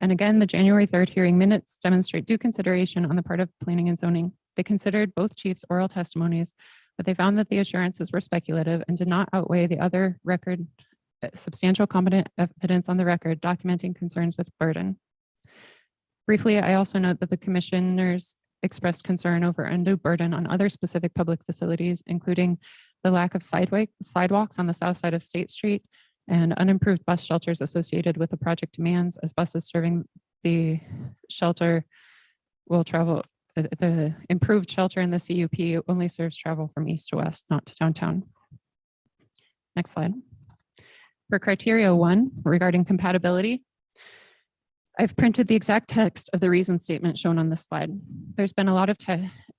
And again, the January 3rd hearing minutes demonstrate due consideration on the part of planning and zoning. They considered both chiefs' oral testimonies, but they found that the assurances were speculative and did not outweigh the other record, substantial competent evidence on the record documenting concerns with burden. Briefly, I also note that the commissioners expressed concern over undue burden on other specific public facilities, including the lack of sidewalks on the south side of State Street and unimproved bus shelters associated with the project demands, as buses serving the shelter will travel. The improved shelter in the CUP only serves travel from east to west, not to downtown. Next slide. For criteria 1 regarding compatibility, I've printed the exact text of the reason statement shown on this slide. There's been a lot of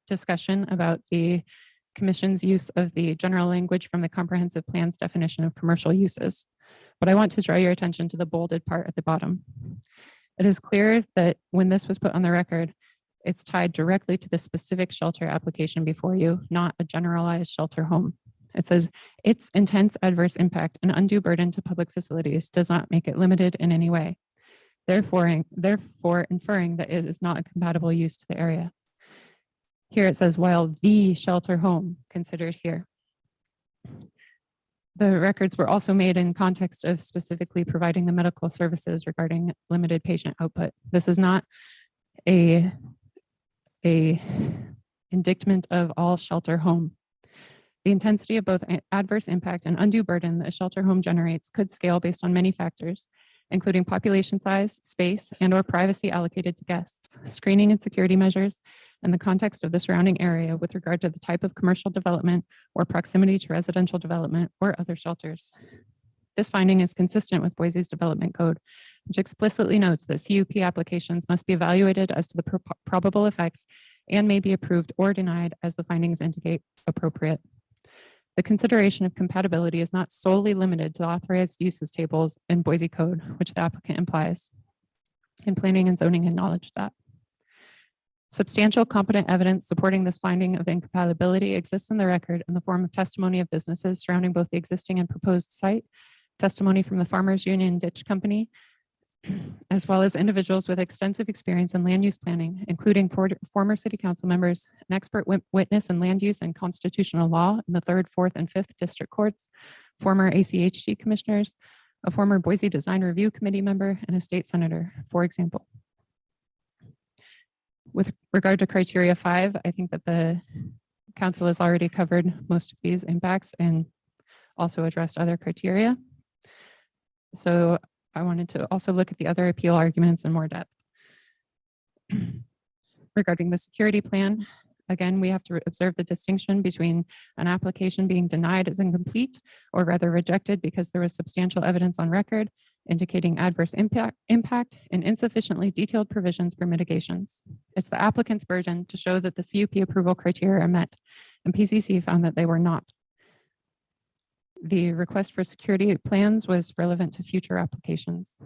discussion about the Commission's use of the general language from the comprehensive plan's definition of commercial uses, but I want to draw your attention to the bolded part at the bottom. It is clear that when this was put on the record, it's tied directly to the specific shelter application before you, not a generalized shelter home. It says its intense adverse impact and undue burden to public facilities does not make it limited in any way. Therefore inferring that it is not a compatible use to the area. Here it says, while the shelter home considered here. The records were also made in context of specifically providing the medical services regarding limited patient output. This is not a indictment of all shelter home. The intensity of both adverse impact and undue burden that a shelter home generates could scale based on many factors, including population size, space, and/or privacy allocated to guests, screening and security measures, and the context of the surrounding area with regard to the type of commercial development or proximity to residential development or other shelters. This finding is consistent with Boise's development code, which explicitly notes that CUP applications must be evaluated as to the probable effects and may be approved or denied as the findings indicate appropriate. The consideration of compatibility is not solely limited to the authorized uses tables in Boise code, which the applicant implies. And planning and zoning acknowledge that. Substantial competent evidence supporting this finding of incompatibility exists in the record in the form of testimony of businesses surrounding both the existing and proposed site, testimony from the Farmers Union Ditch Company, as well as individuals with extensive experience in land use planning, including former city council members, an expert witness in land use and constitutional law in the 3rd, 4th, and 5th district courts, former ACHG commissioners, a former Boise Design Review Committee member, and a state senator, for example. With regard to criteria 5, I think that the council has already covered most of these impacts and also addressed other criteria. So I wanted to also look at the other appeal arguments in more depth. Regarding the security plan, again, we have to observe the distinction between an application being denied as incomplete or rather rejected because there was substantial evidence on record indicating adverse impact and insufficiently detailed provisions for mitigations. It's the applicant's burden to show that the CUP approval criteria are met, and PCC found that they were not. The request for security plans was relevant to future applications.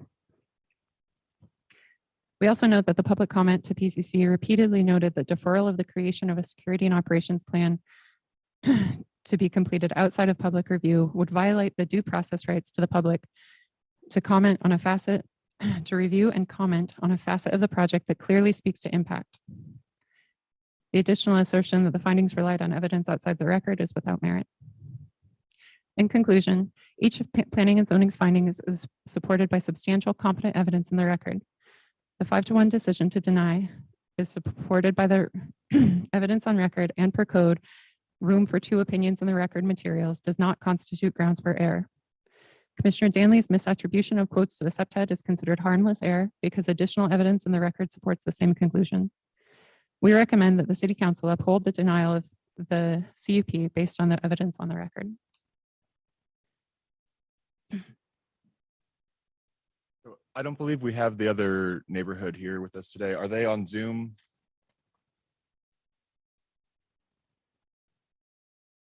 We also note that the public comment to PCC repeatedly noted that deferral of the creation of a security and operations plan to be completed outside of public review would violate the due process rights to the public to comment on a facet, to review and comment on a facet of the project that clearly speaks to impact. The additional assertion that the findings relied on evidence outside the record is without merit. In conclusion, each of planning and zoning's findings is supported by substantial competent evidence in the record. The 5-1 decision to deny is supported by the evidence on record, and per code, room for 2 opinions in the record materials does not constitute grounds for error. Commissioner Danley's misattribution of quotes to the septet is considered harmless error because additional evidence in the record supports the same conclusion. We recommend that the City Council uphold the denial of the CUP based on the evidence on the record. I don't believe we have the other neighborhood here with us today. Are they on Zoom?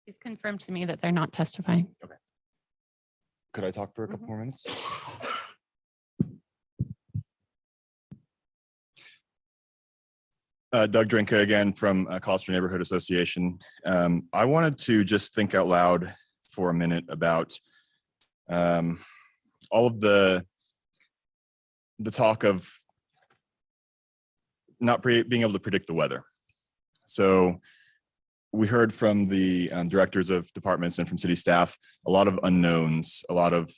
It's confirmed to me that they're not testifying. Okay. Could I talk for a couple more minutes? Doug Drinka again from Collister Neighborhood Association. I wanted to just think out loud for a minute about all of the talk of not being able to predict the weather. So we heard from the directors of departments and from city staff, a lot of unknowns, a lot of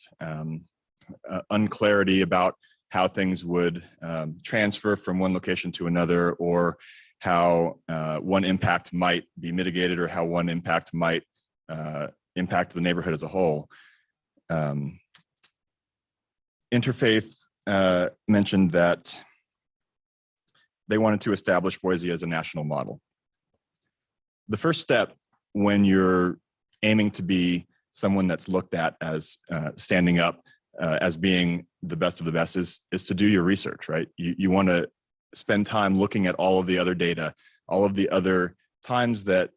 unclarity about how things would transfer from one location to another, or how one impact might be mitigated, or how one impact might impact the neighborhood as a whole. Interfaith mentioned that they wanted to establish Boise as a national model. The first step when you're aiming to be someone that's looked at as standing up as being the best of the best is to do your research, right? You want to spend time looking at all of the other data, all of the other times that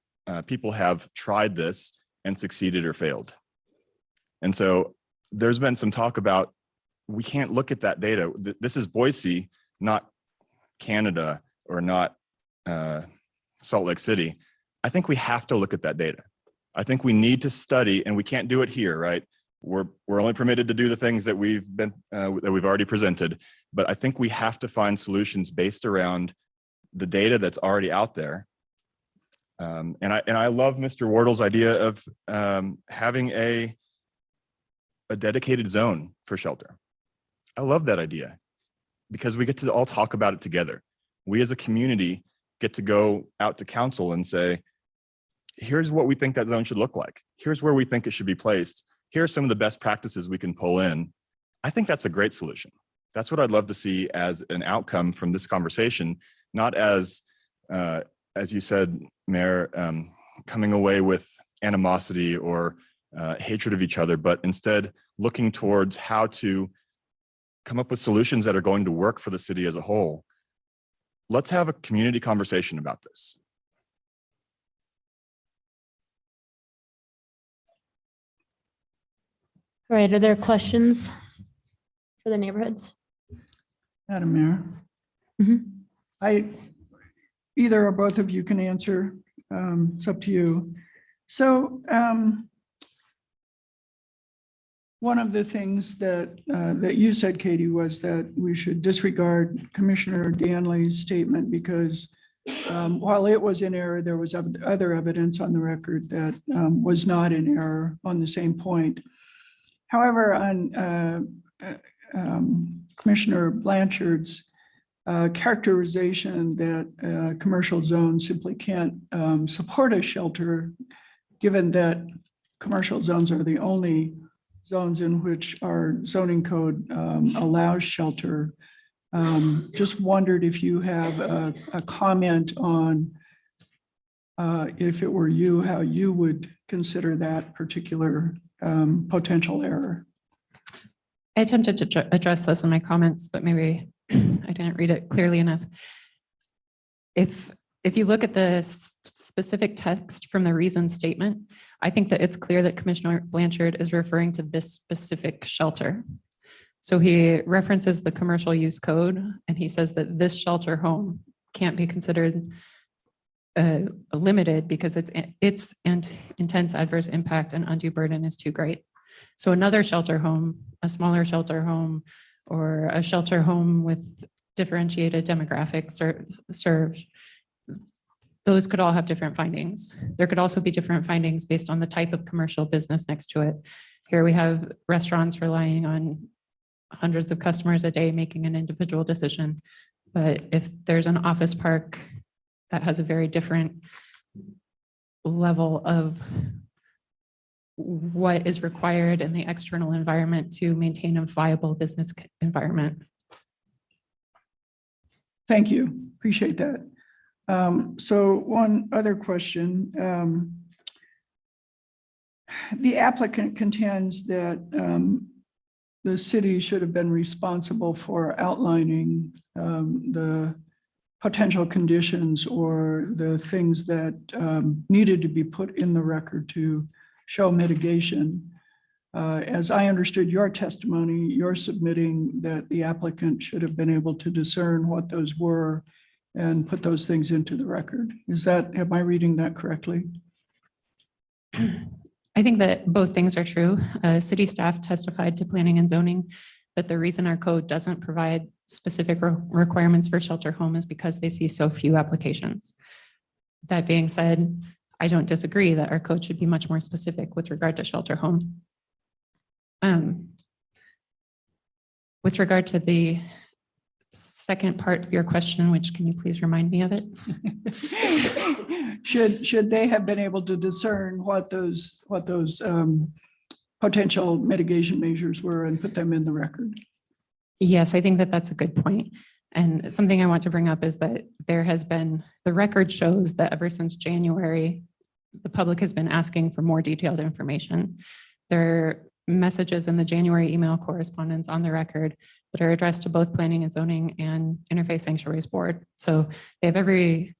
people have tried this and succeeded or failed. And so there's been some talk about, we can't look at that data. This is Boise, not Canada or not Salt Lake City. I think we have to look at that data. I think we need to study, and we can't do it here, right? We're only permitted to do the things that we've already presented, but I think we have to find solutions based around the data that's already out there. And I love Mr. Wardle's idea of having a dedicated zone for shelter. I love that idea because we get to all talk about it together. We as a community get to go out to council and say, here's what we think that zone should look like. Here's where we think it should be placed. Here are some of the best practices we can pull in. I think that's a great solution. That's what I'd love to see as an outcome from this conversation, not as you said, Mayor, coming away with animosity or hatred of each other, but instead looking towards how to come up with solutions that are going to work for the city as a whole. Let's have a community conversation about this. All right, are there questions for the neighborhoods? Madam Mayor. Either or both of you can answer. It's up to you. So one of the things that you said, Katie, was that we should disregard Commissioner Danley's statement because while it was in error, there was other evidence on the record that was not in error on the same point. However, on Commissioner Blanchard's characterization that commercial zones simply can't support a shelter, given that commercial zones are the only zones in which our zoning code allows shelter. Just wondered if you have a comment on, if it were you, how you would consider that particular potential error. I attempted to address this in my comments, but maybe I didn't read it clearly enough. If you look at the specific text from the reason statement, I think that it's clear that Commissioner Blanchard is referring to this specific shelter. So he references the commercial use code and he says that this shelter home can't be considered limited because its intense adverse impact and undue burden is too great. So another shelter home, a smaller shelter home, or a shelter home with differentiated demographics served, those could all have different findings. There could also be different findings based on the type of commercial business next to it. Here we have restaurants relying on hundreds of customers a day making an individual decision. But if there's an office park that has a very different level of what is required in the external environment to maintain a viable business environment. Thank you. Appreciate that. So one other question. The applicant contends that the city should have been responsible for outlining the potential conditions or the things that needed to be put in the record to show mitigation. As I understood your testimony, you're submitting that the applicant should have been able to discern what those were and put those things into the record. Am I reading that correctly? I think that both things are true. City staff testified to planning and zoning that the reason our code doesn't provide specific requirements for shelter home is because they see so few applications. That being said, I don't disagree that our code should be much more specific with regard to shelter home. With regard to the second part of your question, which can you please remind me of it? Should they have been able to discern what those potential mitigation measures were and put them in the record? Yes, I think that that's a good point. And something I want to bring up is that the record shows that ever since January, the public has been asking for more detailed information. There are messages in the January email correspondence on the record that are addressed to both Planning and Zoning and Interfaith Sanctuaries Board. So they have every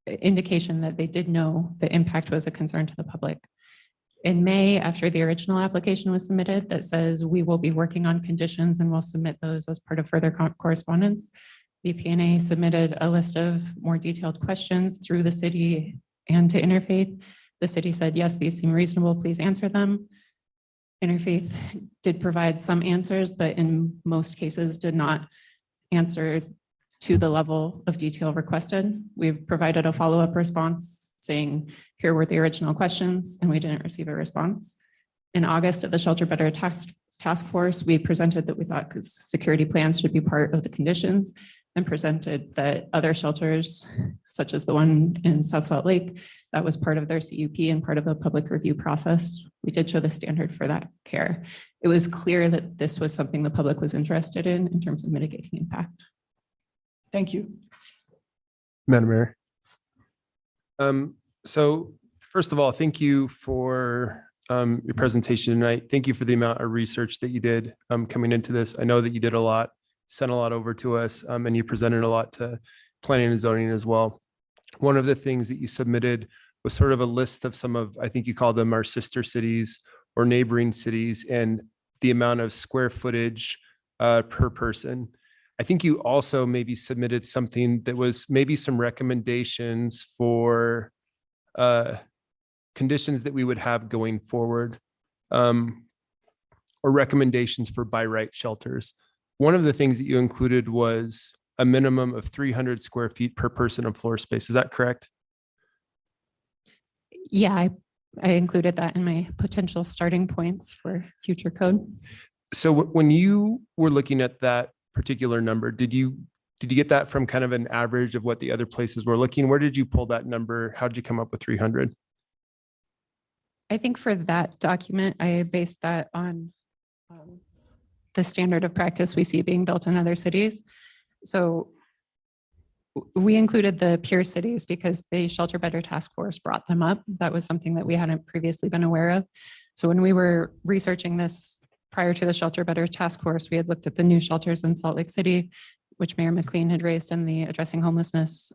indication that they did know the impact was a concern to the public. In May, after the original application was submitted that says we will be working on conditions and we'll submit those as part of further correspondence, BPNA submitted a list of more detailed questions through the city and to Interfaith. The city said, yes, these seem reasonable, please answer them. Interfaith did provide some answers, but in most cases did not answer to the level of detail requested. We've provided a follow-up response saying, here were the original questions, and we didn't receive a response. In August at the Shelter Better Task Force, we presented that we thought security plans should be part of the conditions and presented that other shelters, such as the one in South Salt Lake, that was part of their CUP and part of a public review process. We did show the standard for that care. It was clear that this was something the public was interested in terms of mitigating impact. Thank you. Madam Mayor. So first of all, thank you for your presentation tonight. Thank you for the amount of research that you did coming into this. I know that you did a lot, sent a lot over to us, and you presented a lot to planning and zoning as well. One of the things that you submitted was sort of a list of some of, I think you called them our sister cities or neighboring cities, and the amount of square footage per person. I think you also maybe submitted something that was maybe some recommendations for conditions that we would have going forward, or recommendations for by right shelters. One of the things that you included was a minimum of 300 square feet per person of floor space. Is that correct? Yeah, I included that in my potential starting points for future code. So when you were looking at that particular number, did you get that from kind of an average of what the other places were looking? Where did you pull that number? How did you come up with 300? I think for that document, I based that on the standard of practice we see being built in other cities. So we included the peer cities because the Shelter Better Task Force brought them up. That was something that we hadn't previously been aware of. So when we were researching this prior to the Shelter Better Task Force, we had looked at the new shelters in Salt Lake City, which Mayor McLean had raised in the addressing homelessness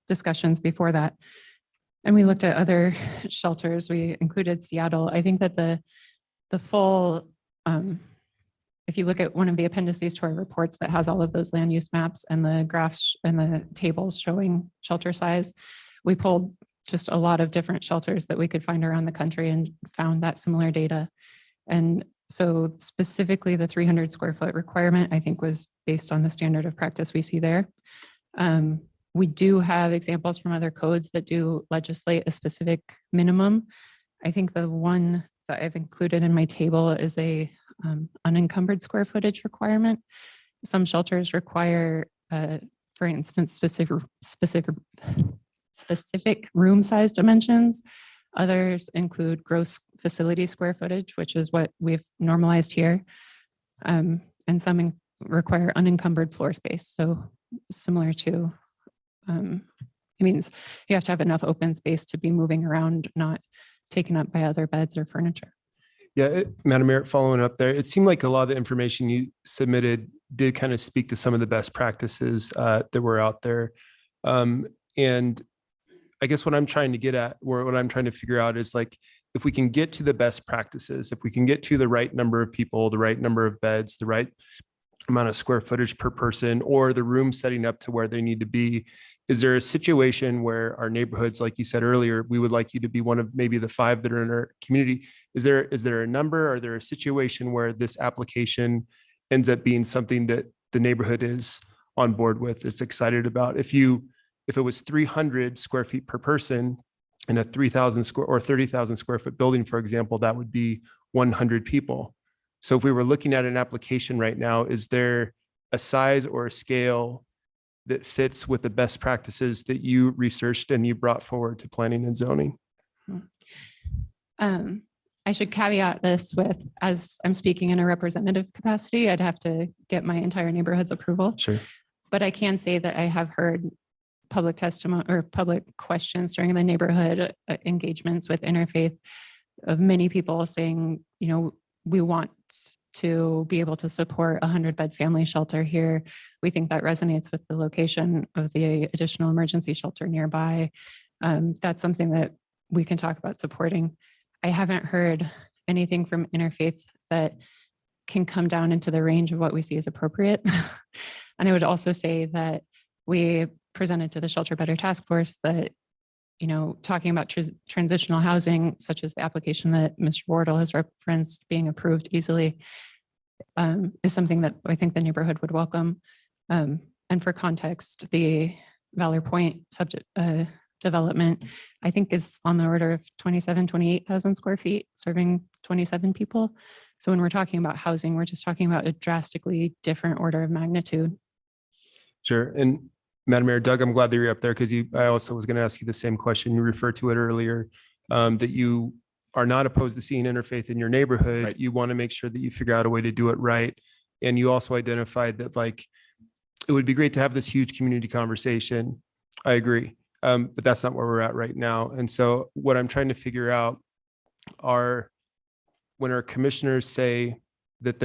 discussions before that. And we looked at other shelters. We included Seattle. I think that the full if you look at one of the appendices to our reports that has all of those land use maps and the graphs and the tables showing shelter size, we pulled just a lot of different shelters that we could find around the country and found that similar data. And so specifically the 300 square foot requirement, I think, was based on the standard of practice we see there. We do have examples from other codes that do legislate a specific minimum. I think the one that I've included in my table is a unencumbered square footage requirement. Some shelters require, for instance, specific room size dimensions. Others include gross facility square footage, which is what we've normalized here. And some require unencumbered floor space. So similar to, it means you have to have enough open space to be moving around, not taken up by other beds or furniture. Yeah, Madam Mayor, following up there, it seemed like a lot of the information you submitted did kind of speak to some of the best practices that were out there. And I guess what I'm trying to get at, or what I'm trying to figure out is like, if we can get to the best practices, if we can get to the right number of people, the right number of beds, the right amount of square footage per person, or the room setting up to where they need to be, is there a situation where our neighborhoods, like you said earlier, we would like you to be one of maybe the 5 that are in our community? Is there a number? Are there a situation where this application ends up being something that the neighborhood is on board with, is excited about? If it was 300 square feet per person in a 3,000 square or 30,000 square foot building, for example, that would be 100 people. So if we were looking at an application right now, is there a size or a scale that fits with the best practices that you researched and you brought forward to planning and zoning? I should caveat this with, as I'm speaking in a representative capacity, I'd have to get my entire neighborhood's approval. Sure. But I can say that I have heard public testimony or public questions during the neighborhood engagements with Interfaith of many people saying, we want to be able to support a 100-bed family shelter here. We think that resonates with the location of the additional emergency shelter nearby. That's something that we can talk about supporting. I haven't heard anything from Interfaith that can come down into the range of what we see as appropriate. And I would also say that we presented to the Shelter Better Task Force that, talking about transitional housing, such as the application that Mr. Wardle has referenced being approved easily, is something that I think the neighborhood would welcome. And for context, the Valor Point subject development, I think, is on the order of 28,000 square feet, serving 27 people. So when we're talking about housing, we're just talking about a drastically different order of magnitude. Sure. And Madam Mayor, Doug, I'm glad that you're up there, because I also was going to ask you the same question. You referred to it earlier, that you are not opposed to seeing Interfaith in your neighborhood. Right. You want to make sure that you figure out a way to do it right. And you also identified that, like, it would be great to have this huge community conversation. I agree. But that's not where we're at right now. And so what I'm trying to figure out are, when our commissioners say that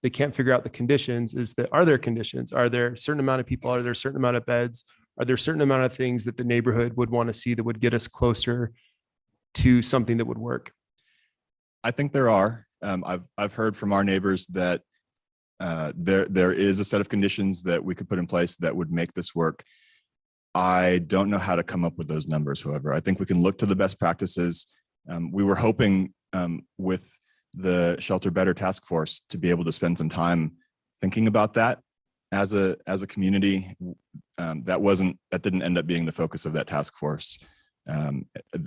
they can't figure out the conditions, are there conditions? Are there a certain amount of people? Are there a certain amount of beds? Are there a certain amount of things that the neighborhood would want to see that would get us closer to something that would work? I think there are. I've heard from our neighbors that there is a set of conditions that we could put in place that would make this work. I don't know how to come up with those numbers, however. I think we can look to the best practices. We were hoping with the Shelter Better Task Force to be able to spend some time thinking about that as a community. That didn't end up being the focus of that task force.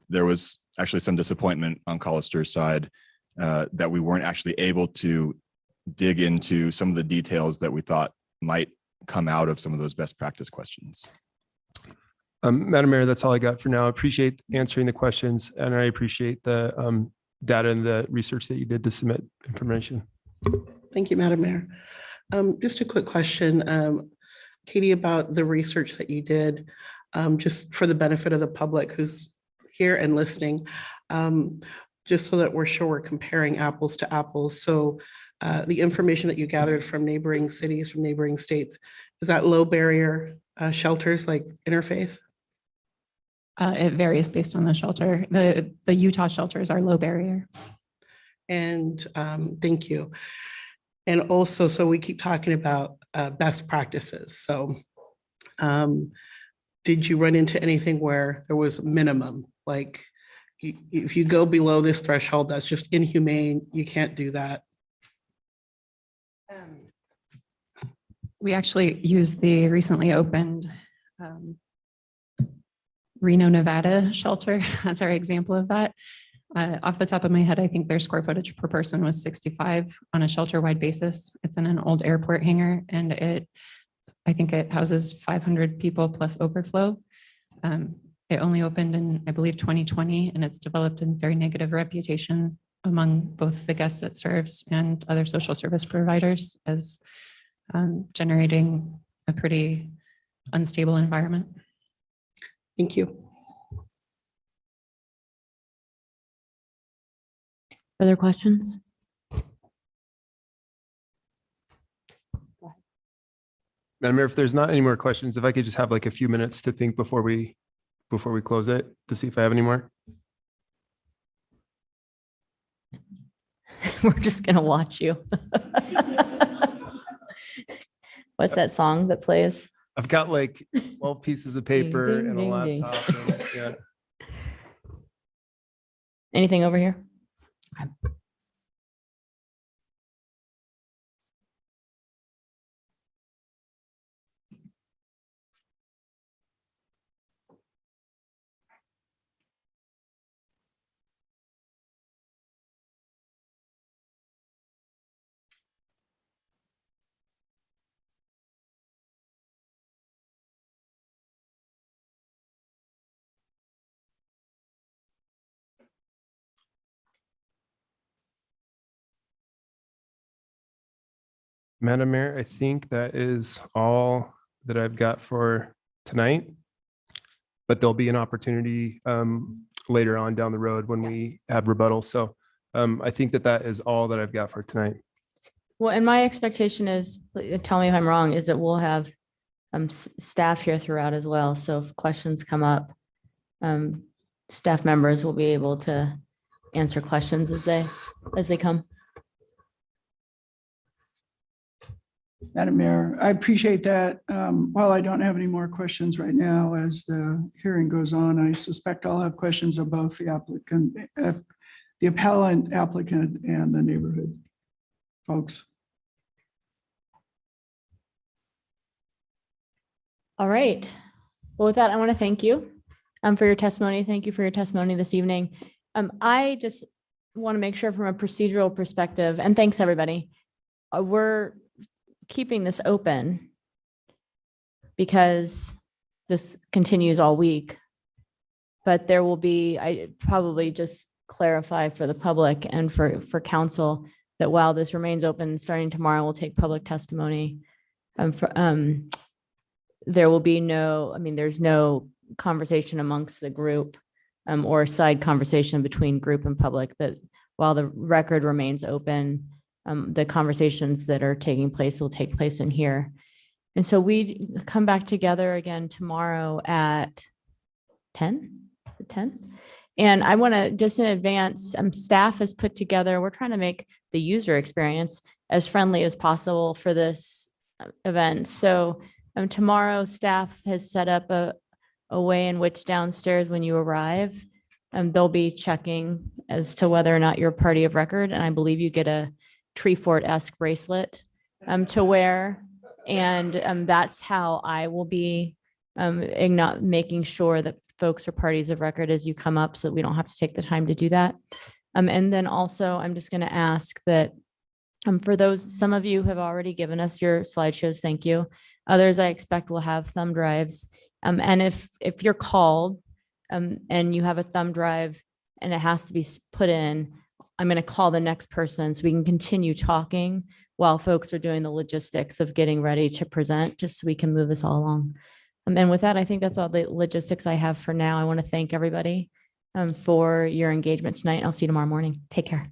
There was actually some disappointment on Collister's side that we weren't actually able to dig into some of the details that we thought might come out of some of those best practice questions. Madam Mayor, that's all I got for now. I appreciate answering the questions, and I appreciate the data and the research that you did to submit information. Thank you, Madam Mayor. Just a quick question, Katie, about the research that you did, just for the benefit of the public who's here and listening, just so that we're sure we're comparing apples to apples. So the information that you gathered from neighboring cities, from neighboring states, is that low barrier shelters like Interfaith? It varies based on the shelter. The Utah shelters are low barrier. And thank you. And also, so we keep talking about best practices. So did you run into anything where there was a minimum? Like if you go below this threshold, that's just inhumane. You can't do that. We actually used the recently opened Reno, Nevada shelter as our example of that. Off the top of my head, I think their square footage per person was 65 on a shelter-wide basis. It's in an old airport hangar, and I think it houses 500 people plus overflow. It only opened in, I believe, 2020, and it's developed a very negative reputation among both the guests it serves and other social service providers as generating a pretty unstable environment. Thank you. Further questions? Madam Mayor, if there's not any more questions, if I could just have like a few minutes to think before we close it, to see if I have any more. We're just gonna watch you. What's that song that plays? I've got like 12 pieces of paper Ding, and a ding, ding, laptop. And, yeah. Anything over here? Okay. Madam Mayor, I think that is all that I've got for tonight. But there'll be an opportunity later on down the road when we have rebuttals. So I think that is all that I've got for tonight. Well, and my expectation is, tell me if I'm wrong, is that we'll have staff here throughout as well. So if questions come up, staff members will be able to answer questions as they come. Madam Mayor, I appreciate that. While I don't have any more questions right now, as the hearing goes on, I suspect I'll have questions of both the applicant, the appellant applicant, and the neighborhood folks. All right. Well, with that, I want to thank you for your testimony. Thank you for your testimony this evening. I just want to make sure from a procedural perspective, and thanks everybody, we're keeping this open because this continues all week, but there will be, I probably just clarify for the public and for council that while this remains open, starting tomorrow, we'll take public testimony. There will be no, there's no conversation amongst the group or side conversation between group and public, that while the record remains open, the conversations that are taking place will take place in here. And so we come back together again tomorrow at 10. And I want to just in advance, staff has put together, we're trying to make the user experience as friendly as possible for this event. So tomorrow staff has set up a way in which downstairs when you arrive, they'll be checking as to whether or not you're a party of record. And I believe you get a Tree Fort-esque bracelet to wear. And that's how I will be making sure that folks are parties of record as you come up, so that we don't have to take the time to do that. And then also, I'm just going to ask that for those, some of you have already given us your slideshows, thank you. Others I expect will have thumb drives. And if you're called and you have a thumb drive and it has to be put in, I'm going to call the next person so we can continue talking while folks are doing the logistics of getting ready to present, just so we can move this all along. And with that, I think that's all the logistics I have for now. I want to thank everybody for your engagement tonight. I'll see you tomorrow morning. Take care.